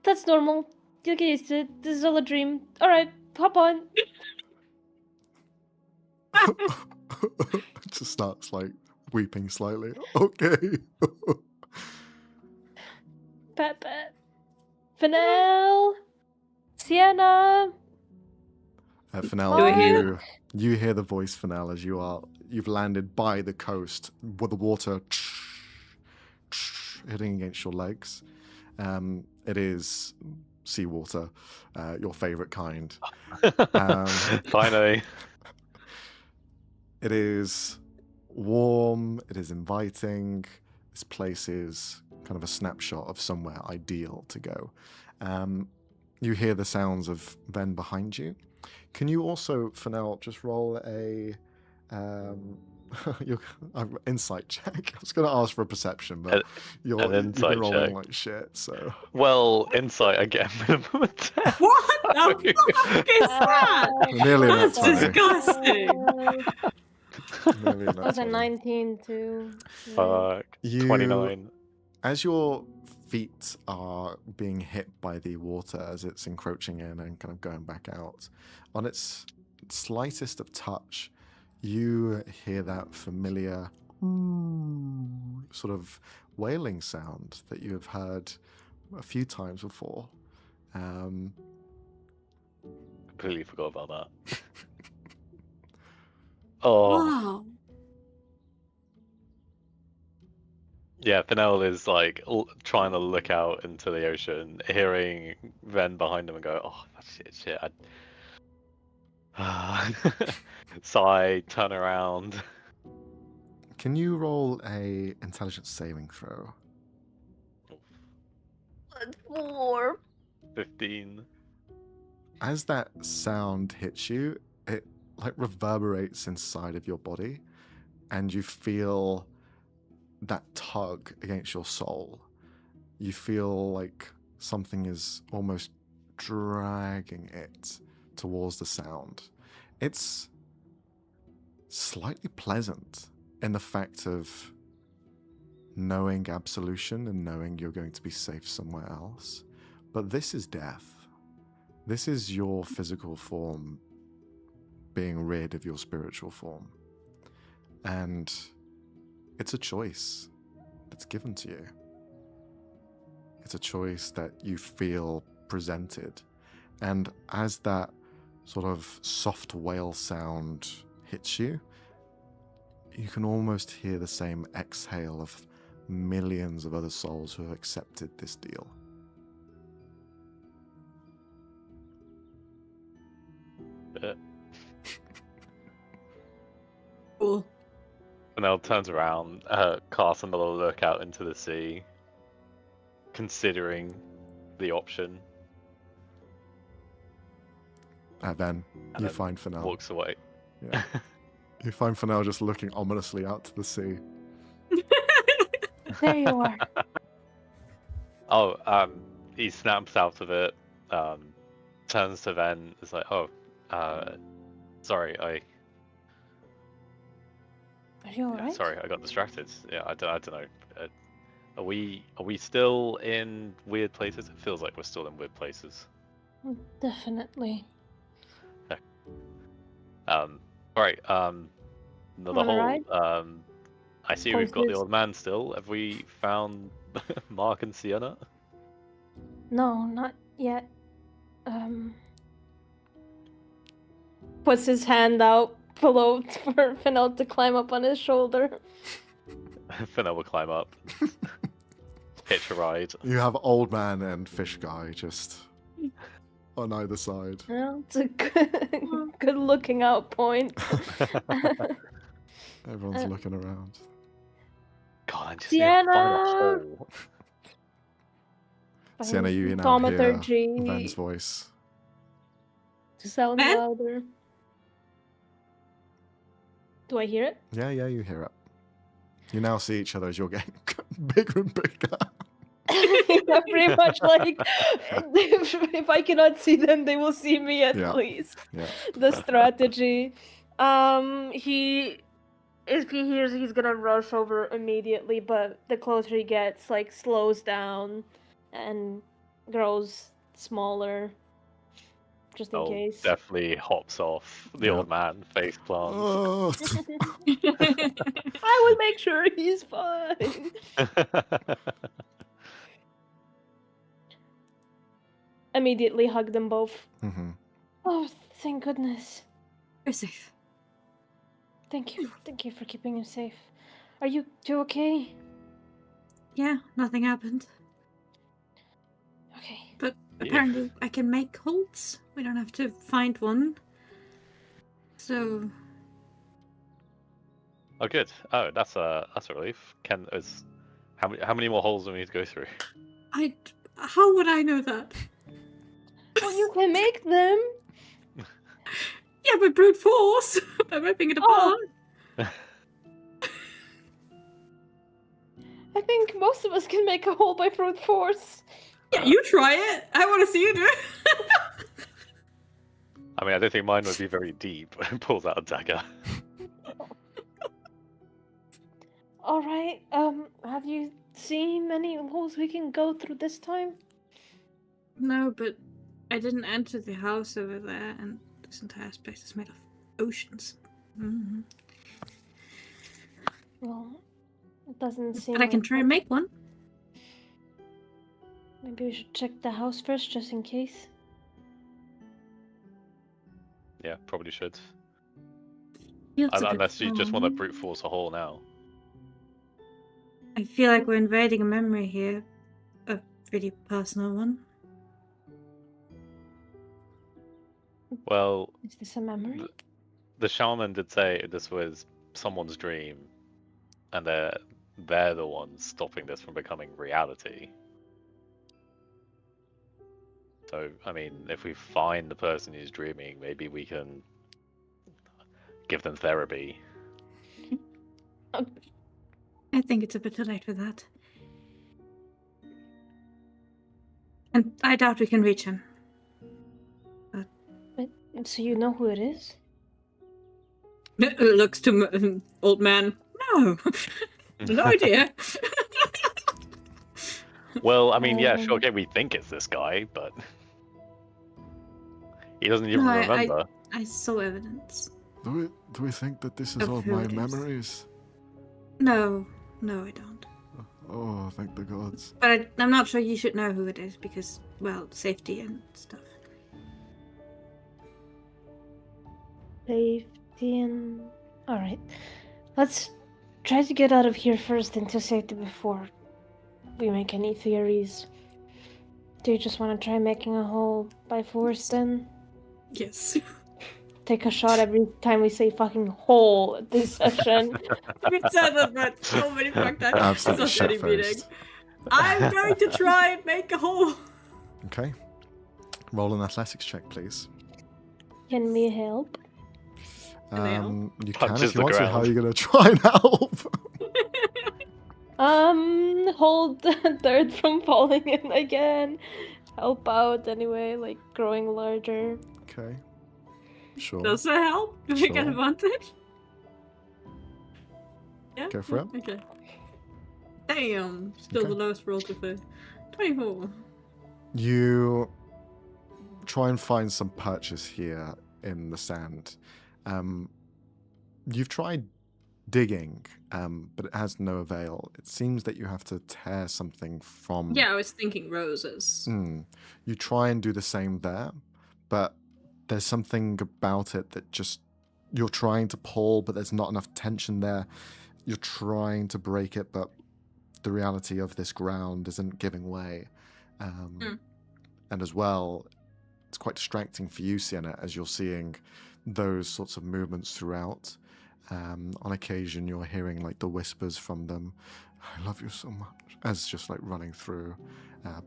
That's normal. You'll get used to it. This is all a dream. All right, hop on. just starts like weeping slightly. Okay. Pat, pat. Fennel, Sienna. Fennel, you hear the voice, Fennel, as you've landed by the coast with the water hitting against your legs. It is seawater, your favorite kind. Finally. It is warm, it is inviting. This place is kind of a snapshot of somewhere ideal to go. You hear the sounds of Ven behind you. Can you also, Fennel, just roll a your insight check? I was going to ask for a perception, but you've been rolling like shit. So insight, I get a minimum attack. What the fuck is that? Nearly an That's outside. disgusting. Nearly an That was a outside. 19 too. Fuck. 29. As your feet are being hit by the water as it's encroaching in and kind of going back out, on its slightest of touch, you hear that familiar sort of wailing sound that you have heard a few times before. Completely forgot about that. Oh. Wow. Yeah, Fennel is like trying to look out into the ocean, hearing Ven behind him and go, oh, shit. Sigh, turn around. Can you roll a intelligence saving throw? 4. 15. As that sound hits you, it like reverberates inside of your body, and you feel that tug against your soul. You feel like something is almost dragging it towards the sound. It's slightly pleasant in the fact of knowing absolution and knowing you're going to be safe somewhere else. But this is death. This is your physical form being rid of your spiritual form. And it's a choice that's given to you. It's a choice that you feel presented. And as that sort of soft wail sound hits you, you can almost hear the same exhale of millions of other souls who have accepted this deal. Cool. Fennel turns around, casts another look out into the sea, considering the option. Then And you then find Fennel. Walks away. Yeah. You find Fennel just looking ominously out to the sea. There you are. He snaps out of it, turns to Ven, is like, sorry, Are you alright? sorry, I got distracted. Yeah, I don't know. Are we still in weird places? It feels like we're still in weird places. Definitely. Right. The Wanna whole. ride? I see we've got the Places? old man still. Have we found Mark and Sienna? No, not yet. Puts his hand out below for Fennel to climb up on his shoulder. Finna will climb up. Hitch a ride. You have old man and fish guy just on either side. Well, it's a good looking out point. Everyone's looking around. God, I just need to find a Sienna! hole. Sienna, you now hear Thaumaturgy Ven's voice. to sound Ven? louder. Do I hear it? Yeah, you hear it. You now see each other as you're getting bigger and bigger. Yeah, pretty much like if I cannot see them, they will see me at Yeah. least. Yeah. The strategy. If he hears, he's gonna rush over immediately, but the closer he gets, like, slows down and grows smaller, just in case. Definitely hops off the old man, face plant. Oh. I will make sure he's fine. Immediately hug them both. Mm-hmm. Oh, thank goodness. We're safe. Thank you for keeping him safe. Are you okay? Yeah, nothing happened. Okay. But apparently I can make holes. We don't have to find one. So Oh, good. Oh, that's a relief. How many more holes do we need to go through? how would I know that? Well, you can make them. Yeah, but brute force. I'm ripping it apart. I think most of us can make a hole by brute force. Yeah, you try it. I want to see you do it. I mean, I don't think mine would be very deep. Pulls out a dagger. All right. Have you seen many holes we can go through this time? No, but I didn't enter the house over there, and this entire space is made of oceans. Mm-hmm. Well, it doesn't seem. But I can try and make one. Maybe we should check the house first, just in case. Yeah, probably should. Feels a bit Unless you just want to wrong. brute force a hole now. I feel like we're invading a memory here, a really personal one. Well, Is this a memory? the shaman did say this was someone's dream, and they're the ones stopping this from becoming reality. So, I mean, if we find the person who's dreaming, maybe we can give them therapy. I think it's a bit too late for that. And I doubt we can reach him. So you know who it is? Looks to old man. No. No idea. Well, I mean, yeah, sure, okay, we think it's this guy, but he doesn't even No, remember. I saw evidence. Do we think that this is Of all who my it is. memories? No, I don't. Oh, thank the gods. But I'm not sure you should know who it is because, well, safety and stuff. Safety and... Alright. Let's try to get out of here first into safety before we make any theories. Do you just want to try making a hole by force then? Yes. Take a shot every time we say fucking hole this session. We said that so many fuck times. Absolutely It's not any meeting. shit-faced. I'm going to try and make a hole. Okay. Roll an athletics check, please. Can we help? Can they help? You can Punches if you the want to. ground. How are you going to try and help? Hold the dirt from falling in again. Help out anyway, like growing larger. Okay. Sure. Does that help? Do we get Sure. advantage? Yeah. Go for it. Okay. Damn. Still Okay. the lowest roll to fail. 24. You try and find some purchase here in the sand. You've tried digging, but it has no avail. It seems that you have to tear something from... Yeah, I was thinking roses. You try and do the same there, but there's something about it that just... You're trying to pull, but there's not enough tension there. You're trying to break it, but the reality of this ground isn't giving way. And as well, it's quite distracting for you, Sienna, as you're seeing those sorts of movements throughout. On occasion, you're hearing like the whispers from them. I love you so much. As just like running through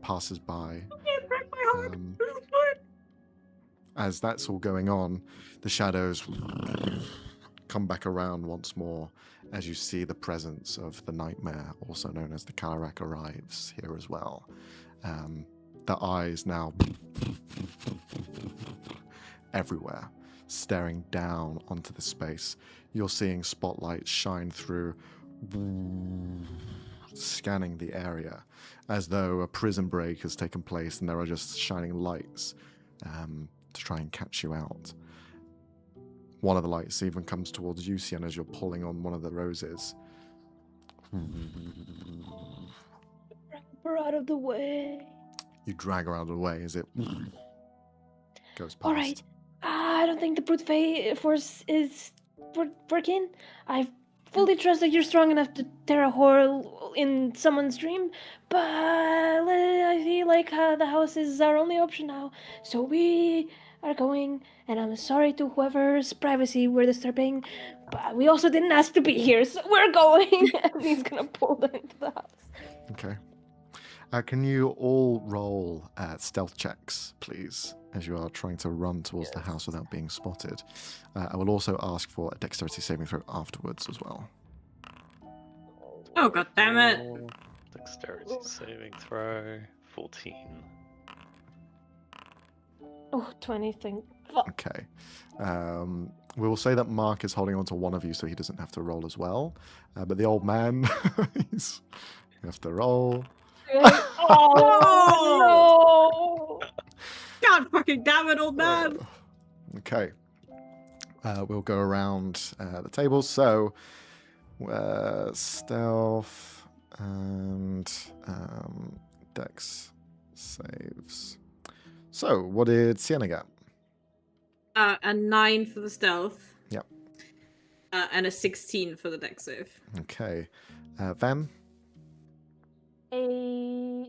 passers by. Break my heart. As that's all going on, the shadows come back around once more as you see the presence of the nightmare, also known as the Kalarak, arrives here as well. The eyes now everywhere, staring down onto the space. You're seeing spotlights shine through, scanning the area, as though a prison break has taken place and there are just shining lights to try and catch you out. One of the lights even comes towards you, Sienna, as you're pulling on one of the roses. We're out of the way. You drag her out of the way as it goes past. All right. I don't think the brute force is working. I fully trust that you're strong enough to tear a hole in someone's dream, but I feel like the house is our only option now. So we are going, and I'm sorry to whoever's privacy we're disturbing, but we also didn't ask to be here, so we're going. And he's gonna pull them into the house. Okay. Can you all roll stealth checks, please, as you are trying to run towards the house without being spotted? I will also ask for a dexterity saving throw afterwards as well. Oh, god damn it. Dexterity saving throw. 14. Oh, 20 thing. Fuck. Okay. We will say that Mark is holding on to one of you so he doesn't have to roll as well. But the old man, you have to roll. Oh, no! God fucking damn it, old man. Okay. We'll go around the tables. So, stealth and dex saves. So, what did Sienna get? A 9 for the stealth. Yep. And a 16 for the dex save. Okay. Van? A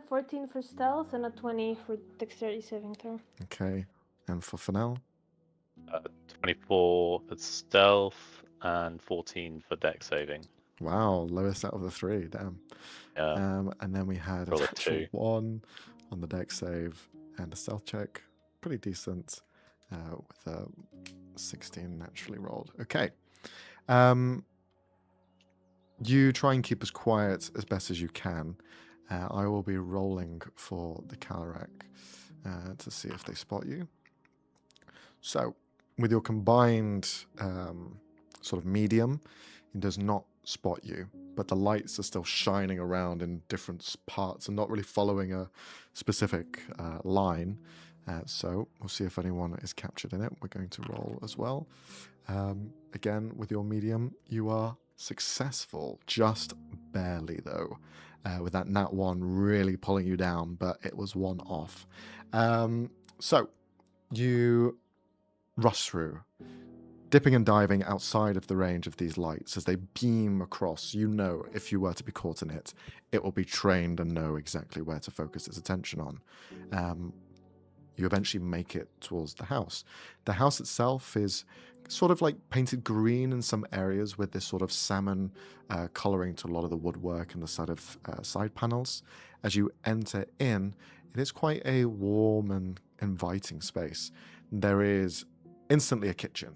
14 for stealth and a 20 for dexterity saving throw. Okay. And for Fennell? 24 for stealth and 14 for dex saving. Wow, lowest out of the three. Damn. Yeah. And then we had Roll a a 2. 1 on the dex save and a stealth check. Pretty decent. With a 16 naturally rolled. Okay. You try and keep as quiet as best as you can. I will be rolling for the Kalarak to see if they spot you. So, with your combined sort of medium, it does not spot you, but the lights are still shining around in different parts and not really following a specific line. So, we'll see if anyone is captured in it. We're going to roll as well. Again, with your medium, you are successful, just barely though, with that nat 1 really pulling you down, but it was one off. So you rush through, dipping and diving outside of the range of these lights as they beam across. You know, if you were to be caught in it, it will be trained and know exactly where to focus its attention on. You eventually make it towards the house. The house itself is sort of like painted green in some areas with this sort of salmon colouring to a lot of the woodwork and the side panels. As you enter in, it is quite a warm and inviting space. There is instantly a kitchen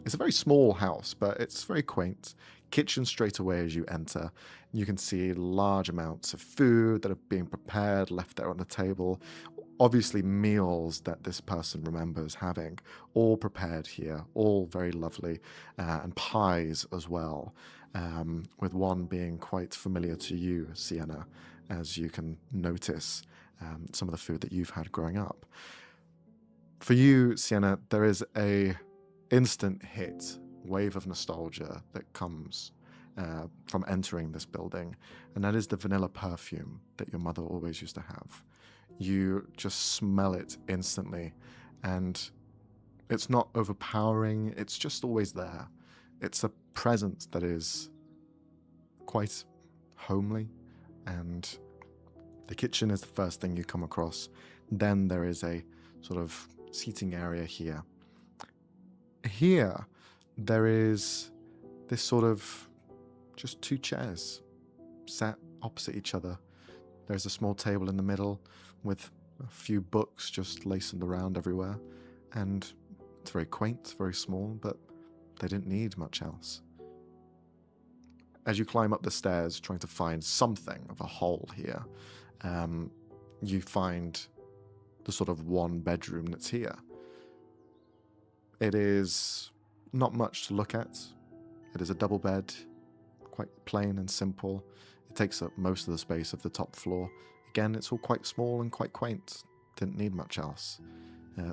It's a very small house, but it's very quaint. Kitchen straight away as you enter. You can see large amounts of food that are being prepared, left there on the table. Obviously meals that this person remembers having, all prepared here, all very lovely, and pies as well, with one being quite familiar to you, Sienna, as you can notice some of the food that you've had growing up. For you, Sienna, there is a instant hit, wave of nostalgia that comes from entering this building, and that is the vanilla perfume that your mother always used to have. You just smell it instantly, and it's not overpowering, it's just always there. It's a presence that is quite homely, and the kitchen is the first thing you come across. Then there is a sort of seating area here. Here, there is this sort of just two chairs sat opposite each other. There's a small table in the middle with a few books just lacing around everywhere. And it's very quaint, very small, but they didn't need much else. As you climb up the stairs, trying to find something of a hole here, you find the sort of one bedroom that's here. It is not much to look at. It is a double bed, quite plain and simple. It takes up most of the space of the top floor. Again, it's all quite small and quite quaint. Didn't need much else.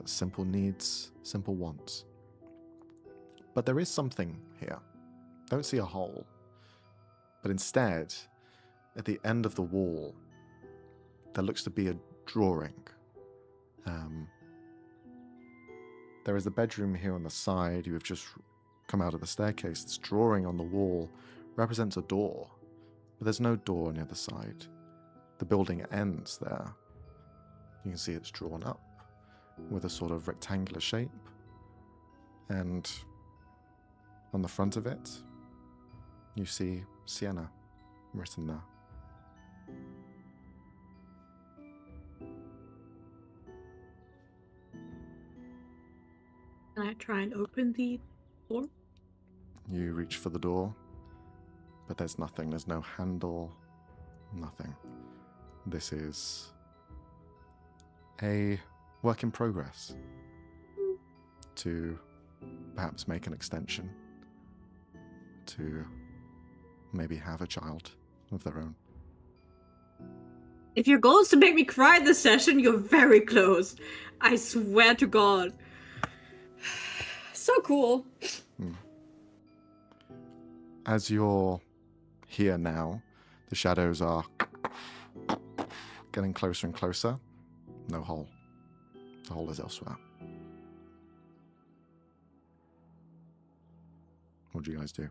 Simple needs, simple wants. But there is something here. Don't see a hole. But instead, at the end of the wall, there looks to be a drawing. There is a bedroom here on the side. You have just come out of the staircase. This drawing on the wall represents a door, but there's no door near the side. The building ends there. You can see it's drawn up with a sort of rectangular shape, and on the front of it, you see Sienna written there. Can I try and open the door? You reach for the door, but there's nothing. There's no handle, nothing. This is a work in progress to perhaps make an extension, to maybe have a child of their own. If your goal is to make me cry this session, you're very close. I swear to God. So cool. As you're here now, the shadows are getting closer and closer. No hole. The hole is elsewhere. What do you guys do?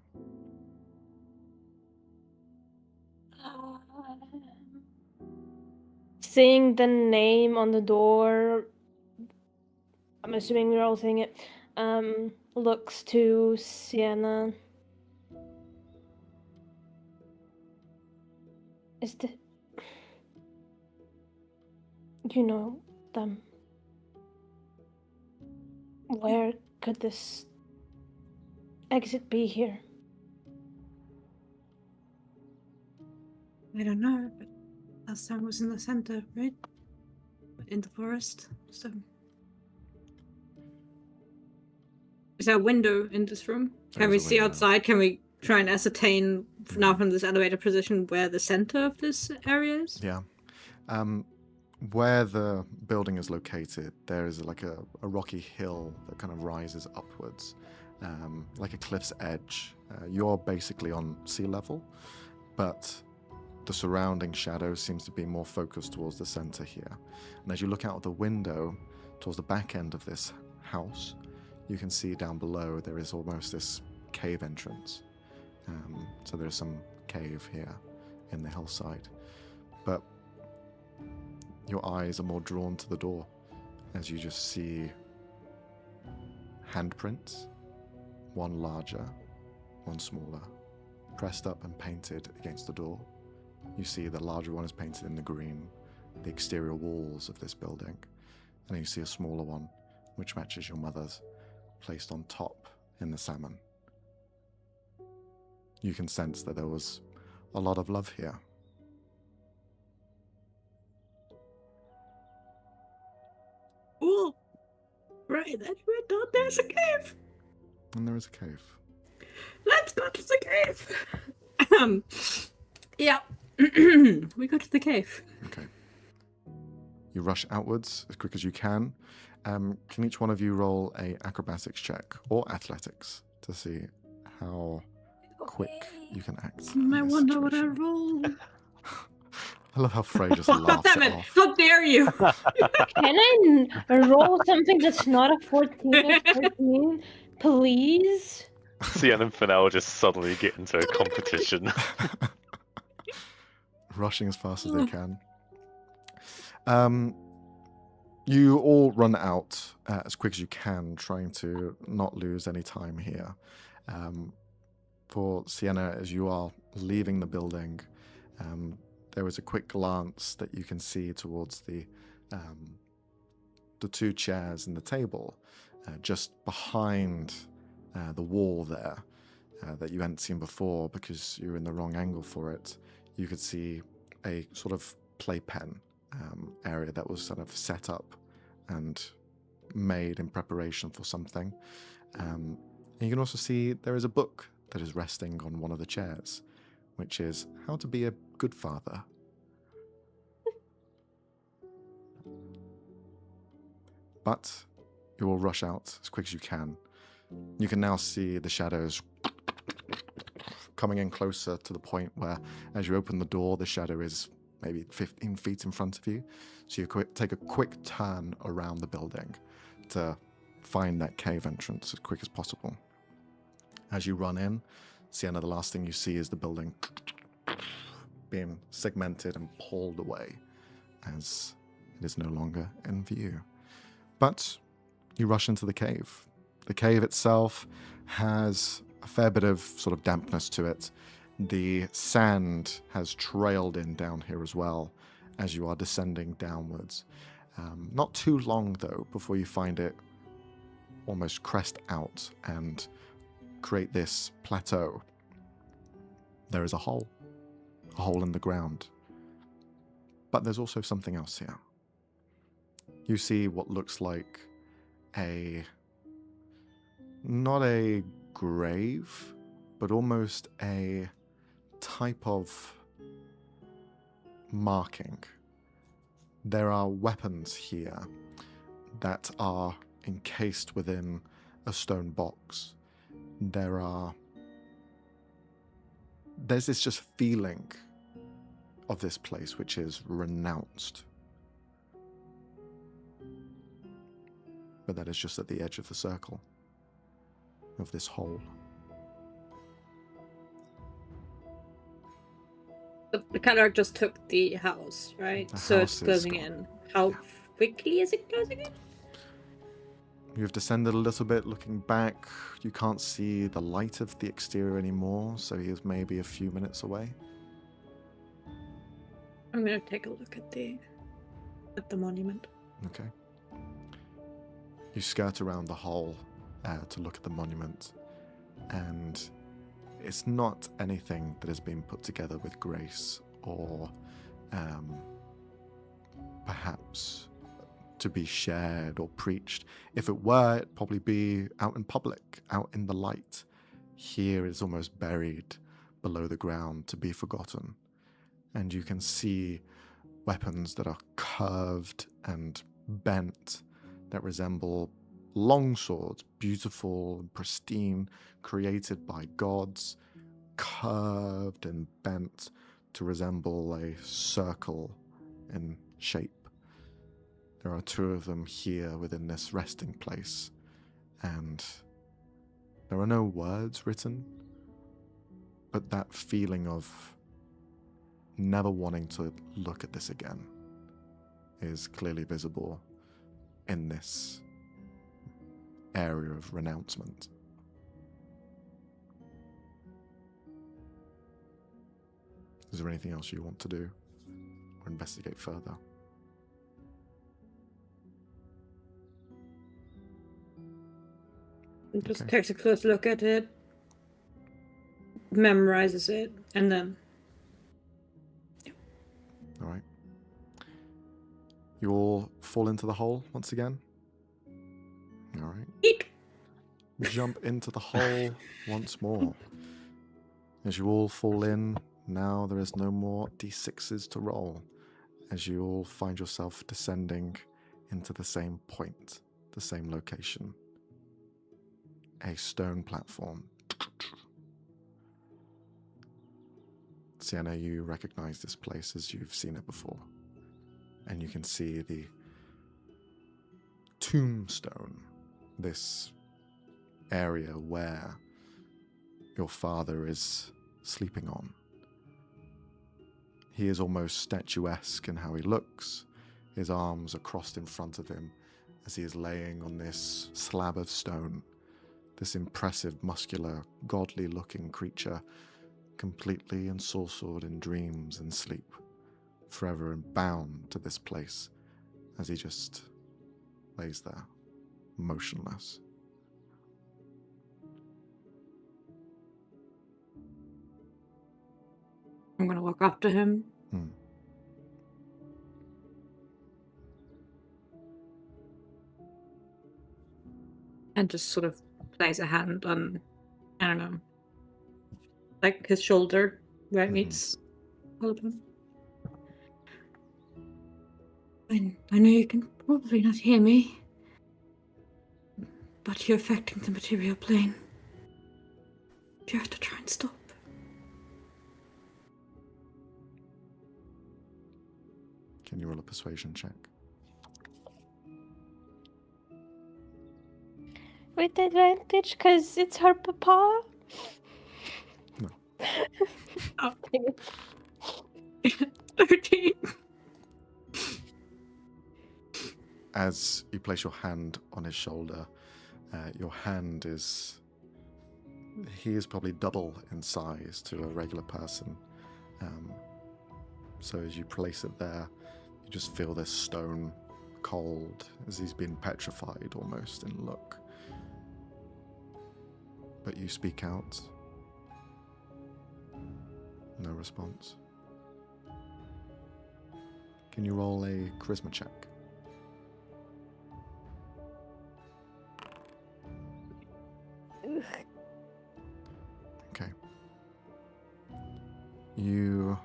Seeing the name on the door, I'm assuming we're all seeing it, looks to Sienna. Is the... You know them. Where could this exit be here? I don't know, but last time was in the center, right? In the forest, so... Is there a window in this room? Can we see outside? Can we try and ascertain now from this elevator position where the center of this area is? Yeah. Where the building is located, there is like a rocky hill that kind of rises upwards, like a cliff's edge. You're basically on sea level, but the surrounding shadow seems to be more focused towards the center here. And as you look out of the window towards the back end of this house, you can see down below there is almost this cave entrance. So there's some cave here in the hillside. But your eyes are more drawn to the door as you just see handprints, one larger, one smaller, pressed up and painted against the door. You see the larger one is painted in the green, the exterior walls of this building. And then you see a smaller one, which matches your mother's, placed on top in the salmon. You can sense that there was a lot of love here. Oh, right, that's right. Oh, there's a cave. And there is a cave. Let's go to the cave. Yeah. We go to the cave. Okay. You rush outwards as quick as you can. Can each one of you roll a acrobatics check or athletics to see how quick you can act? in I this wonder what I situation? rolled. I love how Frey just laughs Damn it it! off. How dare you! Can I roll something that's not a 14 or 13, please? Sienna and Fennell just suddenly get into a competition. Rushing as fast as they can. You all run out as quick as you can, trying to not lose any time here. For Sienna, as you are leaving the building, there is a quick glance that you can see towards the two chairs and the table, just behind the wall there, that you hadn't seen before because you were in the wrong angle for it. You could see a sort of playpen area that was sort of set up and made in preparation for something. And you can also see there is a book that is resting on one of the chairs, which is How to Be a Good Father. But you will rush out as quick as you can. You can now see the shadows coming in closer to the point where, as you open the door, the shadow is maybe 15 feet in front of you. So you take a quick turn around the building to find that cave entrance as quick as possible. As you run in, Sienna, the last thing you see is the building being segmented and pulled away as it is no longer in view. But you rush into the cave. The cave itself has a fair bit of sort of dampness to it. The sand has trailed in down here as well as you are descending downwards. Not too long, though, before you find it almost crest out and create this plateau. There is a hole in the ground. But there's also something else here. You see what looks like not a grave, but almost a type of marking. There are weapons here that are encased within a stone box. There's this just feeling of this place which is renounced. But that is just at the edge of the circle of this hole. The Cataracte just took the house, right? So it's closing in. How quickly is it closing in? You've descended a little bit. Looking back, you can't see the light of the exterior anymore, so he is maybe a few minutes away. I'm gonna take a look at the monument. Okay. You skirt around the hole to look at the monument, and it's not anything that has been put together with grace or perhaps to be shared or preached. If it were, it'd probably be out in public, out in the light. Here it's almost buried below the ground to be forgotten. And you can see weapons that are curved and bent that resemble long swords, beautiful and pristine, created by gods, curved and bent to resemble a circle in shape. There are two of them here within this resting place, and there are no words written, but that feeling of never wanting to look at this again is clearly visible in this area of renouncement. Is there anything else you want to do or investigate further? Just Okay. takes a close look at it, memorizes it, and then... All right. You all fall into the hole once again. All right. Eek! Jump into the hole once more. As you all fall in, now there is no more d6s to roll, as you all find yourself descending into the same point, the same location. A stone platform. Sienna, you recognize this place as you've seen it before. And you can see the tombstone, this area where your father is sleeping on. He is almost statuesque in how he looks. His arms are crossed in front of him as he is laying on this slab of stone, this impressive, muscular, godly-looking creature, completely ensorcelled in dreams and sleep, forever and bound to this place as he just lays there, motionless. I'm gonna walk up to him. And just sort of place a hand on, I don't know, like his shoulder where it meets all of them. I know you can probably not hear me, but you're affecting the material plane. You have to try and stop. Can you roll a persuasion check? With advantage, because it's her papa? No. Oh. 13. As you place your hand on his shoulder, your hand is... He is probably double in size to a regular person. So as you place it there, you just feel this stone cold, as he's been petrified almost in look. But you speak out. No response. Can you roll a charisma check? Okay. You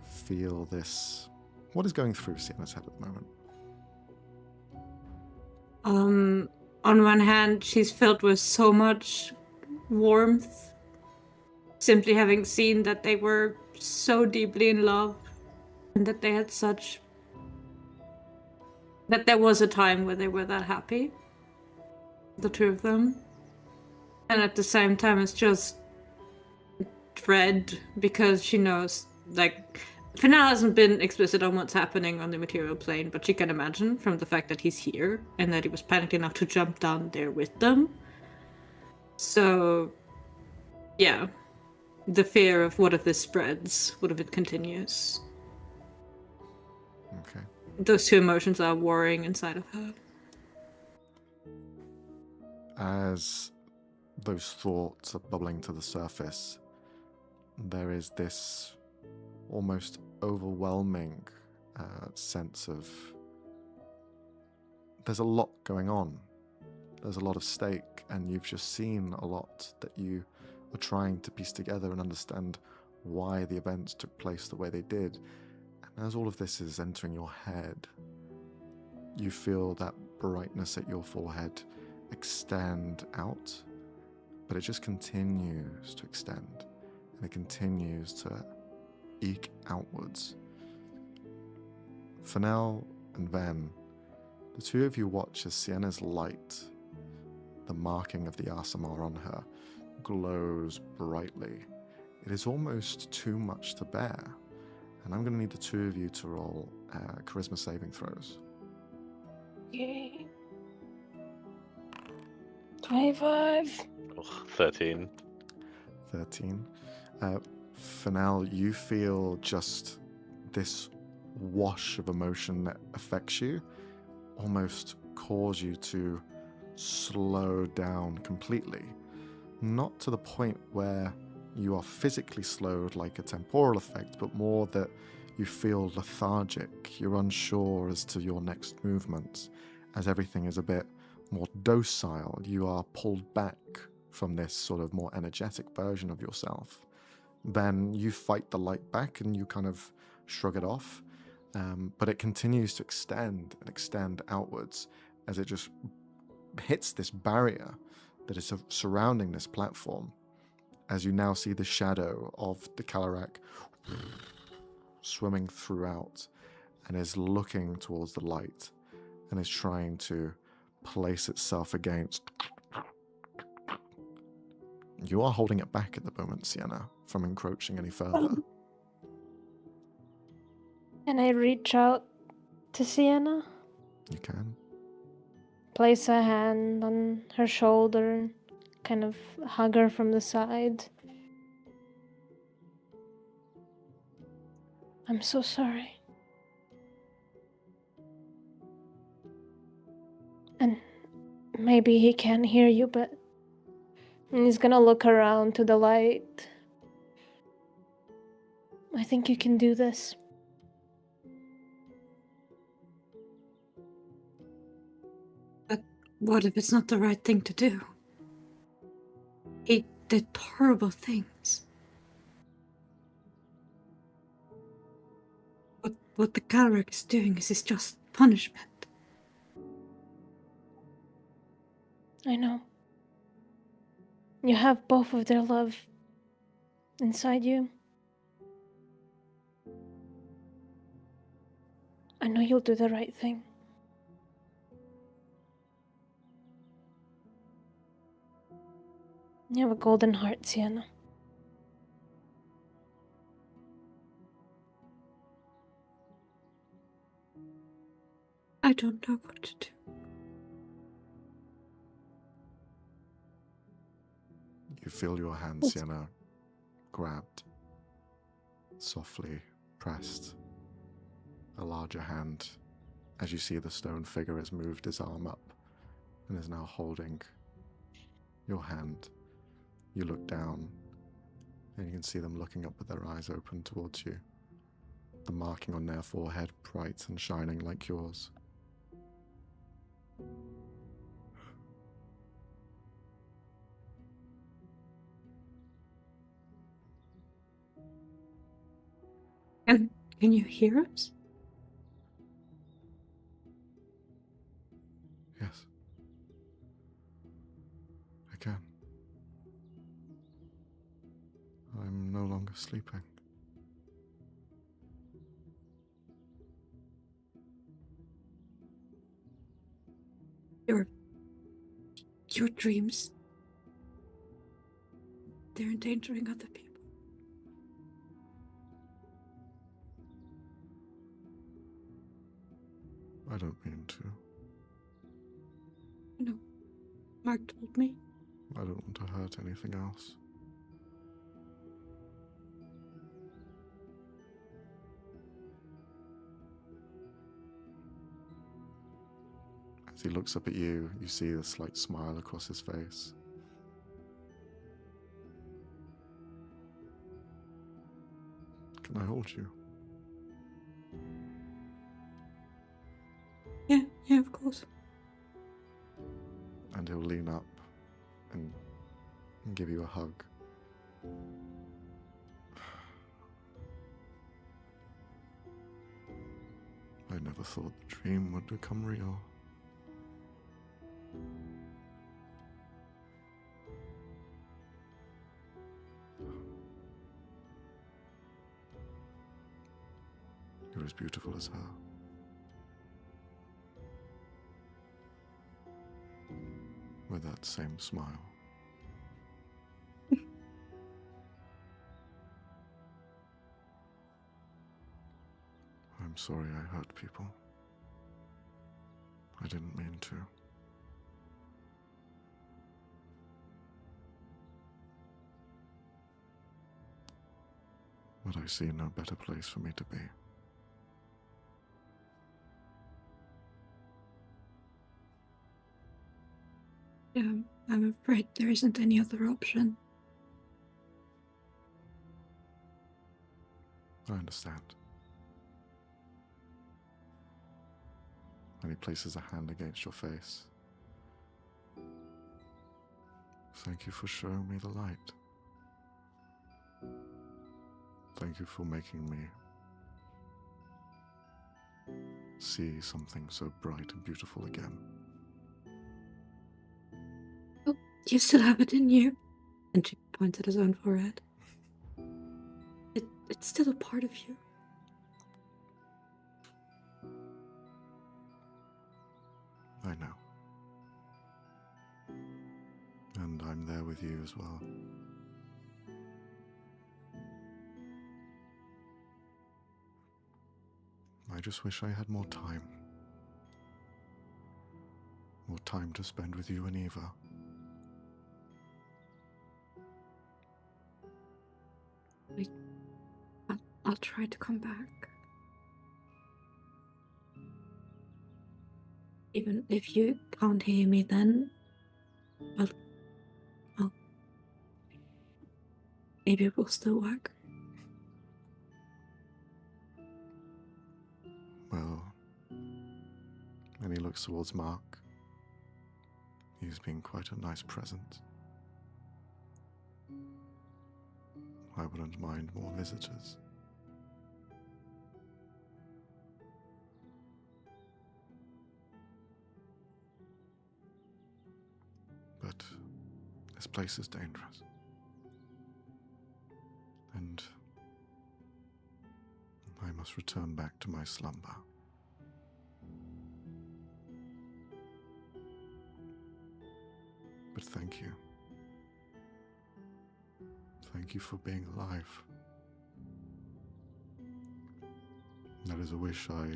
feel this... What is going through Sienna's head at the moment? On one hand, she's filled with so much warmth, simply having seen that they were so deeply in love, and that they had such... that there was a time where they were that happy, the two of them. And at the same time, it's just dread, because she knows, like... Fennel hasn't been explicit on what's happening on the material plane, but she can imagine from the fact that he's here and that he was panicked enough to jump down there with them. So, yeah. The fear of what if this spreads? What if it continues? Okay. Those two emotions are warring inside of her. As those thoughts are bubbling to the surface, there is this almost overwhelming sense of there's a lot going on. There's a lot of stake, and you've just seen a lot that you are trying to piece together and understand why the events took place the way they did. And as all of this is entering your head, you feel that brightness at your forehead extend out, but it just continues to extend, and it continues to eke outwards. Fennel and Ven, the two of you watch as Sienna's light, the marking of the Aasimar on her, glows brightly. It is almost too much to bear, and I'm going to need the two of you to roll charisma saving throws. Yay. 25. Oh, 13. 13. Fennel, you feel just this wash of emotion that affects you, almost cause you to slow down completely. Not to the point where you are physically slowed like a temporal effect, but more that you feel lethargic. You're unsure as to your next movements, as everything is a bit more docile. You are pulled back from this sort of more energetic version of yourself. Then you fight the light back and you kind of shrug it off, but it continues to extend and extend outwards as it just hits this barrier that is surrounding this platform, as you now see the shadow of the Calarak swimming throughout and is looking towards the light and is trying to place itself against. You are holding it back at the moment, Sienna, from encroaching any further. Can I reach out to Sienna? You can. Place a hand on her shoulder, kind of hug her from the side. I'm so sorry. And maybe he can't hear you, but he's gonna look around to the light. I think you can do this. But what if it's not the right thing to do? He did horrible things. What the Calric is doing is his just punishment. I know. You have both of their love inside you. I know you'll do the right thing. You have a golden heart, Sienna. I don't know what to do. You feel your hand, Sienna, grabbed, softly pressed. A larger hand, as you see the stone figure has moved his arm up and is now holding your hand. You look down and you can see them looking up with their eyes open towards you. The marking on their forehead bright and shining like yours. Can you hear us? Yes. I can. I'm no longer sleeping. Your dreams, they're endangering other people. I don't mean to. No, Mark told me. I don't want to hurt anything else. As he looks up at you, you see a slight smile across his face. Can I hold you? Yeah, of course. And he'll lean up and give you a hug. I never thought the dream would become real. You're as beautiful as her. With that same smile. I'm sorry I hurt people. I didn't mean to. But I see no better place for me to be. I'm afraid there isn't any other option. I understand. And he places a hand against your face. Thank you for showing me the light. Thank you for making me see something so bright and beautiful again. Oh, you still have it in you. And she points at his own forehead. It's still a part of you. I know. And I'm there with you as well. I just wish I had more time. More time to spend with you and Eva. I'll try to come back. Even if you can't hear me then, I'll maybe it will still work. Well, and he looks towards Mark. He's been quite a nice present. I wouldn't mind more visitors. But this place is dangerous. And I must return back to my slumber. But thank you. Thank you for being alive. That is a wish I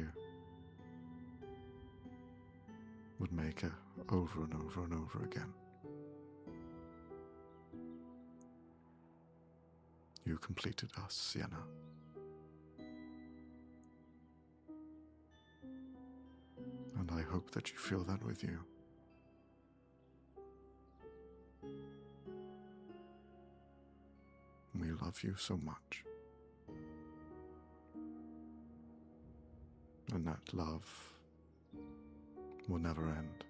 would make over and over and over again. You completed us, Sienna. And I hope that you feel that with you. We love you so much. And that love will never end.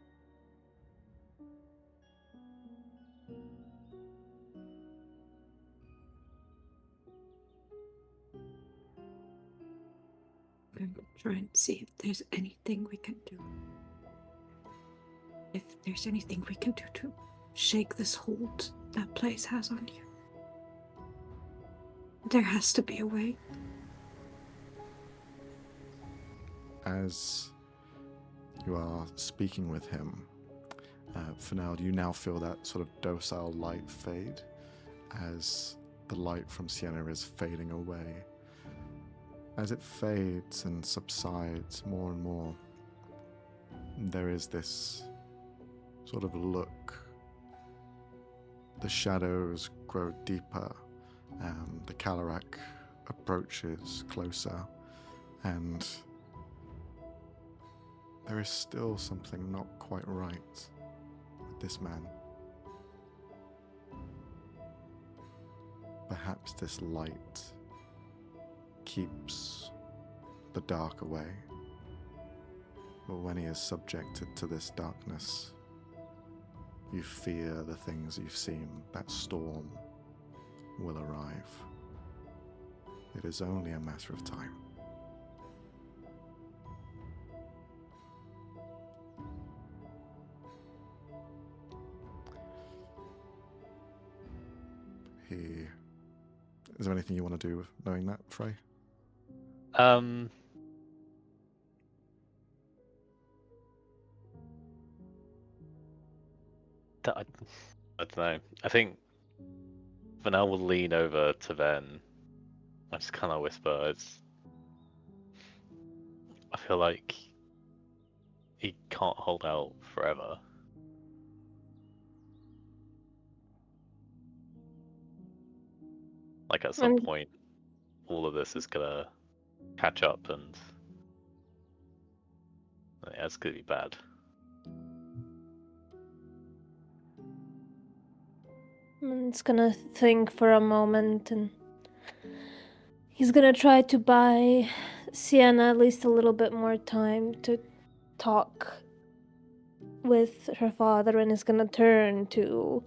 I'm going to try and see if there's anything we can do. If there's anything we can do to shake this hold that place has on you. There has to be a way. As you are speaking with him, Fennell, you now feel that sort of docile light fade as the light from Sienna is fading away. As it fades and subsides more and more, there is this sort of look. The shadows grow deeper, the Calarak approaches closer, and there is still something not quite right with this man. Perhaps this light keeps the dark away, but when he is subjected to this darkness, you fear the things you've seen. That storm will arrive. It is only a matter of time. Is there anything you want to do with knowing that, Frey? I don't know. I think Vanel will lean over to Ven. I just kind of whisper, I feel like he can't hold out forever. Like at some point, all of this is gonna catch up, and yeah, it's gonna be bad. It's gonna think for a moment, and he's gonna try to buy Sienna at least a little bit more time to talk with her father, and is gonna turn to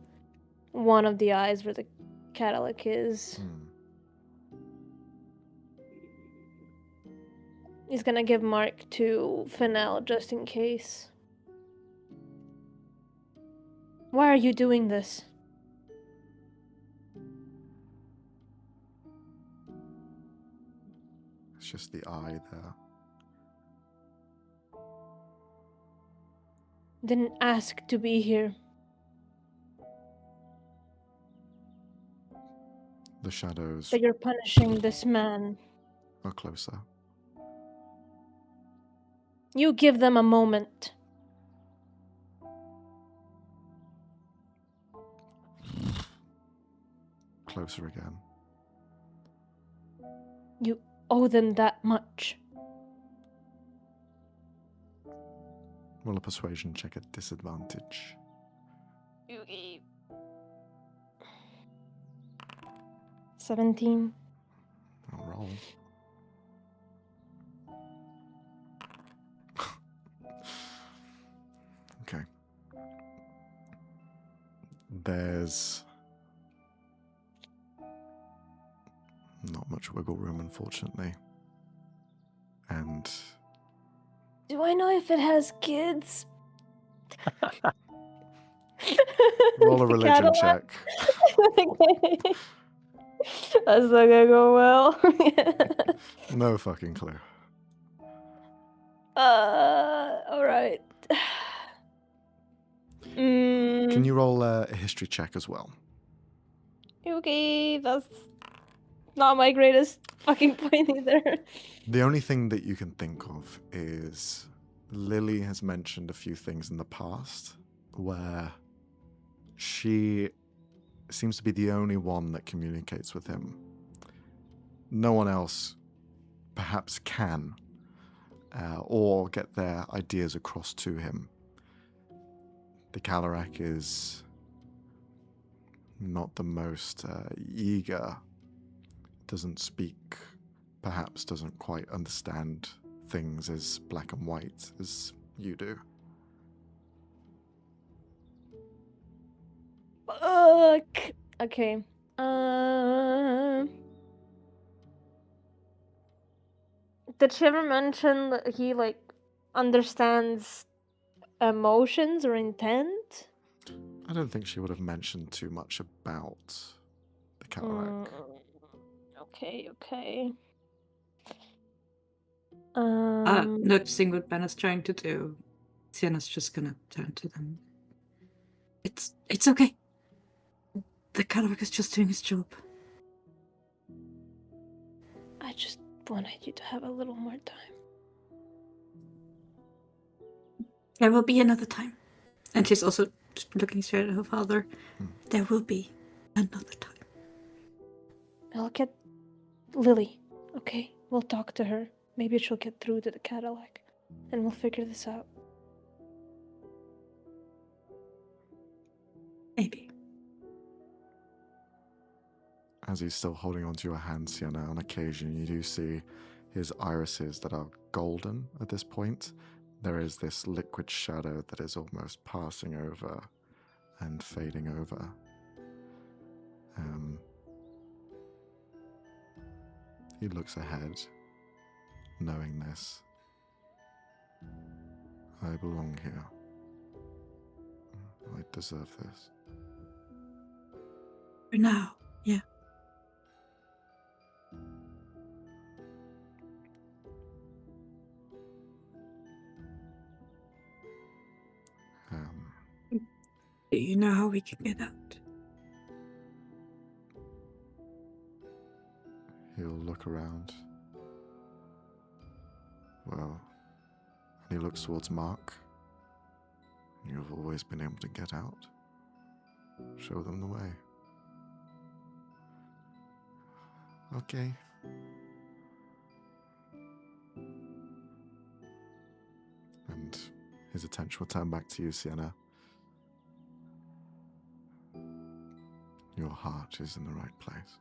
one of the eyes where the Cadillac is. He's gonna give Mark to Fennel just in case. Why are you doing this? It's just the eye there. Didn't ask to be here. The shadows But you're punishing this man. are closer. You give them a moment. Closer again. You owe them that much. Roll a persuasion check at disadvantage. 17. I'll roll. Okay. There's not much wiggle room, unfortunately. And Do I know if it has kids? roll a The religion Cadillac? check. That's not gonna go well. No fucking clue. Alright. Can you roll a history check as well? Okay, that's not my greatest fucking point either. The only thing that you can think of is Lily has mentioned a few things in the past where she seems to be the only one that communicates with him. No one else perhaps can or get their ideas across to him. The Calorak is not the most eager, doesn't speak, perhaps doesn't quite understand things as black and white as you do. Fuck. Okay. Did she ever mention that he understands emotions or intent? I don't think she would have mentioned too much about the Calorak. Okay. Noticing what Ben is trying to do, Sienna's just gonna turn to them. It's okay. The Cadillac is just doing his job. I just wanted you to have a little more time. There will be another time. And she's also looking straight at her father. There will be another time. I'll get Lily, okay? We'll talk to her. Maybe she'll get through to the Cadillac. And we'll figure this out. Maybe. As he's still holding onto your hand, Sienna, on occasion you do see his irises that are golden at this point. There is this liquid shadow that is almost passing over and fading over. He looks ahead, knowing this. I belong here. I deserve this. For now, yeah. Do you know how we can get out? He'll look around. Well, and he looks towards Mark. You've always been able to get out. Show them the way. Okay. And his attention will turn back to you, Sienna. Your heart is in the right place.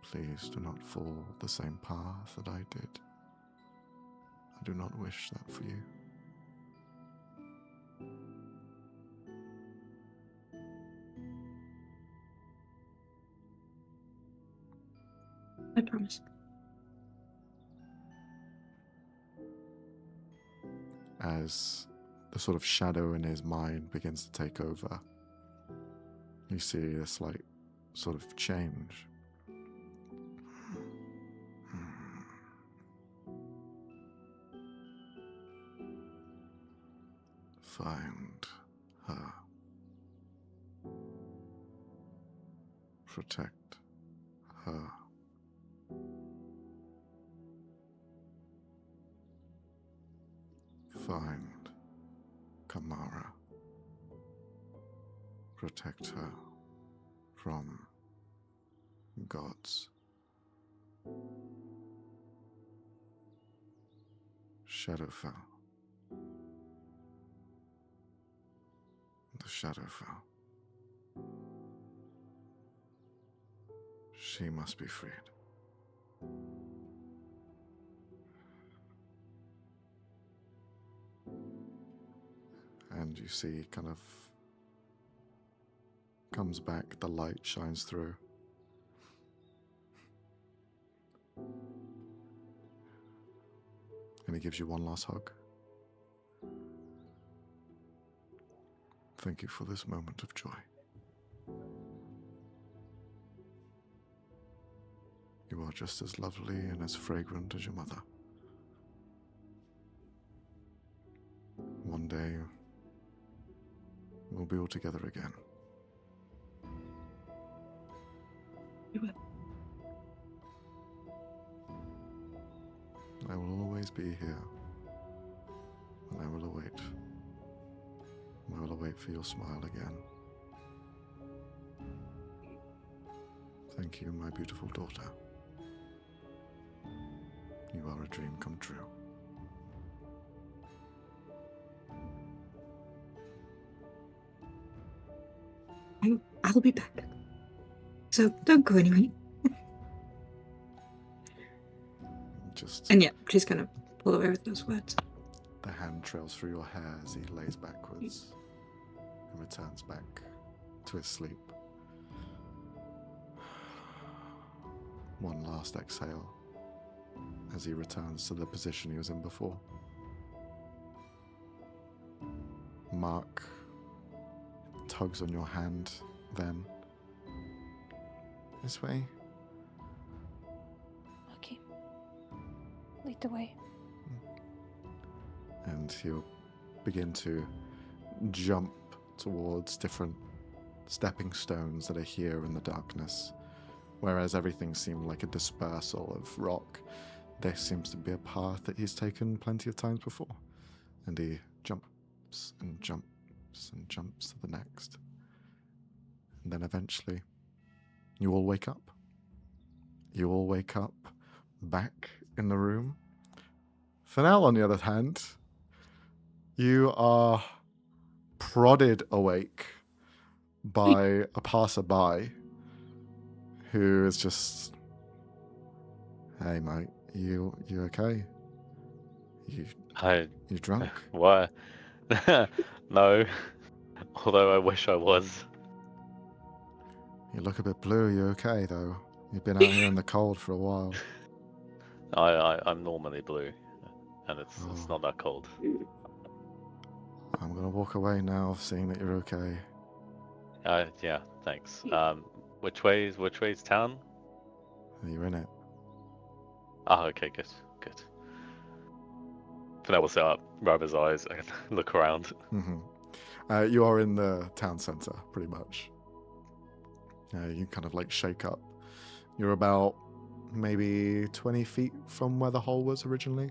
Please do not follow the same path that I did. I do not wish that for you. I promise. As the sort of shadow in his mind begins to take over, you see a slight sort of change. Find her. Protect her. Find Kamara. Protect her from gods. Shadowfell. The Shadowfell. She must be freed. And you see kind of comes back, the light shines through. And he gives you one last hug. Thank you for this moment of joy. You are just as lovely and as fragrant as your mother. One day, we'll be all together again. We will. I will always be here, and I will await. I will await for your smile again. Thank you, my beautiful daughter. You are a dream come true. I'll be back. So don't go anywhere. And yeah, she's gonna pull away with those words. The hand trails through your hair as he lays backwards and returns back to his sleep. One last exhale as he returns to the position he was in before. Mark tugs on your hand then. This way. Okay. Lead the way. And he'll begin to jump towards different stepping stones that are here in the darkness. Whereas everything seemed like a dispersal of rock, this seems to be a path that he's taken plenty of times before. And he jumps and jumps and jumps to the next. And then eventually, you all wake up. You all wake up back in the room. Fennel, on the other hand, you are prodded awake by a passerby who is just, hey mate, you okay? You drunk? What? No. Although I wish I was. You look a bit blue. You okay though? You've been out here in the cold for a while. I'm normally blue, and it's not that cold. I'm gonna walk away now, seeing that you're okay. Yeah, thanks. Which way's town? You're in it. Oh, okay, good. Fennel will sit up, rub his eyes, and look around. Mm-hmm. You are in the town centre, pretty much. You kind of like shake up. You're about maybe 20 feet from where the hole was originally.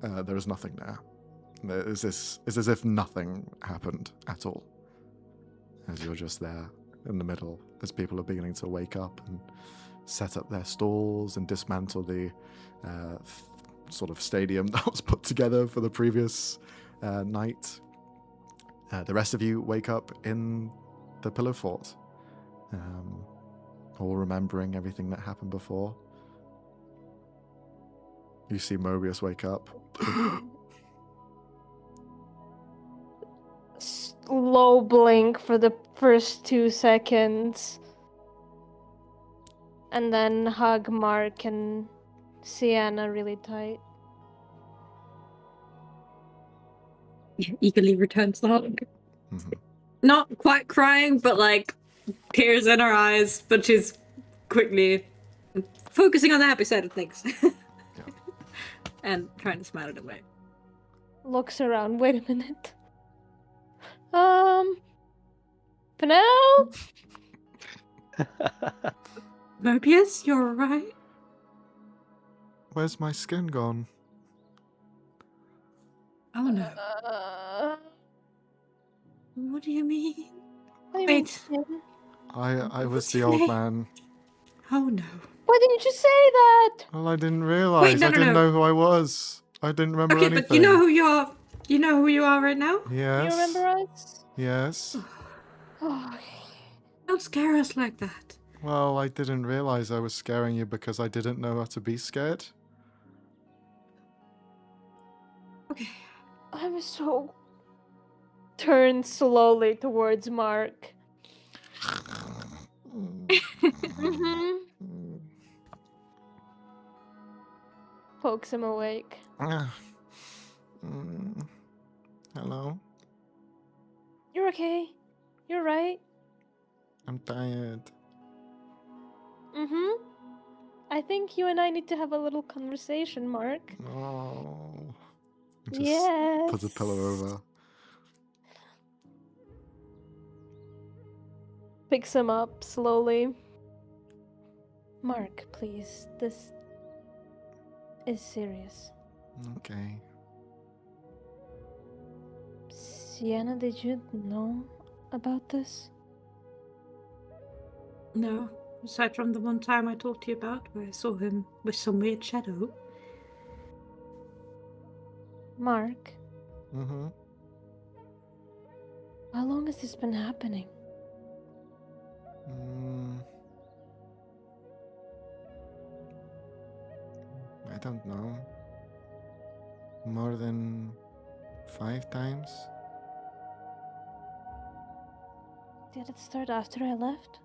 There is nothing there. It's as if nothing happened at all. As you're just there in the middle, as people are beginning to wake up and set up their stalls and dismantle the sort of stadium that was put together for the previous night. The rest of you wake up in the pillow fort. all remembering everything that happened before. You see Mobius wake up. Slow blink for the first 2 seconds. And then hug Mark and Sienna really tight. Eagerly returns the hug. Mhm. Not quite crying, but like tears in her eyes, but she's quickly focusing on the happy side of things. And trying to smile it away. Looks around. Wait a minute. Fennel? Mobius, you're alright? Where's my skin gone? Oh no. What do you mean? Wait. I was What's the your old name? man. Oh no. Why didn't you say that? Well, I didn't realize. no, I no, didn't no. know who I was. I didn't remember Okay, anything. but you know who you are. You know who you are right now? Yes. You remember us? Yes. Oh, Don't scare us like that. Well, I didn't realize I was scaring you because I didn't know how to be scared. Okay. I'm so... Turn slowly towards Mark. Mm-hmm. Pokes him awake. Hello? You're okay. You're right. I'm tired. Mm-hmm. I think you and I need to have a little conversation, Mark. Oh. Just Yes. puts a pillow over. Picks him up slowly. Mark, please. This is serious. Okay. Sienna, did you know about this? No. Aside from the one time I talked to you about where I saw him with some weird shadow. Mark, Mm-hmm. how long has this been happening? I don't know. More than 5 times? Did it start after I left?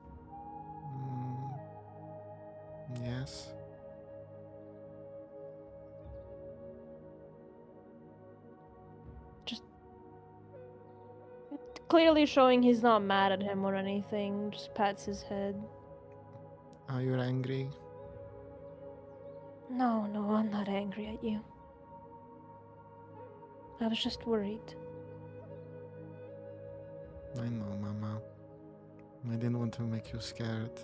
Yes. Just clearly showing he's not mad at him or anything, just pats his head. Are you angry? No, I'm not angry at you. I was just worried. I know, Mama. I didn't want to make you scared.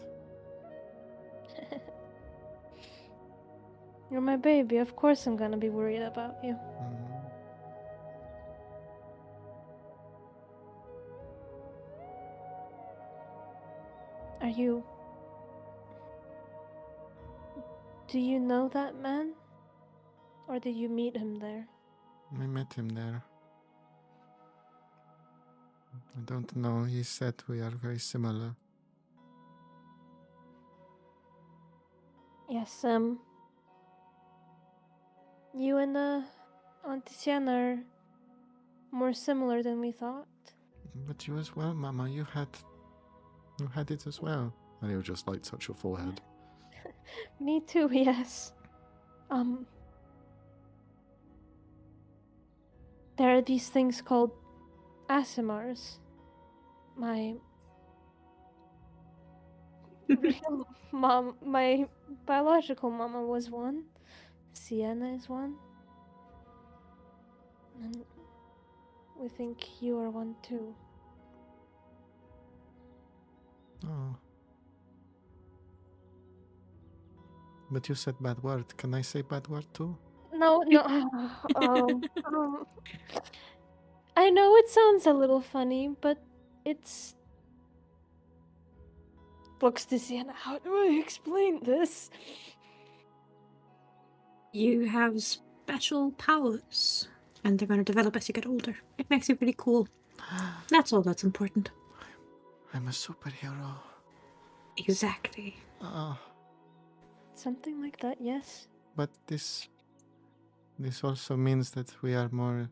You're my baby, of course I'm gonna be worried about you. Are you... Do you know that man? Or did you meet him there? I met him there. I don't know. He said we are very similar. Yes, you and Auntie Sienna are more similar than we thought. But you as well, Mama. You had it as well. And he'll just like touch your forehead. Me too, yes. There are these things called ASMRs. My real mom, my biological mama was one. Sienna is one. And we think you are one too. Oh. But you said bad word. Can I say bad word too? No. I know it sounds a little funny, but it's... Looks to Sienna, how do I explain this? You have special powers, and they're going to develop as you get older. It makes you pretty cool. That's all that's important. I'm a superhero. Exactly. Something like that, yes. But this also means that we are more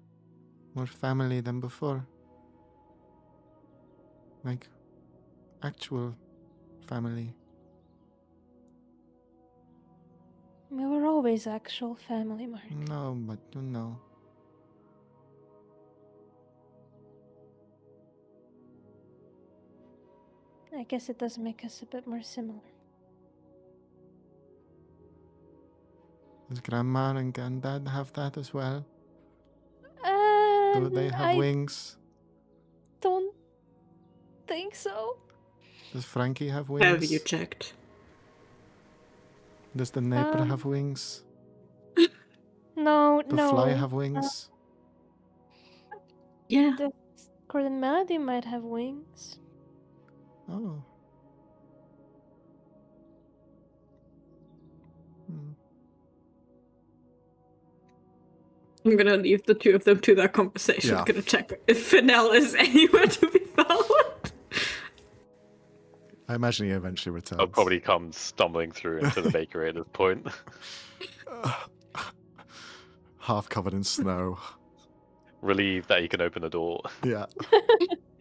family than before. Like, actual family. We were always actual family, Mark. No, but you know. I guess it does make us a bit more similar. Does Grandma and Granddad have that as well? Do they have I wings? don't think so. Does Frankie have wings? Have you checked? Does the neighbor have wings? No, The fly have wings? Yeah. The Gordon Melody might have wings. Oh. I'm gonna leave the two of them to that conversation. Yeah. I'm gonna check if Fennel is anywhere to be found. I imagine he eventually returns. I'll probably come stumbling through into the bakery at this point. Half covered in snow. Relieved that he can open the door. Yeah.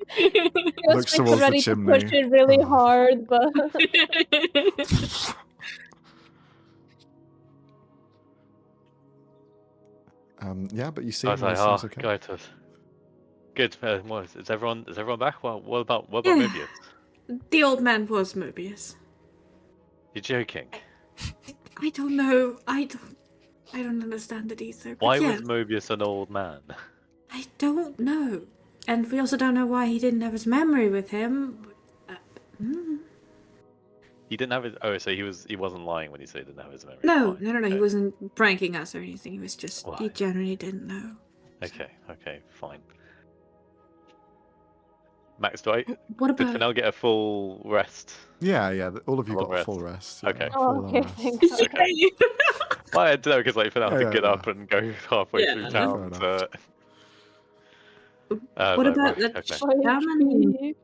He Looks was like towards the ready to push chimney. it really hard, but Yeah, but you see, I was like, everyone oh, seems okay. God. Good. Is everyone back? Well, what about Yeah. Mobius? The old man was Mobius. You're joking. I don't know. I don't understand it either. But Why yeah, was Mobius an old man? I don't know. And we also don't know why he didn't have his memory with him. He didn't have his. Oh, so he wasn't lying when he said he didn't have his memory. No, Fine. no. He Okay. wasn't pranking us or anything. He was just, he Why? generally didn't know. Okay, fine. Max, did What about... Fennel get a full rest? Yeah, all of you Full got a full rest. Okay. Full on okay, rest. thank God. Okay. Well, I don't know, because like Fennel could get up and go halfway Yeah, through no, town fair to... what no, about right, that okay. shaman?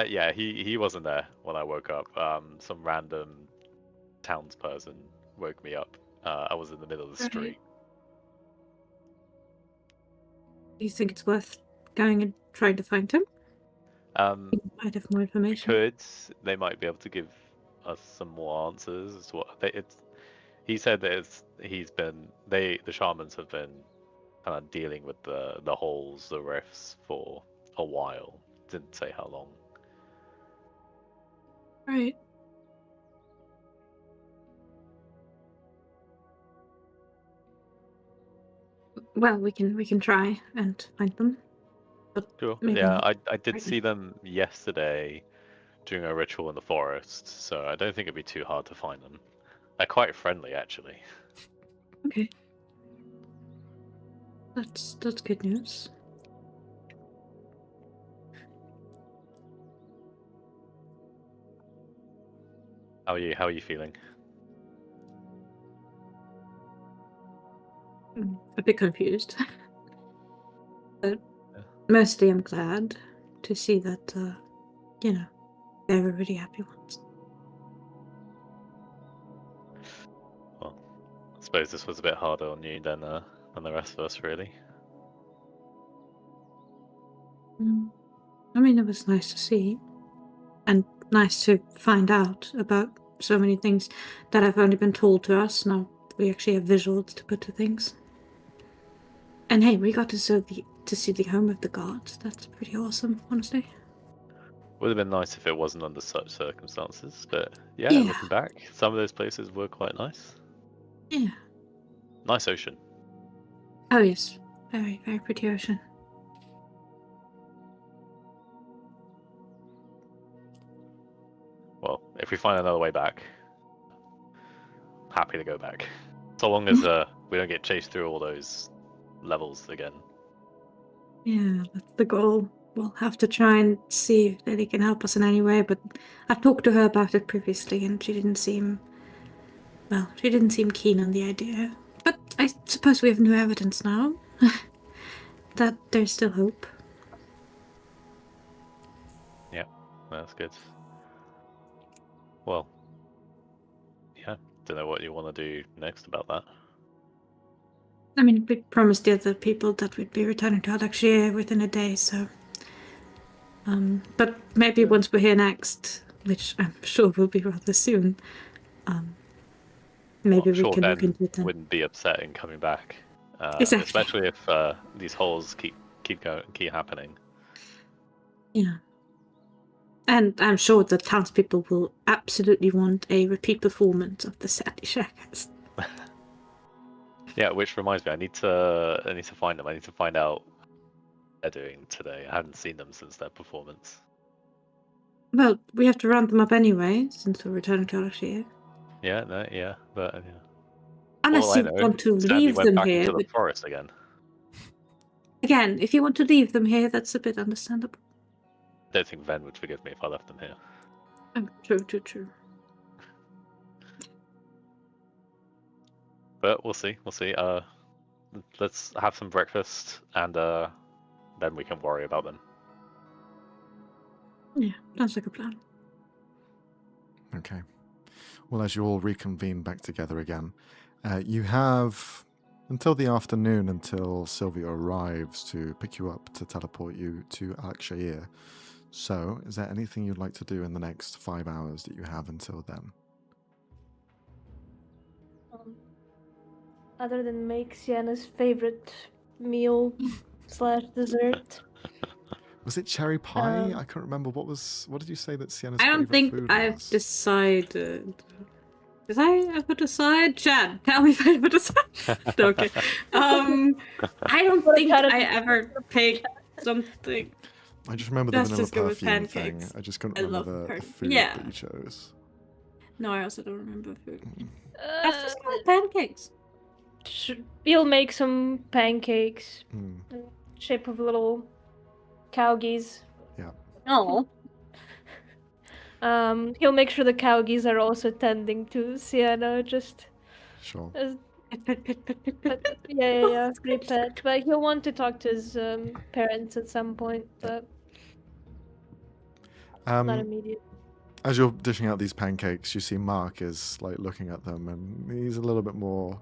Yeah, he wasn't there when I woke up. Some random townsperson woke me up. I was in the middle of the street. Do you think it's worth going and trying to find him? You might have more information. They might be able to give us some more answers as to what he said that the shamans have been kind of dealing with the holes, the rifts for a while. Didn't say how long. Right. Well, we can try and find them. But Sure. maybe Yeah, not. I did right see them yesterday doing a ritual in the forest, so I don't think it'd be too hard to find them. They're quite friendly, actually. Okay. That's good news. How are you feeling? A bit confused. But mostly I'm glad to see that, everybody happy once. Well, I suppose this was a bit harder on you than the rest of us, really. I mean, it was nice to see. And nice to find out about so many things that have only been told to us. Now we actually have visuals to put to things. And hey, we got to see the home of the gods. That's pretty awesome, honestly. Would have been nice if it wasn't under such circumstances, but yeah, Yeah. looking back, some of those places were quite nice. Yeah. Nice ocean. Oh yes, very, very pretty ocean. Well, if we find another way back, happy to go back. So long as we don't get chased through all those levels again. Yeah, that's the goal. We'll have to try and see if Lily can help us in any way, but I've talked to her about it previously and she didn't seem keen on the idea. But I suppose we have new evidence now. That there's still hope. Yeah, that's good. well, yeah. Don't know what you want to do next about that. I mean, we promised the other people that we'd be returning to Alexia within a day, so. But maybe once we're here next, which I'm sure will be rather soon, maybe I'm we sure can Ben look into it then. wouldn't be upset in coming back, Exactly. especially if these holes keep happening. Yeah. And I'm sure the townspeople will absolutely want a repeat performance of the Sandy Shackers. Yeah, which reminds me, I need to find them. I need to find out what they're doing today. I haven't seen them since their performance. Well, we have to round them up anyway, since we're returning to Alexia. Yeah, no, yeah, but yeah. Unless All I you know, want to Sandy leave went them back here. into the forest again. Again, if you want to leave them here, that's a bit understandable. I don't think Ven would forgive me if I left them here. Oh, true. But we'll see. Let's have some breakfast, and then we can worry about them. Yeah, sounds like a plan. Okay. Well, as you all reconvene back together again, you have until the afternoon until Sylvia arrives to pick you up to teleport you to Alexia. So, is there anything you'd like to do in the next 5 hours that you have until then? Other than make Sienna's favorite meal / dessert. Was it cherry pie? I can't remember. What did you say that Sienna's I don't favorite think food I've was? decided. Did I ever decide? Chad, tell me if I ever decided. Okay. I don't think I ever picked something. I just remember the Let's vanilla just go with perfume thing. pancakes. I just couldn't I remember love the food yeah. that you chose. No, I also don't remember food. Let's just go with pancakes. He'll make some pancakes Mm. in shape of little cow geese. Yeah. Oh. He'll make sure the cow geese are also tending to Sienna, just Sure. as Pet. yeah, great pet. But he'll want to talk to his parents at some point, but not immediate. As you're dishing out these pancakes, you see Mark is like looking at them, and he's a little bit more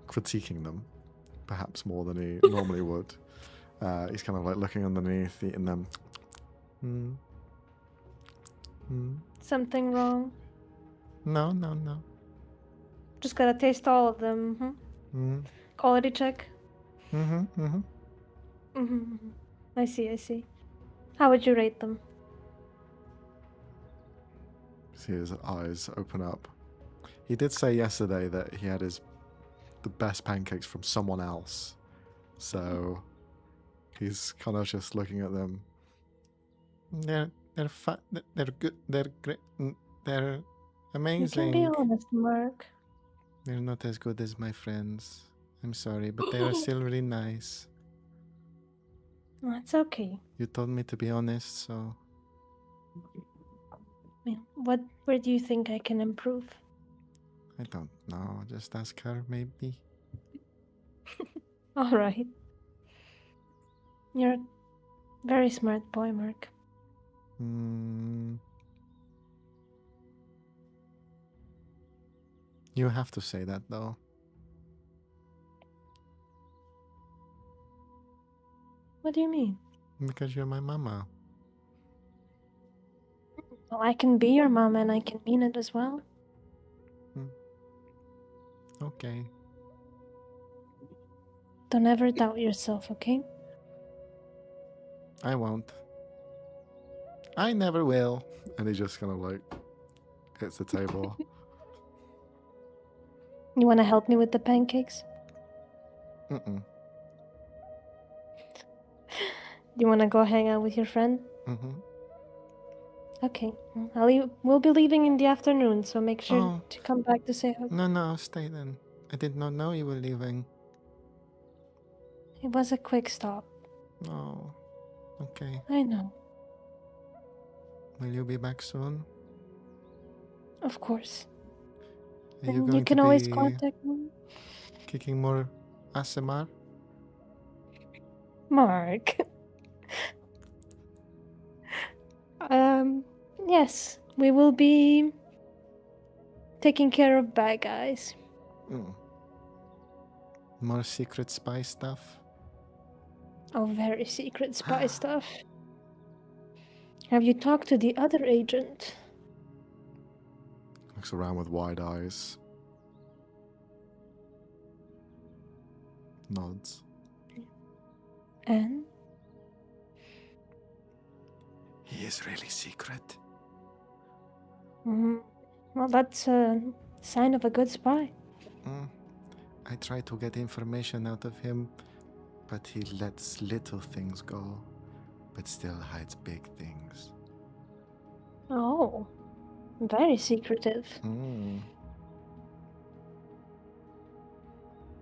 critiquing them, perhaps more than he normally would. He's kind of like looking underneath, eating them. Something wrong. No. Just gotta taste all of them. Quality check. I see. How would you rate them? See his eyes open up. He did say yesterday that he had the best pancakes from someone else, so he's kind of just looking at them. They're good. They're great. They're amazing. You can be honest, Mark. They're not as good as my friends. I'm sorry, but they are still really nice. It's okay. You told me to be honest, so... Where do you think I can improve? I don't know. Just ask her, maybe. All right. You're a very smart boy, Mark. You have to say that, though. What do you mean? Because you're my mama. Well, I can be your mom and I can mean it as well. Okay. Don't ever doubt yourself, okay? I won't. I never will. And he just kind of like hits the table. You want to help me with the pancakes? Mm-mm. You want to go hang out with your friend? Mm-hmm. Okay. We'll be leaving in the afternoon, so make sure to come back to say hello. No, stay then. I did not know you were leaving. It was a quick stop. Oh, okay. I know. Will you be back soon? Of course. Are you And going you can to always be contact me. kicking more ASMR? Mark. Yes, we will be taking care of bad guys. More secret spy stuff? Oh, very secret spy stuff. Have you talked to the other agent? Looks around with wide eyes. Nods. And? He is really secret. Well, that's a sign of a good spy. I try to get information out of him, but he lets little things go, but still hides big things. Oh, very secretive.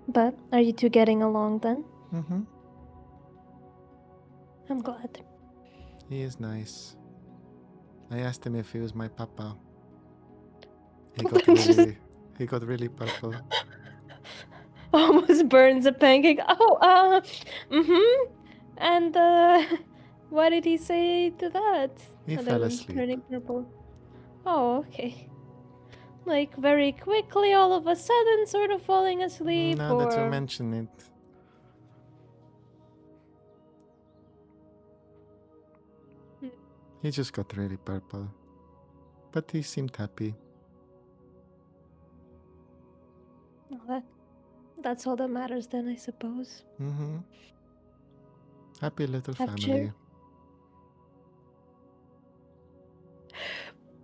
But are you two getting along then? Mm-hmm. I'm glad. He is nice. I asked him if he was my papa. He got really purple. Almost burns a pancake. Oh, And, what did he say to that? He Other fell than asleep. turning purple? Oh, okay. Like, very quickly, all of a sudden, sort of falling asleep, Now that you or... mention it. He just got really purple. But he seemed happy. Well, that's all that matters then, I suppose. Mm-hmm. Happy little Have family.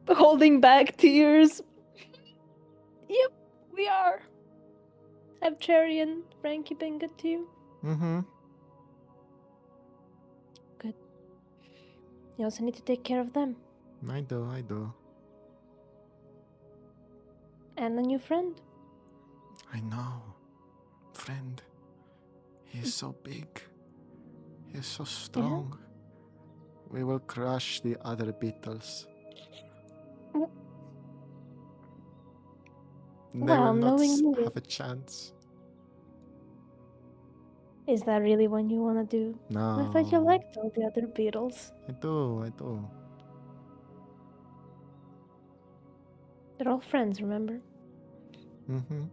Holding back tears. Yep, we are. Have Cherry and Frankie been good to you? Mm-hmm. Good. You also need to take care of them. I do. And the new friend. I know. Friend. He is so big. He is so strong. We will crush the other beetles. They will not have a chance. Is that really what you want to do? No. I thought you liked all the other beetles. I do. They're all friends, remember? Mm-hmm.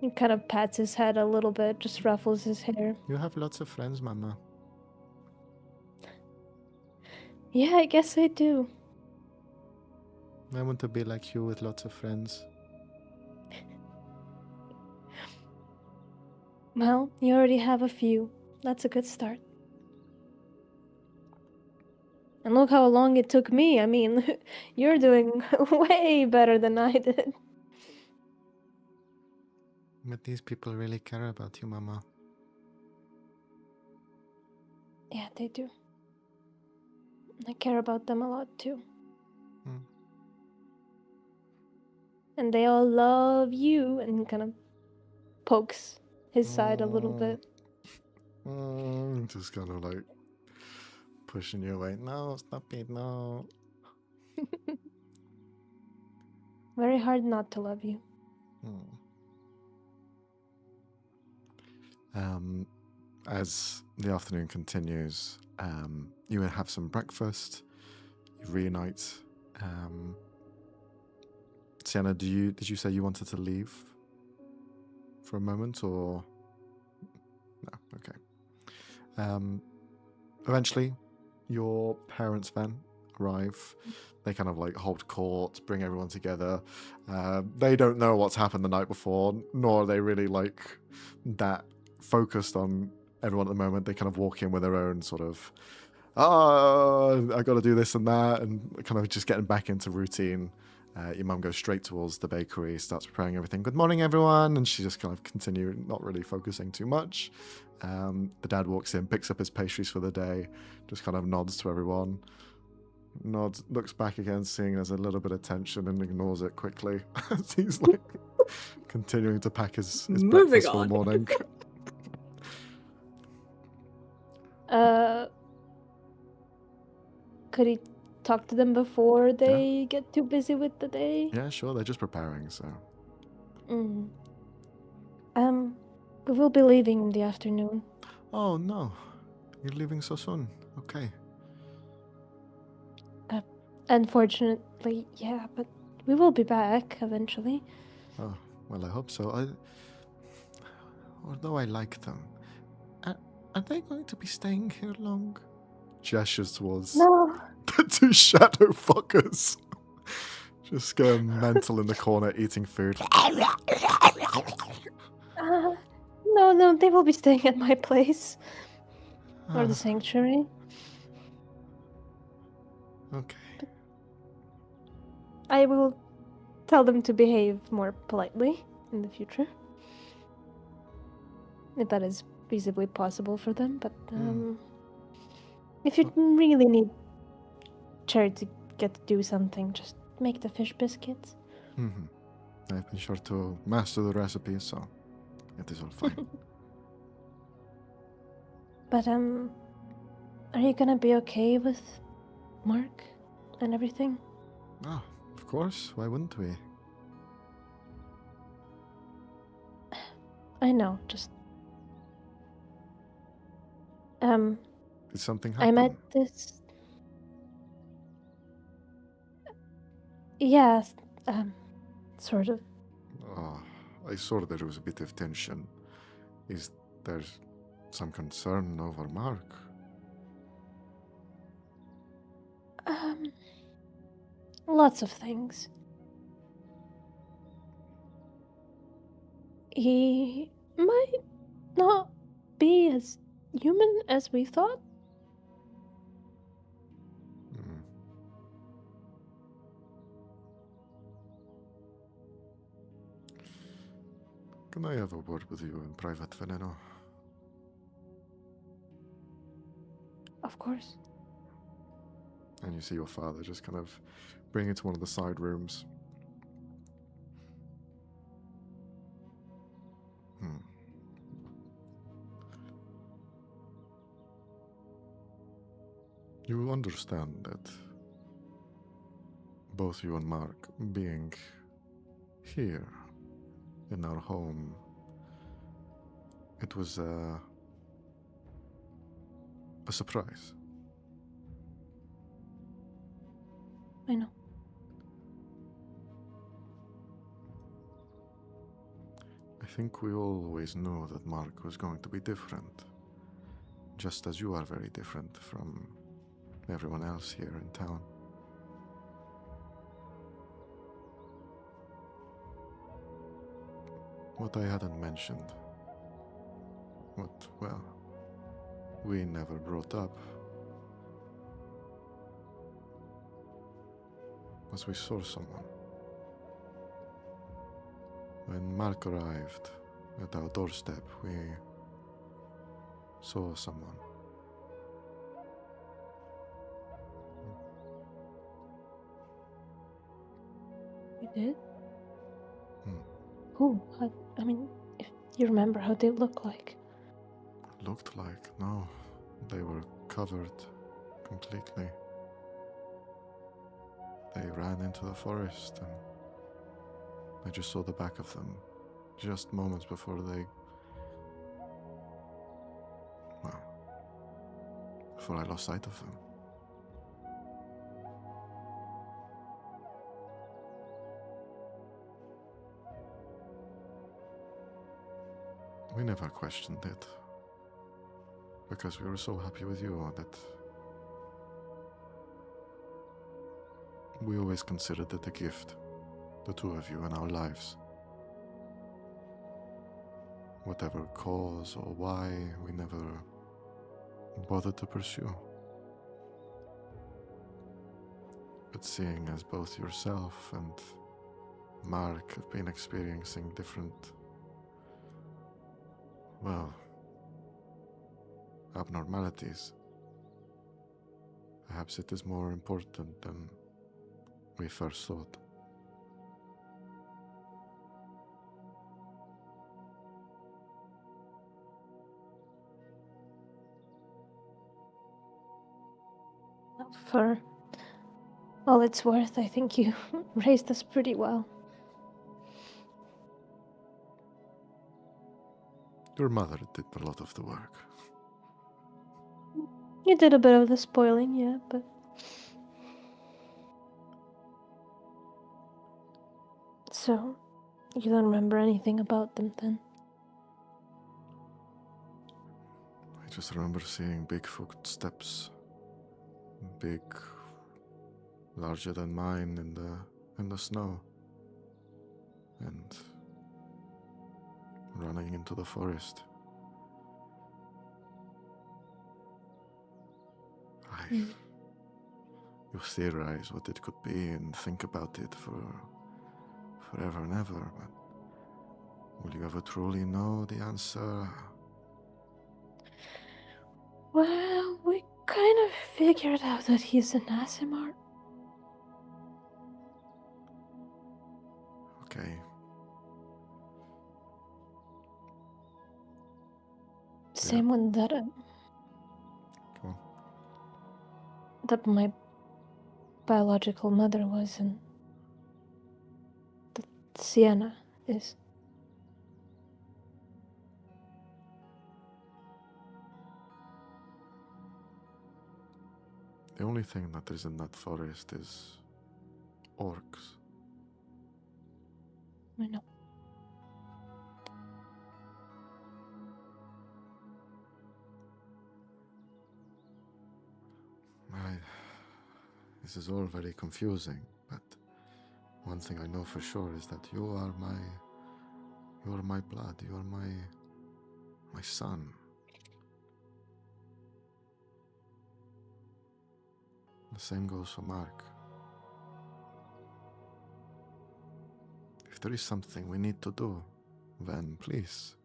He kind of pats his head a little bit, just ruffles his hair. You have lots of friends, Mama. Yeah, I guess I do. I want to be like you with lots of friends. Well, you already have a few. That's a good start. And look how long it took me. I mean, you're doing way better than I did. But these people really care about you, Mama. Yeah, they do. I care about them a lot too. And they all love you, and he kind of pokes his side a little bit. Just kind of like pushing you away. No, stop it, no. Very hard not to love you. As the afternoon continues, you have some breakfast, you reunite. Sienna, did you say you wanted to leave for a moment, or no? Okay. Eventually, your parents' van arrive. They kind of like hold court, bring everyone together. They don't know what's happened the night before, nor are they really like that focused on everyone at the moment. They kind of walk in with their own sort of, I got to do this and that, and kind of just getting back into routine. Your mum goes straight towards the bakery, starts preparing everything. Good morning, everyone. And she just kind of continues, not really focusing too much. The dad walks in, picks up his pastries for the day, just kind of nods to everyone. Nods, looks back again, seeing there's a little bit of tension, and ignores it quickly. He's like continuing to pack his breakfast for the morning. Could he talk to them before they get too busy with the day? Yeah, sure. They're just preparing, so. We will be leaving in the afternoon. Oh, no. You're leaving so soon. Okay. Unfortunately, yeah, but we will be back eventually. Oh, well, I hope so. Although I like them, are they going to be staying here long? Gestures towards No, the two shadow fuckers. Just going mental in the corner eating food. no, they will be staying at my place. Or the Ah, sanctuary. okay. I will tell them to behave more politely in the future. If that is feasibly possible for them, but if you really need Cherry to get to do something, just make the fish biscuits. Mm-hmm. I've been sure to master the recipe, so it is all fine. But are you gonna be okay with Mark and everything? Oh, of course. Why wouldn't we? I know, just Did something I happen? met this. Yes, sort of. Oh, I saw there was a bit of tension. Is there some concern over Mark? Lots of things. He might not be as human as we thought. Hmm. Can I have a word with you in private, Veneno? Of course. And you see your father just kind of bring it to one of the side rooms. You understand that both you and Mark being here in our home, it was a surprise. I know. I think we always knew that Mark was going to be different, just as you are very different from everyone else here in town. What I hadn't mentioned, what, well, we never brought up, was we saw someone. When Mark arrived at our doorstep, we saw someone. You did? Hmm. Who? I mean, if you remember how they look like. Looked like, no, they were covered completely. They ran into the forest and I just saw the back of them just moments before before I lost sight of them. We never questioned it because we were so happy with you that we always considered it a gift, the two of you in our lives. Whatever cause or why, we never bothered to pursue. But seeing as both yourself and Mark have been experiencing different, well, abnormalities, perhaps it is more important than we first thought. For all it's worth, I think you raised us pretty well. Your mother did a lot of the work. You did a bit of the spoiling, yeah, but So, you don't remember anything about them then? I just remember seeing big footsteps, big, larger than mine in the snow, and running into the forest. You theorize what it could be and think about it for forever and ever, but will you ever truly know the answer? Well, we kind of figured out that he's an Asimar. Okay. Same one that Come on. that my biological mother was, and that Sienna is. The only thing that is in that forest is orcs. I know. This is all very confusing, but one thing I know for sure is that you are my blood, you are my son. The same goes for Mark. If there is something we need to do, then please,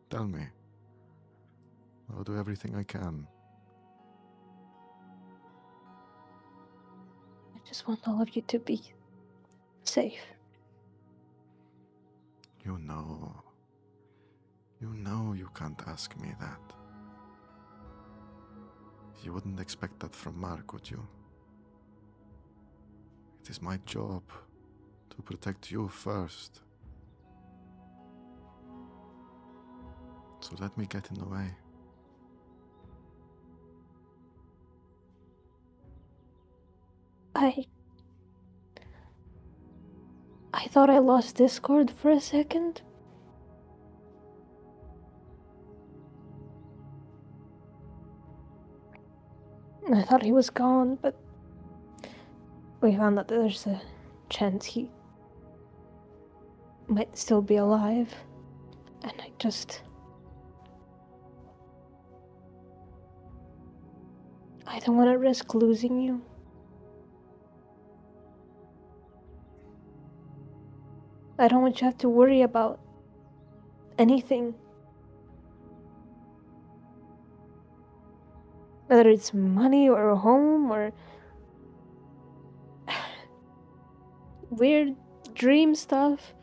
tell me. I'll do everything I can. I just want all of you to be safe. You know you can't ask me that. You wouldn't expect that from Mark, would you? It is my job to protect you first. So let me get in the way. I thought I lost Discord for a second. I thought he was gone, but we found that there's a chance he might still be alive. And I don't want to risk losing you. I don't want you to have to worry about anything. Whether it's money or a home or weird dream stuff.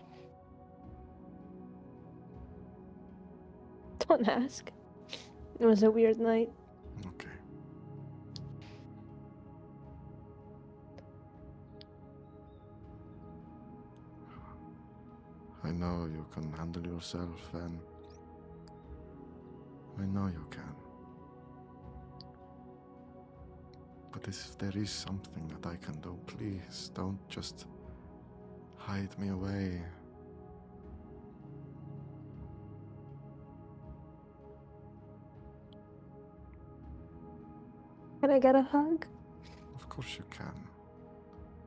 Don't ask. It was a weird night. Okay. I know you can handle yourself, and I know you can. But if there is something that I can do, please don't just hide me away. Can I get a hug? Of course you can.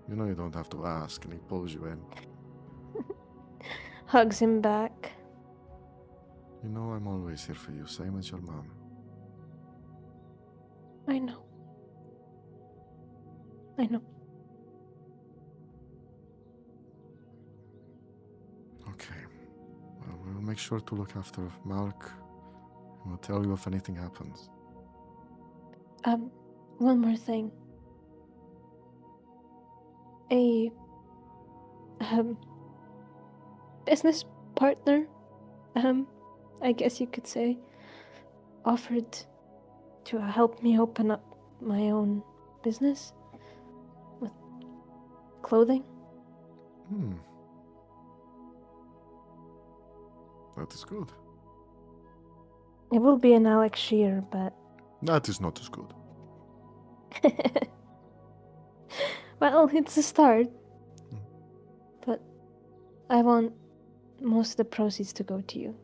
You know you don't have to ask, and he pulls you in. Hugs him back. You know I'm always here for you, same as your mom. I know. Okay. Well, we'll make sure to look after Mark, and we'll tell you if anything happens. One more thing. A business partner, I guess you could say, offered to help me open up my own business with clothing. That is good. It will be an Alex Shear, but That is not as good. well, it's a start. But I want most of the proceeds to go to you.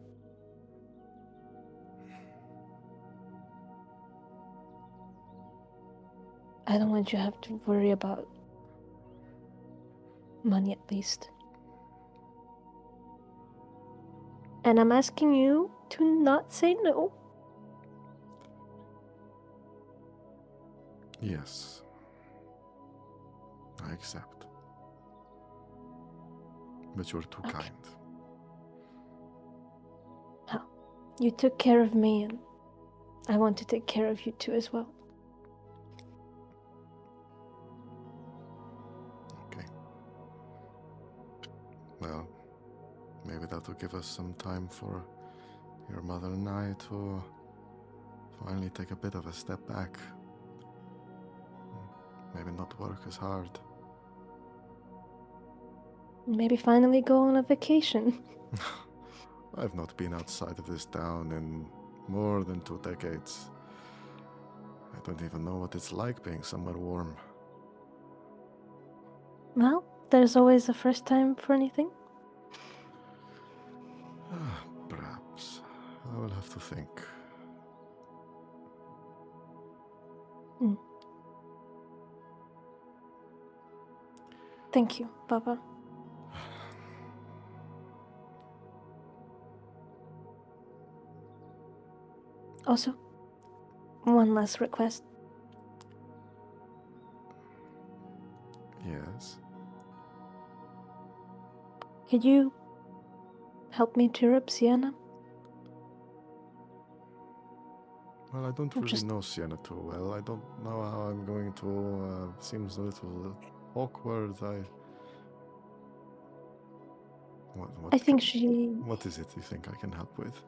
I don't want you to have to worry about money, at least. And I'm asking you to not say no. Yes. I accept. But you're too kind. You took care of me, and I want to take care of you too as well. Okay. Well, maybe that will give us some time for your mother and I to finally take a bit of a step back. Maybe not work as hard. Maybe finally go on a vacation. I've not been outside of this town in more than 2 decades. I don't even know what it's like being somewhere warm. Well, there's always a first time for anything. Perhaps. I will have to think. Thank you, Papa. Also, one last request. Yes. Could you help me cheer up Sienna? Well, I don't really Just- know Sienna too well. I don't know how I'm going to. Seems a little awkward. What I think she... What is it you think I can help with?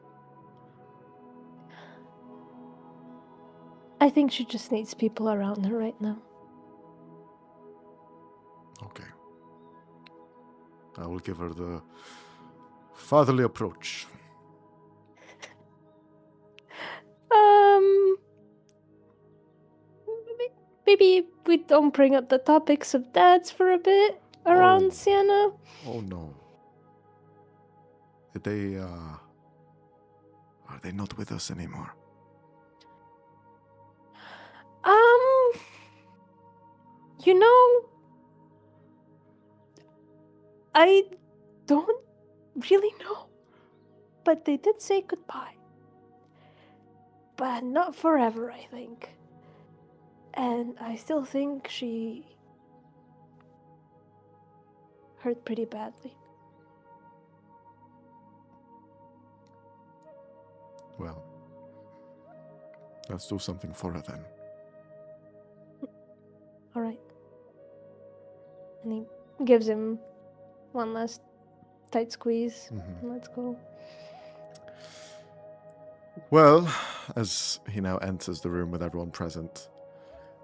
I think she just needs people around her right now. Okay. I will give her the fatherly approach. Maybe we don't bring up the topics of dads for a bit around Oh. Sienna. Oh no. Are they not with us anymore? You know, I don't really know. But they did say goodbye. But not forever, I think. And I still think she hurt pretty badly. Well, let's do something for her then. All right. And he gives him one last tight squeeze. Mhm. Let's go. Well, as he now enters the room with everyone present,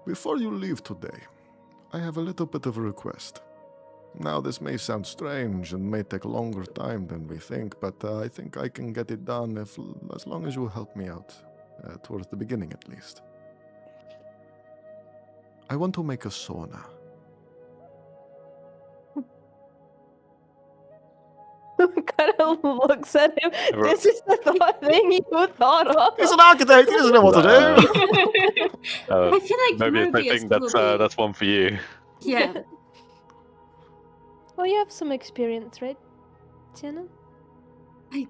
before you leave today, I have a little bit of a request. Now, this may sound strange and may take a longer time than we think, but I think I can get it done as long as you help me out, towards the beginning at least. I want to make a sauna. Kind of looks at him. This is the thing you thought of. He's an architect, he doesn't know what to do. I feel like Maybe I Mobius think that's probably- that's one for you. Yeah. Well, you have some experience, right, Sienna? Yes,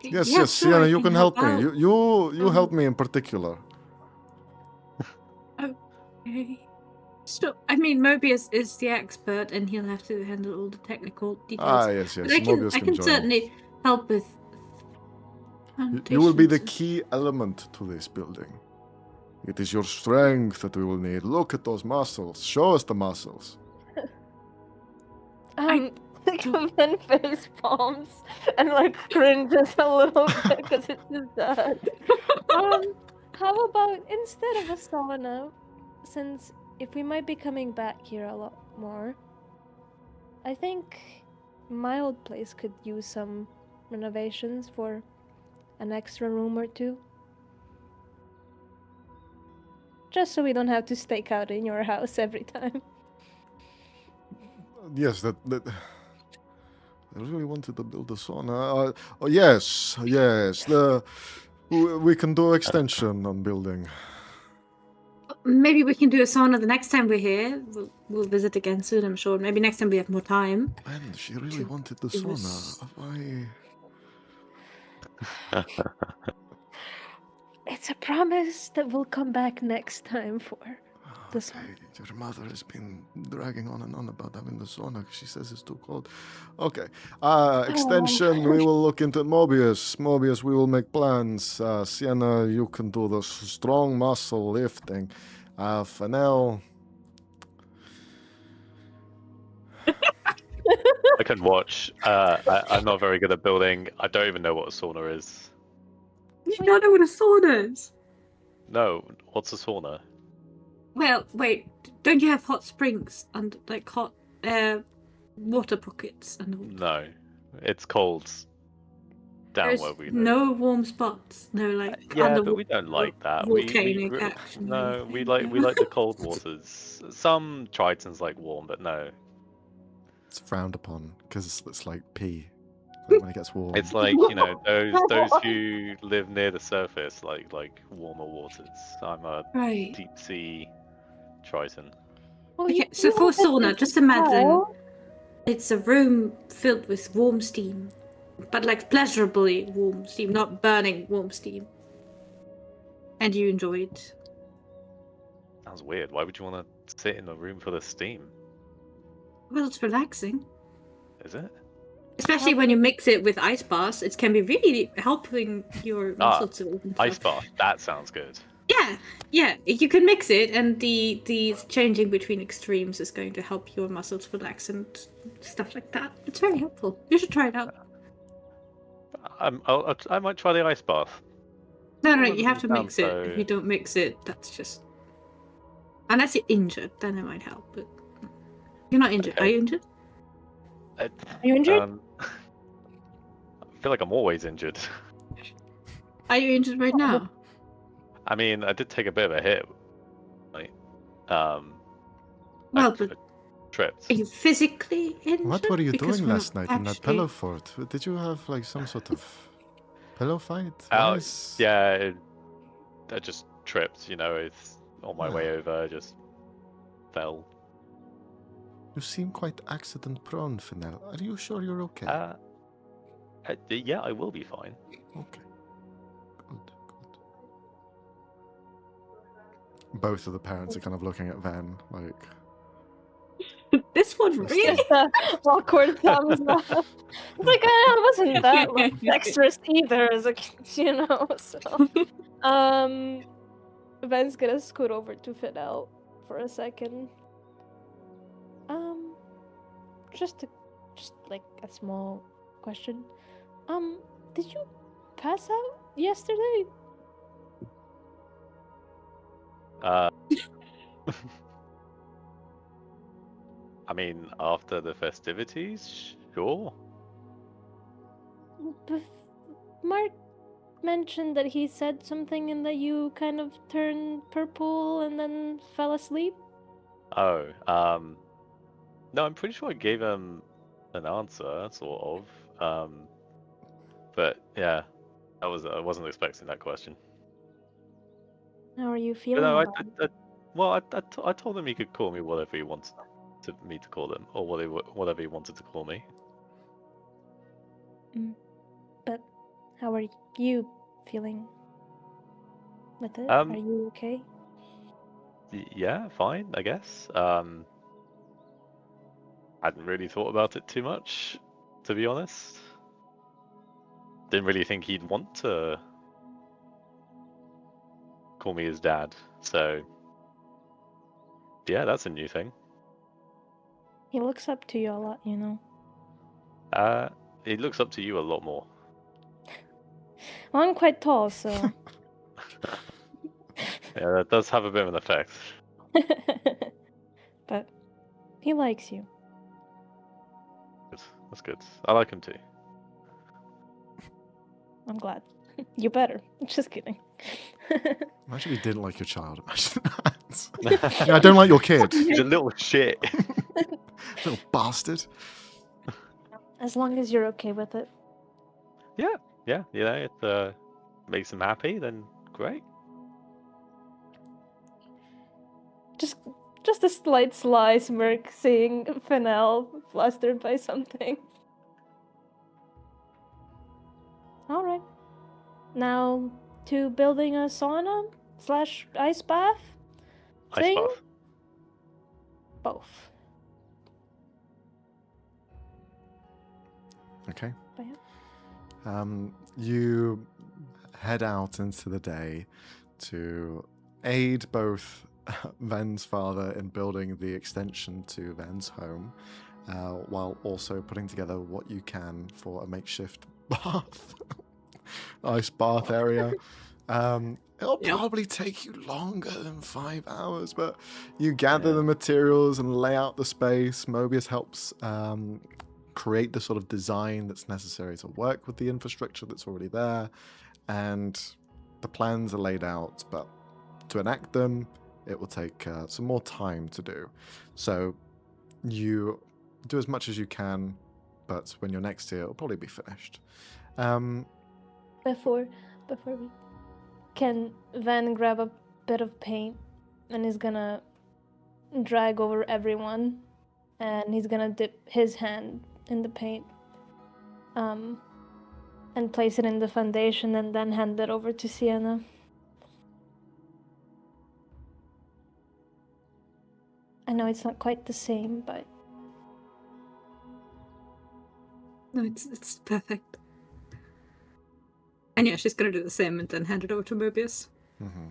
Yeah, yes, sure, Sienna, I you can help me. out. You help me in particular. Okay. So, I mean, Mobius is the expert, and he'll have to handle all the technical details. Ah, yes, But yes. I can join. certainly help with. You will be the foundations. key element to this building. It is your strength that we will need. Look at those muscles. Show us the muscles. Kevin face palms and like cringes a little bit because it's his dad. How about instead of a sauna, since if we might be coming back here a lot more, I think my old place could use some renovations for an extra room or two. Just so we don't have to stake out in your house every time. Yes, that I really wanted to build a sauna. Oh, yes. We can do extension on building. Maybe we can do a sauna the next time we're here. We'll visit again soon, I'm sure. Maybe next time we have more time. And she really wanted the it sauna. was- It's a promise that we'll come back next time for the Okay, sun. your mother has been dragging on and on about having the sauna because she says it's too cold. Okay. Extension, we will look into Mobius. Mobius, we will make plans. Sienna, you can do the strong muscle lifting. Fennel. I can watch. I'm not very good at building. I don't even know what a sauna is. You don't know what a sauna is? No, what's a sauna? Well, wait. Don't you have hot springs and like hot water pockets and all? No, it's cold down There's where we live. no warm spots. No like Yeah, but we don't like that. volcanic action. or No, we anything. like the cold waters. Some Tritons like warm, but no. It's frowned upon because it's like pee like when it gets warm. It's like, those who live near the surface like warmer waters. I'm a Right. deep sea Triton. Well, Okay, you so know for that sauna, this just is imagine hell. it's a room filled with warm steam, but like pleasurably warm steam, not burning warm steam. And you enjoy it. Sounds weird. Why would you want to sit in a room full of steam? Well, it's relaxing. Is it? Especially when you mix it with ice baths, it can be really helping your muscles to open Ice up. bath. That sounds good. Yeah, you can mix it, and the changing between extremes is going to help your muscles relax and stuff like that. It's very helpful. You should try it out. I might try the ice bath. No, That you have to doesn't mix it. sound If so- you don't mix it, that's just... Unless you're injured, then it might help, but... You're not injured. Okay. Are you injured? Are you injured? I feel like I'm always injured. Are you injured right now? I mean, I did take a bit of a hit. Like, Well, I but tripped. are you physically injured? What were you Because doing we're last not night in that actually- pillow fort? Did you have like some sort of pillow fight? Oh, Yes. yeah, I just tripped. It's on my way over. I just fell. You seem quite accident prone, Fennel. Are you sure you're okay? Yeah, I will be fine. Okay. Good. Both of the parents are kind of looking at Van like, This one Just really? Just a awkward thumbs up. It's like I wasn't that like, dexterous either as a kid, So, Ben's gonna scoot over to Fidel for a second. Just like a small question. Did you pass out yesterday? I mean, after the festivities, sure. Mark mentioned that he said something and that you kind of turned purple and then fell asleep. Oh, no, I'm pretty sure I gave him an answer, sort of. But yeah, I wasn't expecting that question. How are you But feeling? no, about it? I told him he could call me whatever he wanted me to call him, or whatever he wanted to call me. But how are you feeling with it? Um, Are you okay? Yeah, fine, I guess. Hadn't really thought about it too much, to be honest. Didn't really think he'd want to call me his dad, so yeah, that's a new thing. He looks up to you a lot, He looks up to you a lot more. Well, I'm quite tall, so. Yeah, that does have a bit of an effect. But he likes you. That's good. I like him too. I'm glad. You better. Just kidding. imagine if you didn't like your child. Imagine that. Yeah, I don't like your kid. He's a little shit. Little bastard. As long as you're okay with it. Yeah, it makes him happy, then great. Just a slight sly smirk seeing Fennel flustered by something. Alright. Now to building a sauna / ice bath? Ice thing? bath. Both. Okay. But yeah. You head out into the day to aid both Ven's father in building the extension to Ven's home, while also putting together what you can for a makeshift bath, ice bath area. It'll probably take you longer than 5 hours, but you gather the materials and lay out the space. Mobius helps create the sort of design that's necessary to work with the infrastructure that's already there, and the plans are laid out, but to enact them, it will take some more time to do. So you do as much as you can, but when you're next here, it'll probably be finished. Before we... Can Van grab a bit of paint and he's gonna drag over everyone and he's gonna dip his hand in the paint and place it in the foundation and then hand it over to Sienna. I know it's not quite the same, but... No, it's perfect. And yeah, she's gonna do the same and then hand it over to Mobius. Mm-hmm.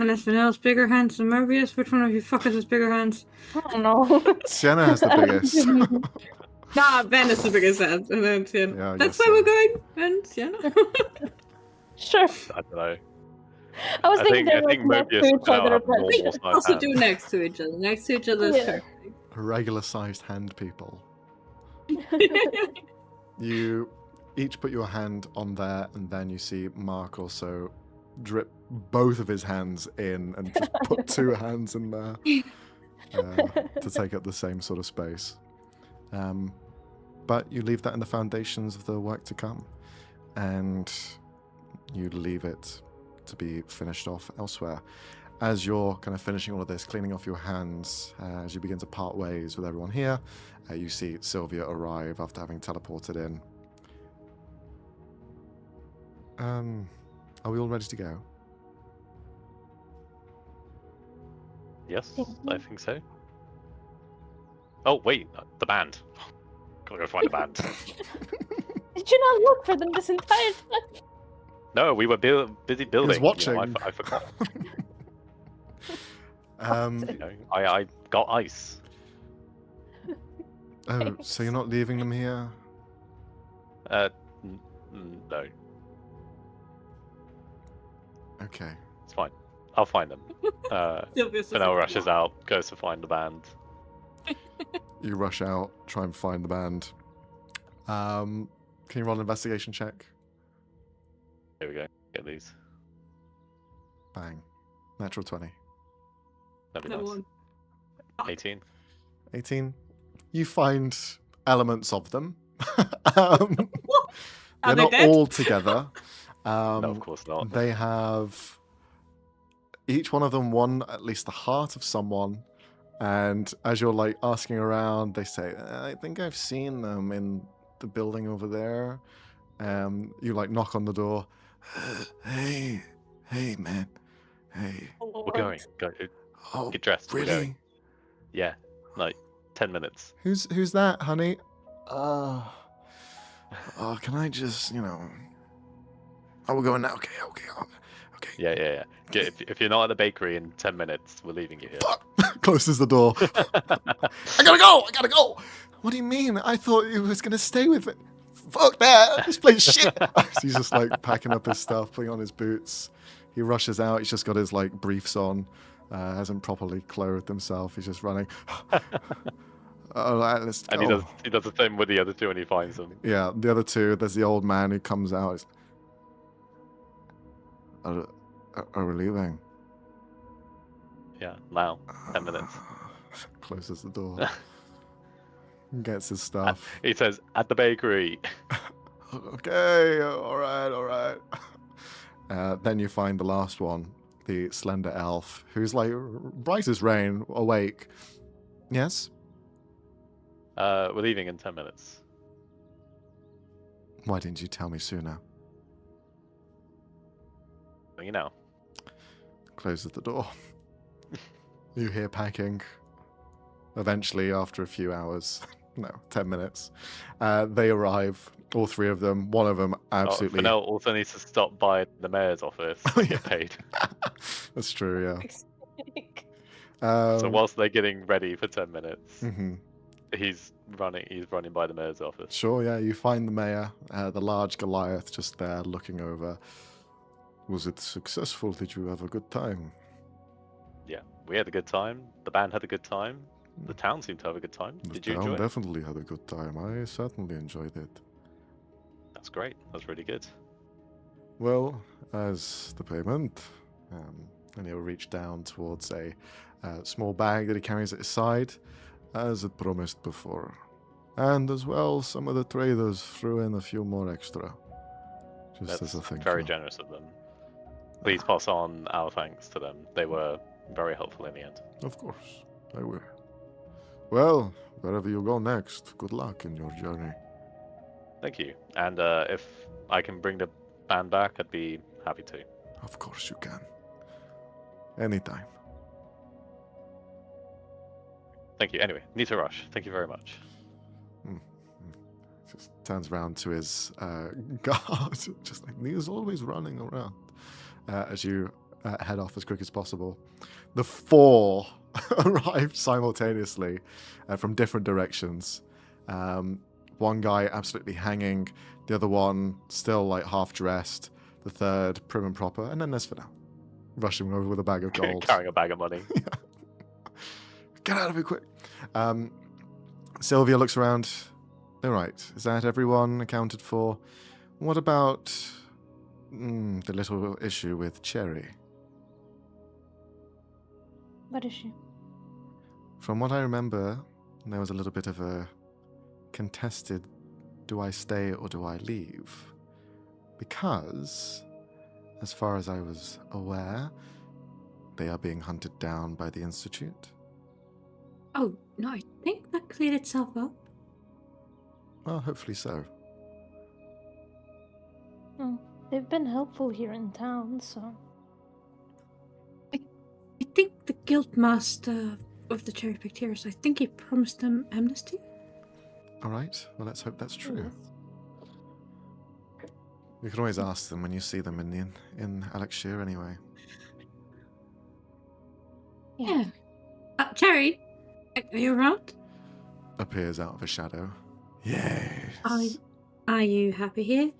Unless Vanelle's bigger hands than Mobius, which one of you fuckers has bigger hands? I don't know. Sienna has the biggest. Nah, Van is the biggest hands, and then Sienna. Yeah, I That's guess why we're so. going, and Sienna. Sure. I don't know. I was thinking I they think were next Mobius to would each other, have but... normal sized Also hands. do next to each other. Next to each other is Yeah. perfect. Regular-sized hand people. You each put your hand on there, and then you see Mark also drip both of his hands in and just put 2 hands in there to take up the same sort of space. But you leave that in the foundations of the work to come, and you leave it to be finished off elsewhere. As you're kind of finishing all of this, cleaning off your hands, as you begin to part ways with everyone here, you see Sylvia arrive after having teleported in. Are we all ready to go? Yes, I think so. Oh wait, the band. Gotta go find the band. Did you not look for them this entire time? No, we were busy building. He was watching. You know, I forgot. Um, I got ice. oh, so you're not leaving them here? No, Okay. it's fine. I'll find them. Sylvia's Fennel rushes out, goes to find the band. You rush out, try and find the band. Can you roll an investigation check? Here we go. Get these. Bang. Natural 20. That'd be No nice. one. 18. 18. You find elements of them. Are They're they not dead? all together. No, of course not. They have each one of them won at least the heart of someone. And as you're like asking around, they say, I think I've seen them in the building over there. You like knock on the door. Hey, man. Hey. We're going. Go. Oh, Get dressed. We're really? going. Yeah, like 10 minutes. Who's that, honey? Can I just, Oh, we're going now. Okay. Yeah. If you're not at the bakery in 10 minutes, we're leaving you here. Fuck! Closes the door. I gotta go! What do you mean? I thought you was gonna stay with it. Fuck that! This place shit! He's just like packing up his stuff, putting on his boots. He rushes out. He's just got his like briefs on. Hasn't properly clothed himself. He's just running. All right, let's go. And he does the same with the other two when he finds them. Yeah, the other two. There's the old man who comes out. Are we leaving? Yeah, now. 10 minutes. Closes the door. Gets his stuff. He says, "At the bakery." Okay, all right. Then you find the last one, the slender elf, who's like bright as rain, awake. Yes? We're leaving in 10 minutes. Why didn't you tell me sooner? You know. Closes the door. You hear packing. Eventually, after a few hours, 10 minutes, they arrive, all three of them. One of them absolutely... Fennell also needs to stop by the mayor's office to get paid. That's true, yeah. So whilst they're getting ready for 10 minutes, mm-hmm. he's running by the mayor's office. Sure, yeah. You find the mayor, the large Goliath, just there looking over. Was it successful? Did you have a good time? Yeah, we had a good time. The band had a good time. The town seemed to have a good time. Did you enjoy it? Definitely had a good time. I certainly enjoyed it. That's great. That's really good. Well, as the payment, and he'll reach down towards a small bag that he carries at his side, as it promised before. And as well, some of the traders threw in a few more extra. Just as a thank you. Very generous of them. Please pass on our thanks to them. They were very helpful in the end. Of course, I will. Well, wherever you go next, good luck in your journey. Thank you. And if I can bring the band back, I'd be happy to. Of course you can. Anytime. Thank you. Anyway, need to rush. Thank you very much. Just turns around to his guard, just like he's always running around. As you head off as quick as possible. The four arrive simultaneously from different directions. One guy absolutely hanging, the other one still like half dressed, the third prim and proper, and then there's Fennell, rushing over with a bag of gold. Carrying a bag of money. Yeah. Get out of here quick. Sylvia looks around. All right, is that everyone accounted for? What about the little issue with Cherry? What issue? From what I remember, there was a little bit of a contested, do I stay or do I leave? Because, as far as I was aware, they are being hunted down by the Institute. Oh, no, I think that cleared itself up. Well, hopefully so. Oh, they've been helpful here in town, so... I think the guildmaster of the cherry-picked heroes, I think he promised them amnesty. All right, well, let's hope that's true. You can always ask them when you see them in Alexshire anyway. Yeah. Cherry, are you around? Appears out of a shadow. Yes. Are you happy here?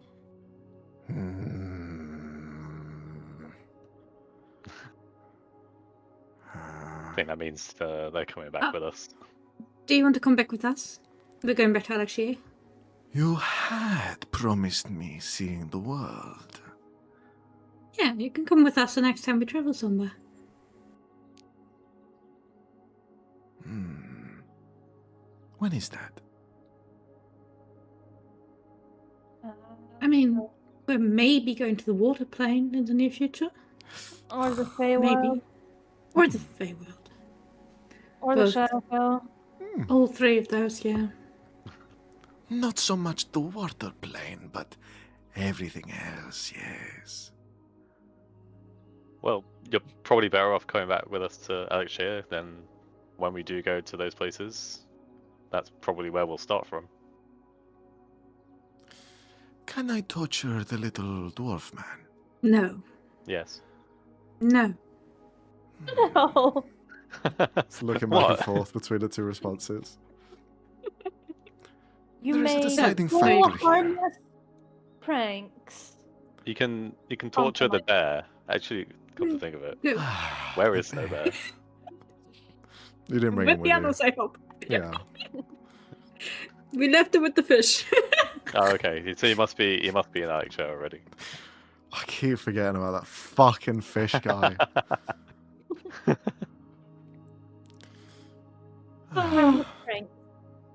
I think that means they're coming back with us. Do you want to come back with us? We're going back to Alexshire. You had promised me seeing the world. Yeah, you can come with us the next time we travel somewhere. When is that? I mean, we're maybe going to the water plane in the near future. Or the Feywild. Maybe. Or the Feywild. Or Both. the Shadowfell. All three of those, yeah. Not so much the water plane, but everything else, yes. Well, you're probably better off coming back with us to Alexshire than when we do go to those places. That's probably where we'll start from. Can I torture the little dwarf man? No. Yes. No. No. It's looking back and forth between the two responses. You There is a made deciding four factor here. harmless pranks. You can torture the bear. Actually, come to think of it, Good. where is the bear? You didn't bring him With with the you. others, I hope. Yeah. We left it with the fish. Oh, okay. So you must be in Alexshire already. I keep forgetting about that fucking fish guy. Harmless pranks.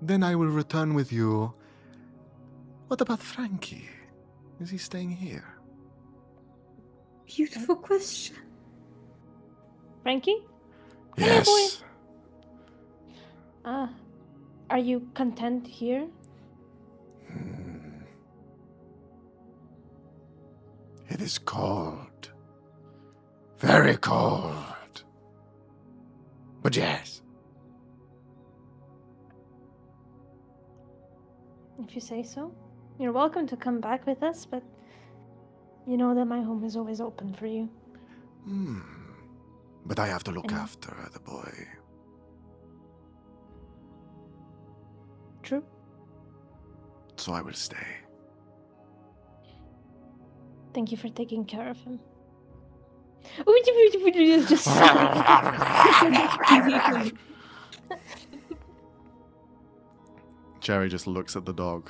Then I will return with you. What about Frankie? Is he staying here? Beautiful question. Frankie? Yes. Are you content here? It is cold. Very cold. But yes. If you say so. You're welcome to come back with us, but you know that my home is always open for you. But I have to look after the boy. True. So I will stay. Thank you for taking care of him. Just Jerry just looks at the dog.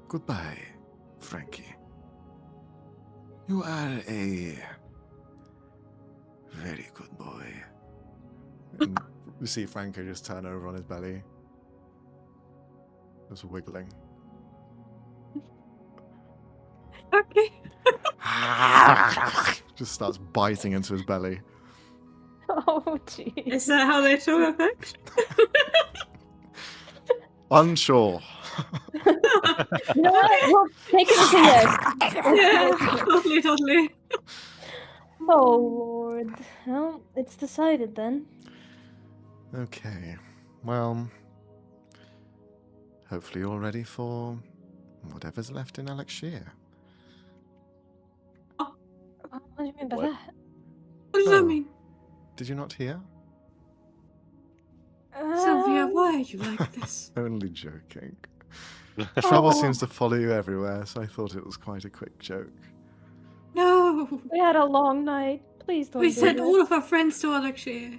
Goodbye, Frankie. You are a very good boy. And you see Frankie just turn over on his belly. Just wiggling. Okay. Just starts biting into his belly. Oh, jeez. Is that how they show effect? Unsure. You know what? We'll take it as a yes. Yeah, totally. Oh, Lord. Well, it's decided then. Okay. Well, hopefully you're ready for whatever's left in Alexia. What do you mean by What? that? What does that mean? Did you not hear? Sylvia, why are you like this? Only joking. Trouble seems to follow you everywhere, so I thought it was quite a quick joke. No! We had a long night. Please don't We do sent that. all of our friends to Alexia.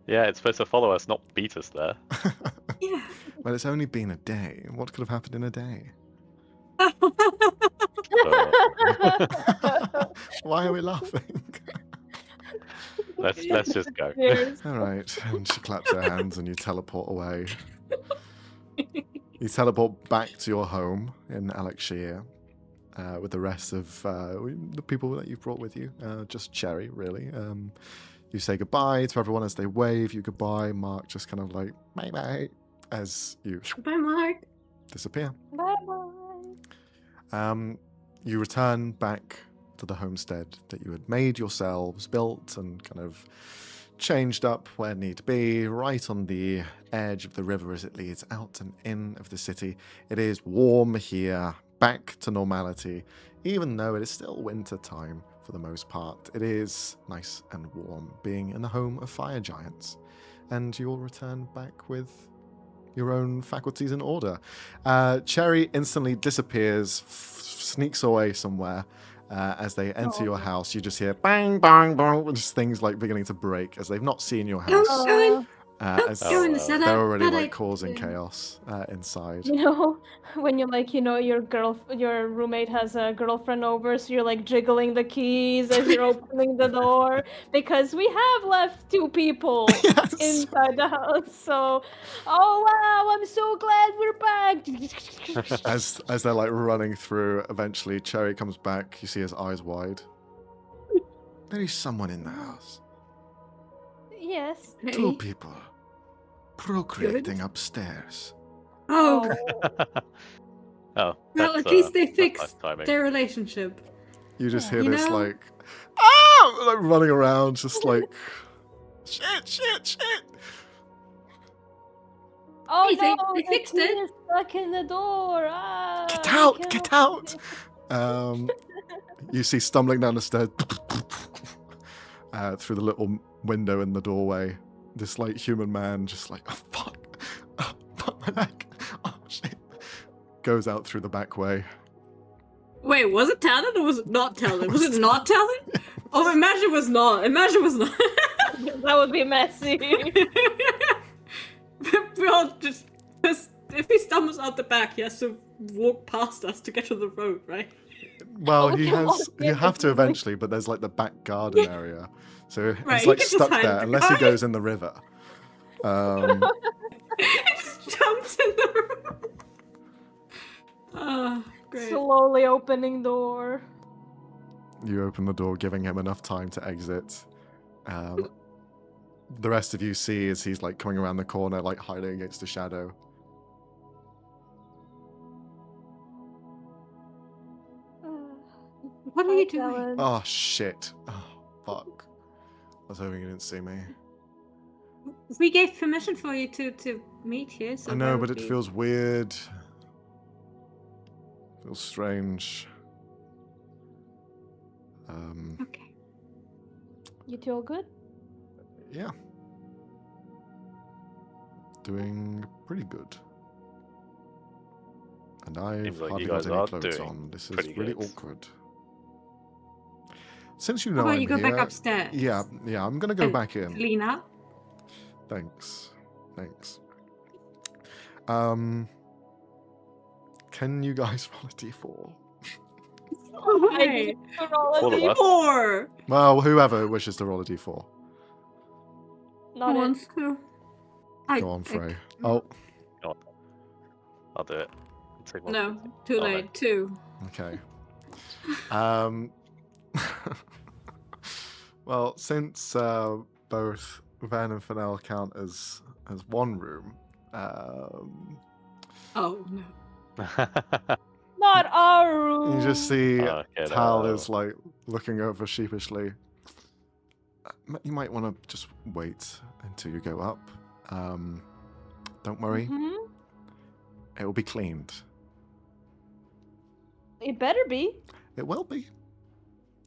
Yeah, it's supposed to follow us, not beat us there. Yeah. Well, it's only been a day. What could have happened in a day? Why are we laughing? Let's just go. All right. And she claps her hands and you teleport away. You teleport back to your home in Alexia with the rest of the people that you've brought with you. Just Cherry, really. You say goodbye to everyone as they wave you goodbye. Mark just kind of like, bye-bye, as you Bye, Mark. disappear. Bye-bye. You return back to the homestead that you had made yourselves, built and kind of changed up where need be, right on the edge of the river as it leads out and in of the city. It is warm here, back to normality, even though it is still winter time for the most part. It is nice and warm, being in the home of fire giants. And you'll return back with your own faculties in order. Cherry instantly disappears, sneaks away somewhere. As they enter your house, you just hear bang, bang, bang, just things like beginning to break as they've not seen your house. As go in the cellar. they're already Bad like idea. causing chaos inside. You know, when you're like, your roommate has a girlfriend over, so you're like jiggling the keys as you're opening the door because we have left 2 people Yes. inside the house. So, oh wow, I'm so glad we're back. As they're like running through, eventually Cherry comes back. You see his eyes wide. There is someone in the house. Yes. 2 people procreating upstairs. Oh, Oh, well, that's, at least they that's nice fixed timing. their relationship. You just Yeah. hear You this know- like like running around, just like shit. Oh Hey, no, they the fixed key it. is stuck in the door. Ah, Get I out! cannot Get get out! it. You see stumbling down the stairs through the little window in the doorway. This like human man, just like, oh fuck, my neck, oh shit, goes out through the back way. Wait, was it Talon or was it not Talon? Was it not Talon? Oh, imagine it was not. Imagine it was not. That would be messy. We all just if he stumbles out the back, he has to walk past us to get to the road, right? Well, Oh, he come has. on, You yeah, have to definitely. eventually, but there's like the back garden area, so Right, he's he like can just stuck hide there in the unless he garden. goes in the river. It just jumps in the room. Oh, great. Slowly opening door. You open the door, giving him enough time to exit. The rest of you see as he's like coming around the corner, like hiding against the shadow. What are you doing? Oh shit! Oh fuck! I was hoping you didn't see me. We gave permission for you to meet here. So I know, but it feels weird. Feels strange. Okay. You two all good? Yeah. Doing pretty good. And I've Seems like hardly you got guys any are clothes doing on. This is pretty really good. awkward. Since you How know about I'm you go here, back upstairs? Yeah, I'm gonna go and back in. Lean up. Thanks. Can you guys roll a d4? Right. All of us. 4. Well, whoever wishes to roll a d4. Not Who it. wants to? Go on, Frey. Oh, I'll do it. I'll take one. No, too Oh, no. late. 2. okay. Well, since both Van and Fennel count as one room, Oh no. Not our room. you just see Okay, Tal no. is like looking over sheepishly. You might want to just wait until you go up. Don't worry, Mhm. it will be cleaned. It better be. It will be.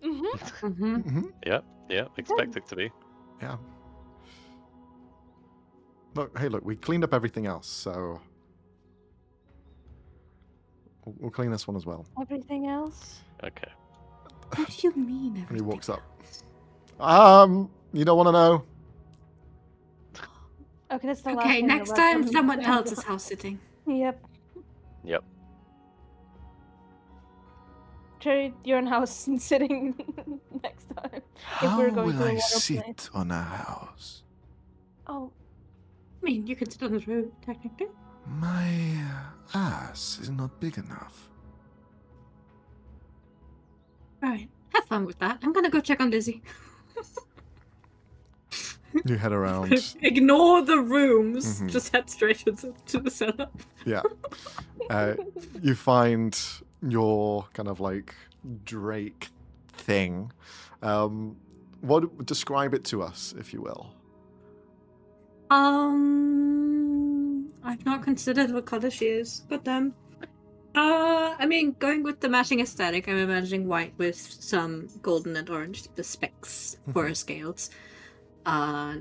Mm-hmm. Yep, expect it to be. Yeah. Look, we cleaned up everything else, so we'll clean this one as well. Everything else. Okay. What do you mean? And he walks up. else? You don't want to know? Okay, that's the last Okay, thing next I time left. someone else is house sitting. Yep. Yep. Cherry, you're in house sitting next time. How we're going will to a I water sit place. on a house? Oh, I mean, you can sit on the roof, technically. My ass is not big enough. Right. Have fun with that. I'm gonna go check on Lizzie. You head around. Ignore the rooms. Mhm. Just head straight to the cellar. Yeah. You find your kind of like drake thing. Describe it to us, if you will. I've not considered what color she is, but I mean, going with the matching aesthetic, I'm imagining white with some golden and orange, the specks for her scales.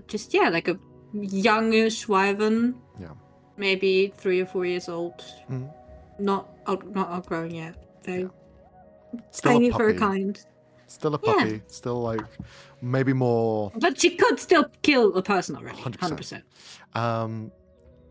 Just like a youngish wyvern. Yeah. Maybe 3 or 4 years old. Mhm. Not outgrown yet. Very Still tiny a for her puppy. kind. Still a Yeah. puppy. Still like maybe more. But she could still kill a person already. 100%. 100%.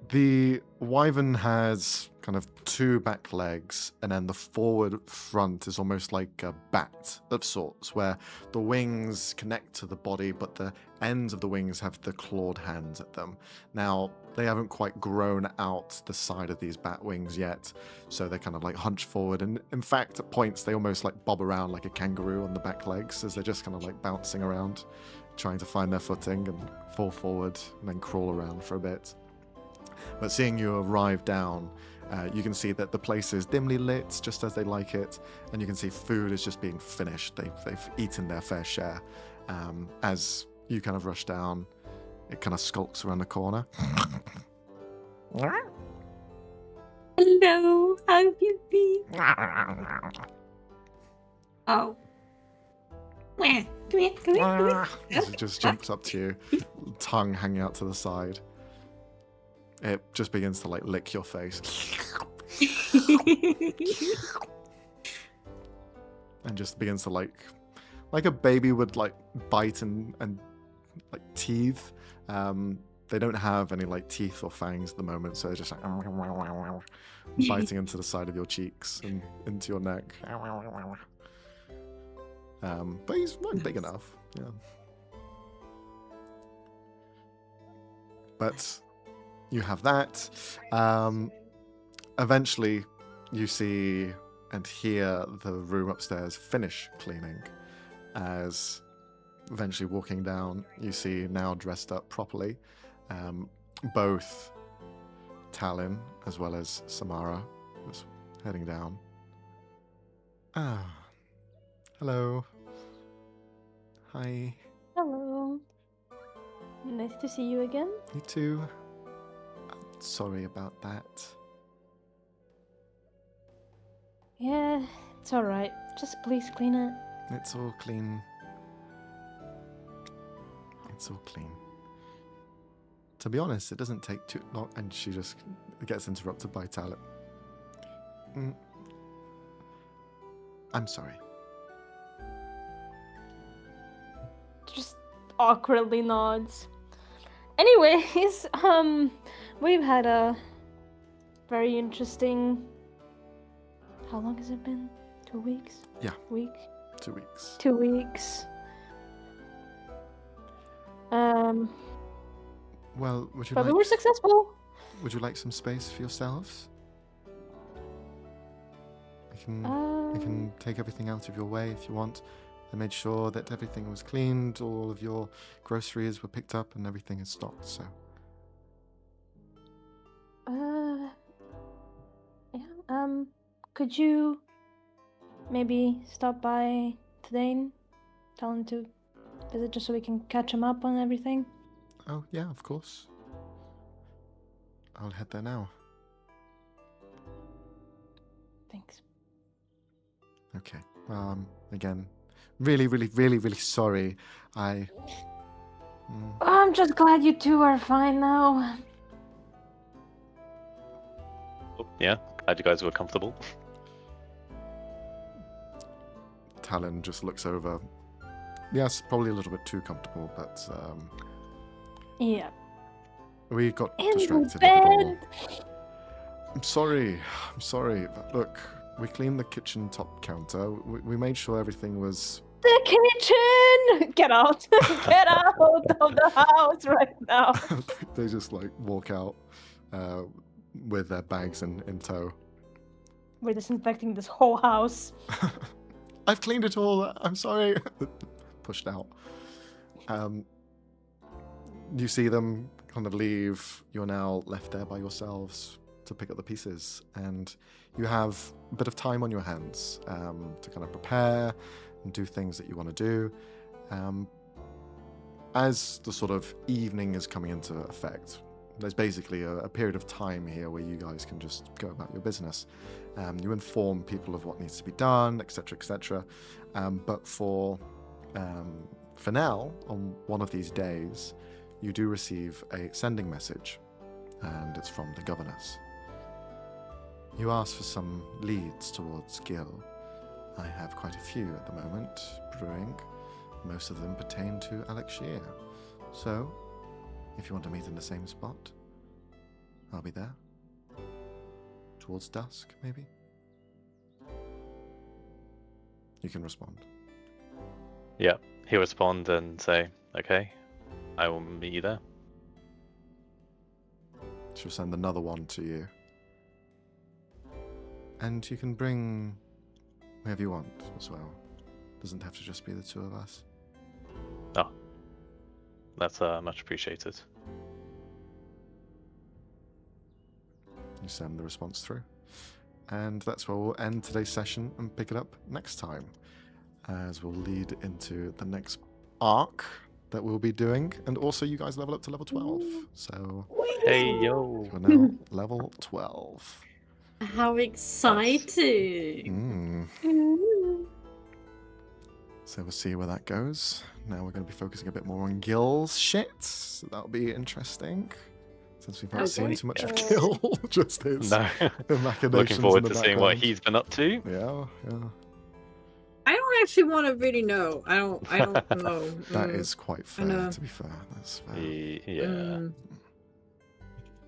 The wyvern has kind of 2 back legs, and then the forward front is almost like a bat of sorts, where the wings connect to the body, but the ends of the wings have the clawed hands at them. Now, they haven't quite grown out the side of these bat wings yet, so they're kind of like hunched forward, and in fact, at points, they almost like bob around like a kangaroo on the back legs, as they're just kind of like bouncing around, trying to find their footing and fall forward, and then crawl around for a bit. But seeing you arrive down, you can see that the place is dimly lit, just as they like it, and you can see food is just being finished. They've eaten their fair share. As you kind of rush down, it kind of skulks around the corner. Hello, how have you been? Oh. Come here. As it just jumps up to you, tongue hanging out to the side. It just begins to like lick your face. And just begins to like a baby would like bite and like teeth. They don't have any like teeth or fangs at the moment, so they're just like biting into the side of your cheeks and into your neck. But he's not big enough. Yeah. But you have that. Eventually, you see and hear the room upstairs finish cleaning. As eventually walking down, you see now dressed up properly, both Talon as well as Samara was heading down. Ah, hello. Hi. Hello. Nice to see you again. You too. I'm sorry about that. Yeah, it's alright. Just please clean it. It's all clean. It's all clean. To be honest, it doesn't take too long, and she just gets interrupted by Talon. I'm sorry. Just awkwardly nods. Anyways, we've had a very interesting... How long has it been? 2 weeks? Yeah. Week? 2 weeks. 2 weeks. Well, would you But like... we were successful. Would you like some space for yourselves? You can take everything out of your way if you want. I made sure that everything was cleaned, all of your groceries were picked up, and everything is stocked, so... Yeah, could you maybe stop by today and tell him to visit just so we can catch him up on everything? Oh, yeah, of course. I'll head there now. Thanks. Okay. Again, really sorry. I'm just glad you two are fine now. Oh, yeah, glad you guys were comfortable. Talon just looks over. Yes, probably a little bit too comfortable, but Yeah. we got In distracted. bed. I'm sorry. But look, we cleaned the kitchen top counter. We made sure everything was... The kitchen! Get out! Get out of the house right now! They just like walk out with their bags in tow. We're disinfecting this whole house. I've cleaned it all. I'm sorry. Pushed out. You see them kind of leave. You're now left there by yourselves to pick up the pieces, and you have a bit of time on your hands to kind of prepare and do things that you want to do. As the sort of evening is coming into effect, there's basically a period of time here where you guys can just go about your business. You inform people of what needs to be done, etc., etc. But for now, on one of these days, you do receive a sending message, and it's from the governess. You asked for some leads towards Gil. I have quite a few at the moment, brewing. Most of them pertain to Alexia. So, if you want to meet in the same spot, I'll be there. Towards dusk, maybe? You can respond. Yeah, he'll respond and say, okay, I will meet you there. She'll send another one to you. And you can bring whoever you want as well. Doesn't have to just be the two of us. Oh, that's much appreciated. You send the response through. And that's where we'll end today's session and pick it up next time, as we'll lead into the next arc that we'll be doing. And also you guys level up to level 12. So Hey, yo. you're now level 12. How exciting! So we'll see where that goes. Now we're going to be focusing a bit more on Gil's shit. So that'll be interesting. Since we've not seen too much of Gil, just his No. the machinations. Looking forward in to the seeing what background. he's been up to. Yeah. I don't actually want to really know. I don't know. That is quite fair, know. to be fair. That's fair. Yeah.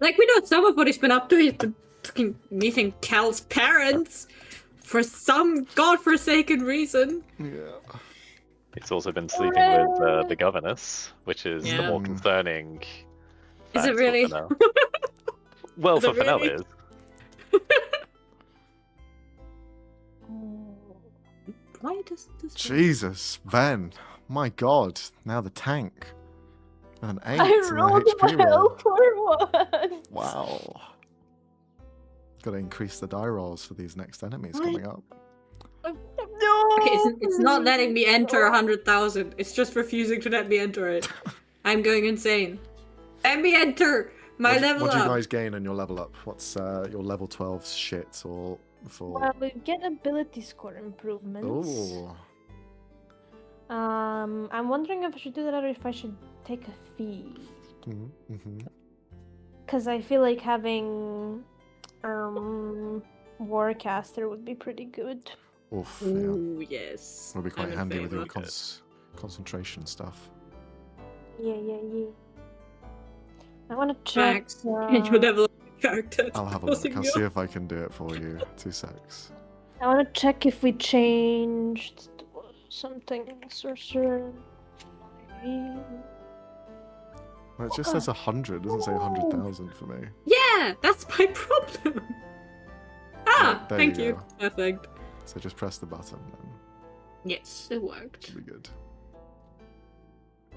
Like, we know some of what he's been up to. He's been fucking meeting Cal's parents for some godforsaken reason. Yeah. He's also been sleeping with the governess, which is the Yeah. more concerning Is it Facts really? for Fennel. Well, Is for it Fennel really? it is. Why does this? Jesus, Ben. My God. Now the tank. An 8 I in the rolled HP roll. well for once. Wow. Got to increase the die rolls for these next enemies What? coming up. No. Okay, it's not letting me enter 100,000. It's just refusing to let me enter it. I'm going insane. Let me enter my level What do you up. guys gain on your level up? What's your level 12 shit or for? Well, we get ability score improvements. Oh, I'm wondering if I should do that or if I should take a fee. mm-hmm. Because I feel like having Warcaster would be pretty good. Oof, yeah. Ooh, yes. Will be quite I'm in handy with your favor. concentration stuff. Yeah. I want to check. Max, can you level up your character? I'll have a look. I'll see if I can do it for you. 2 secs. I want to check if we changed something. Sorcerer. Well, it just says 100. It doesn't say 100,000 for me. Yeah, that's my problem. Ah, There thank you you. go. Perfect. So just press the button then. Yes, it worked. It'll be good.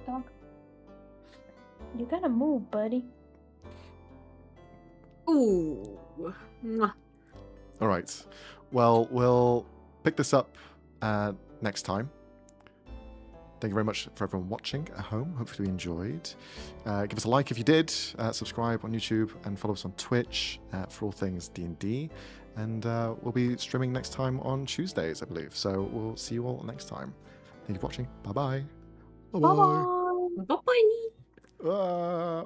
Dog. You gotta move, buddy. Ooh. Mwah. All right. Well, we'll pick this up next time. Thank you very much for everyone watching at home. Hopefully you enjoyed. Give us a like if you did. Subscribe on YouTube and follow us on Twitch for all things D&D. And we'll be streaming next time on Tuesdays, I believe. So we'll see you all next time. Thank you for watching. Bye-bye. Bye-bye. Bye. Bye-bye. Ah.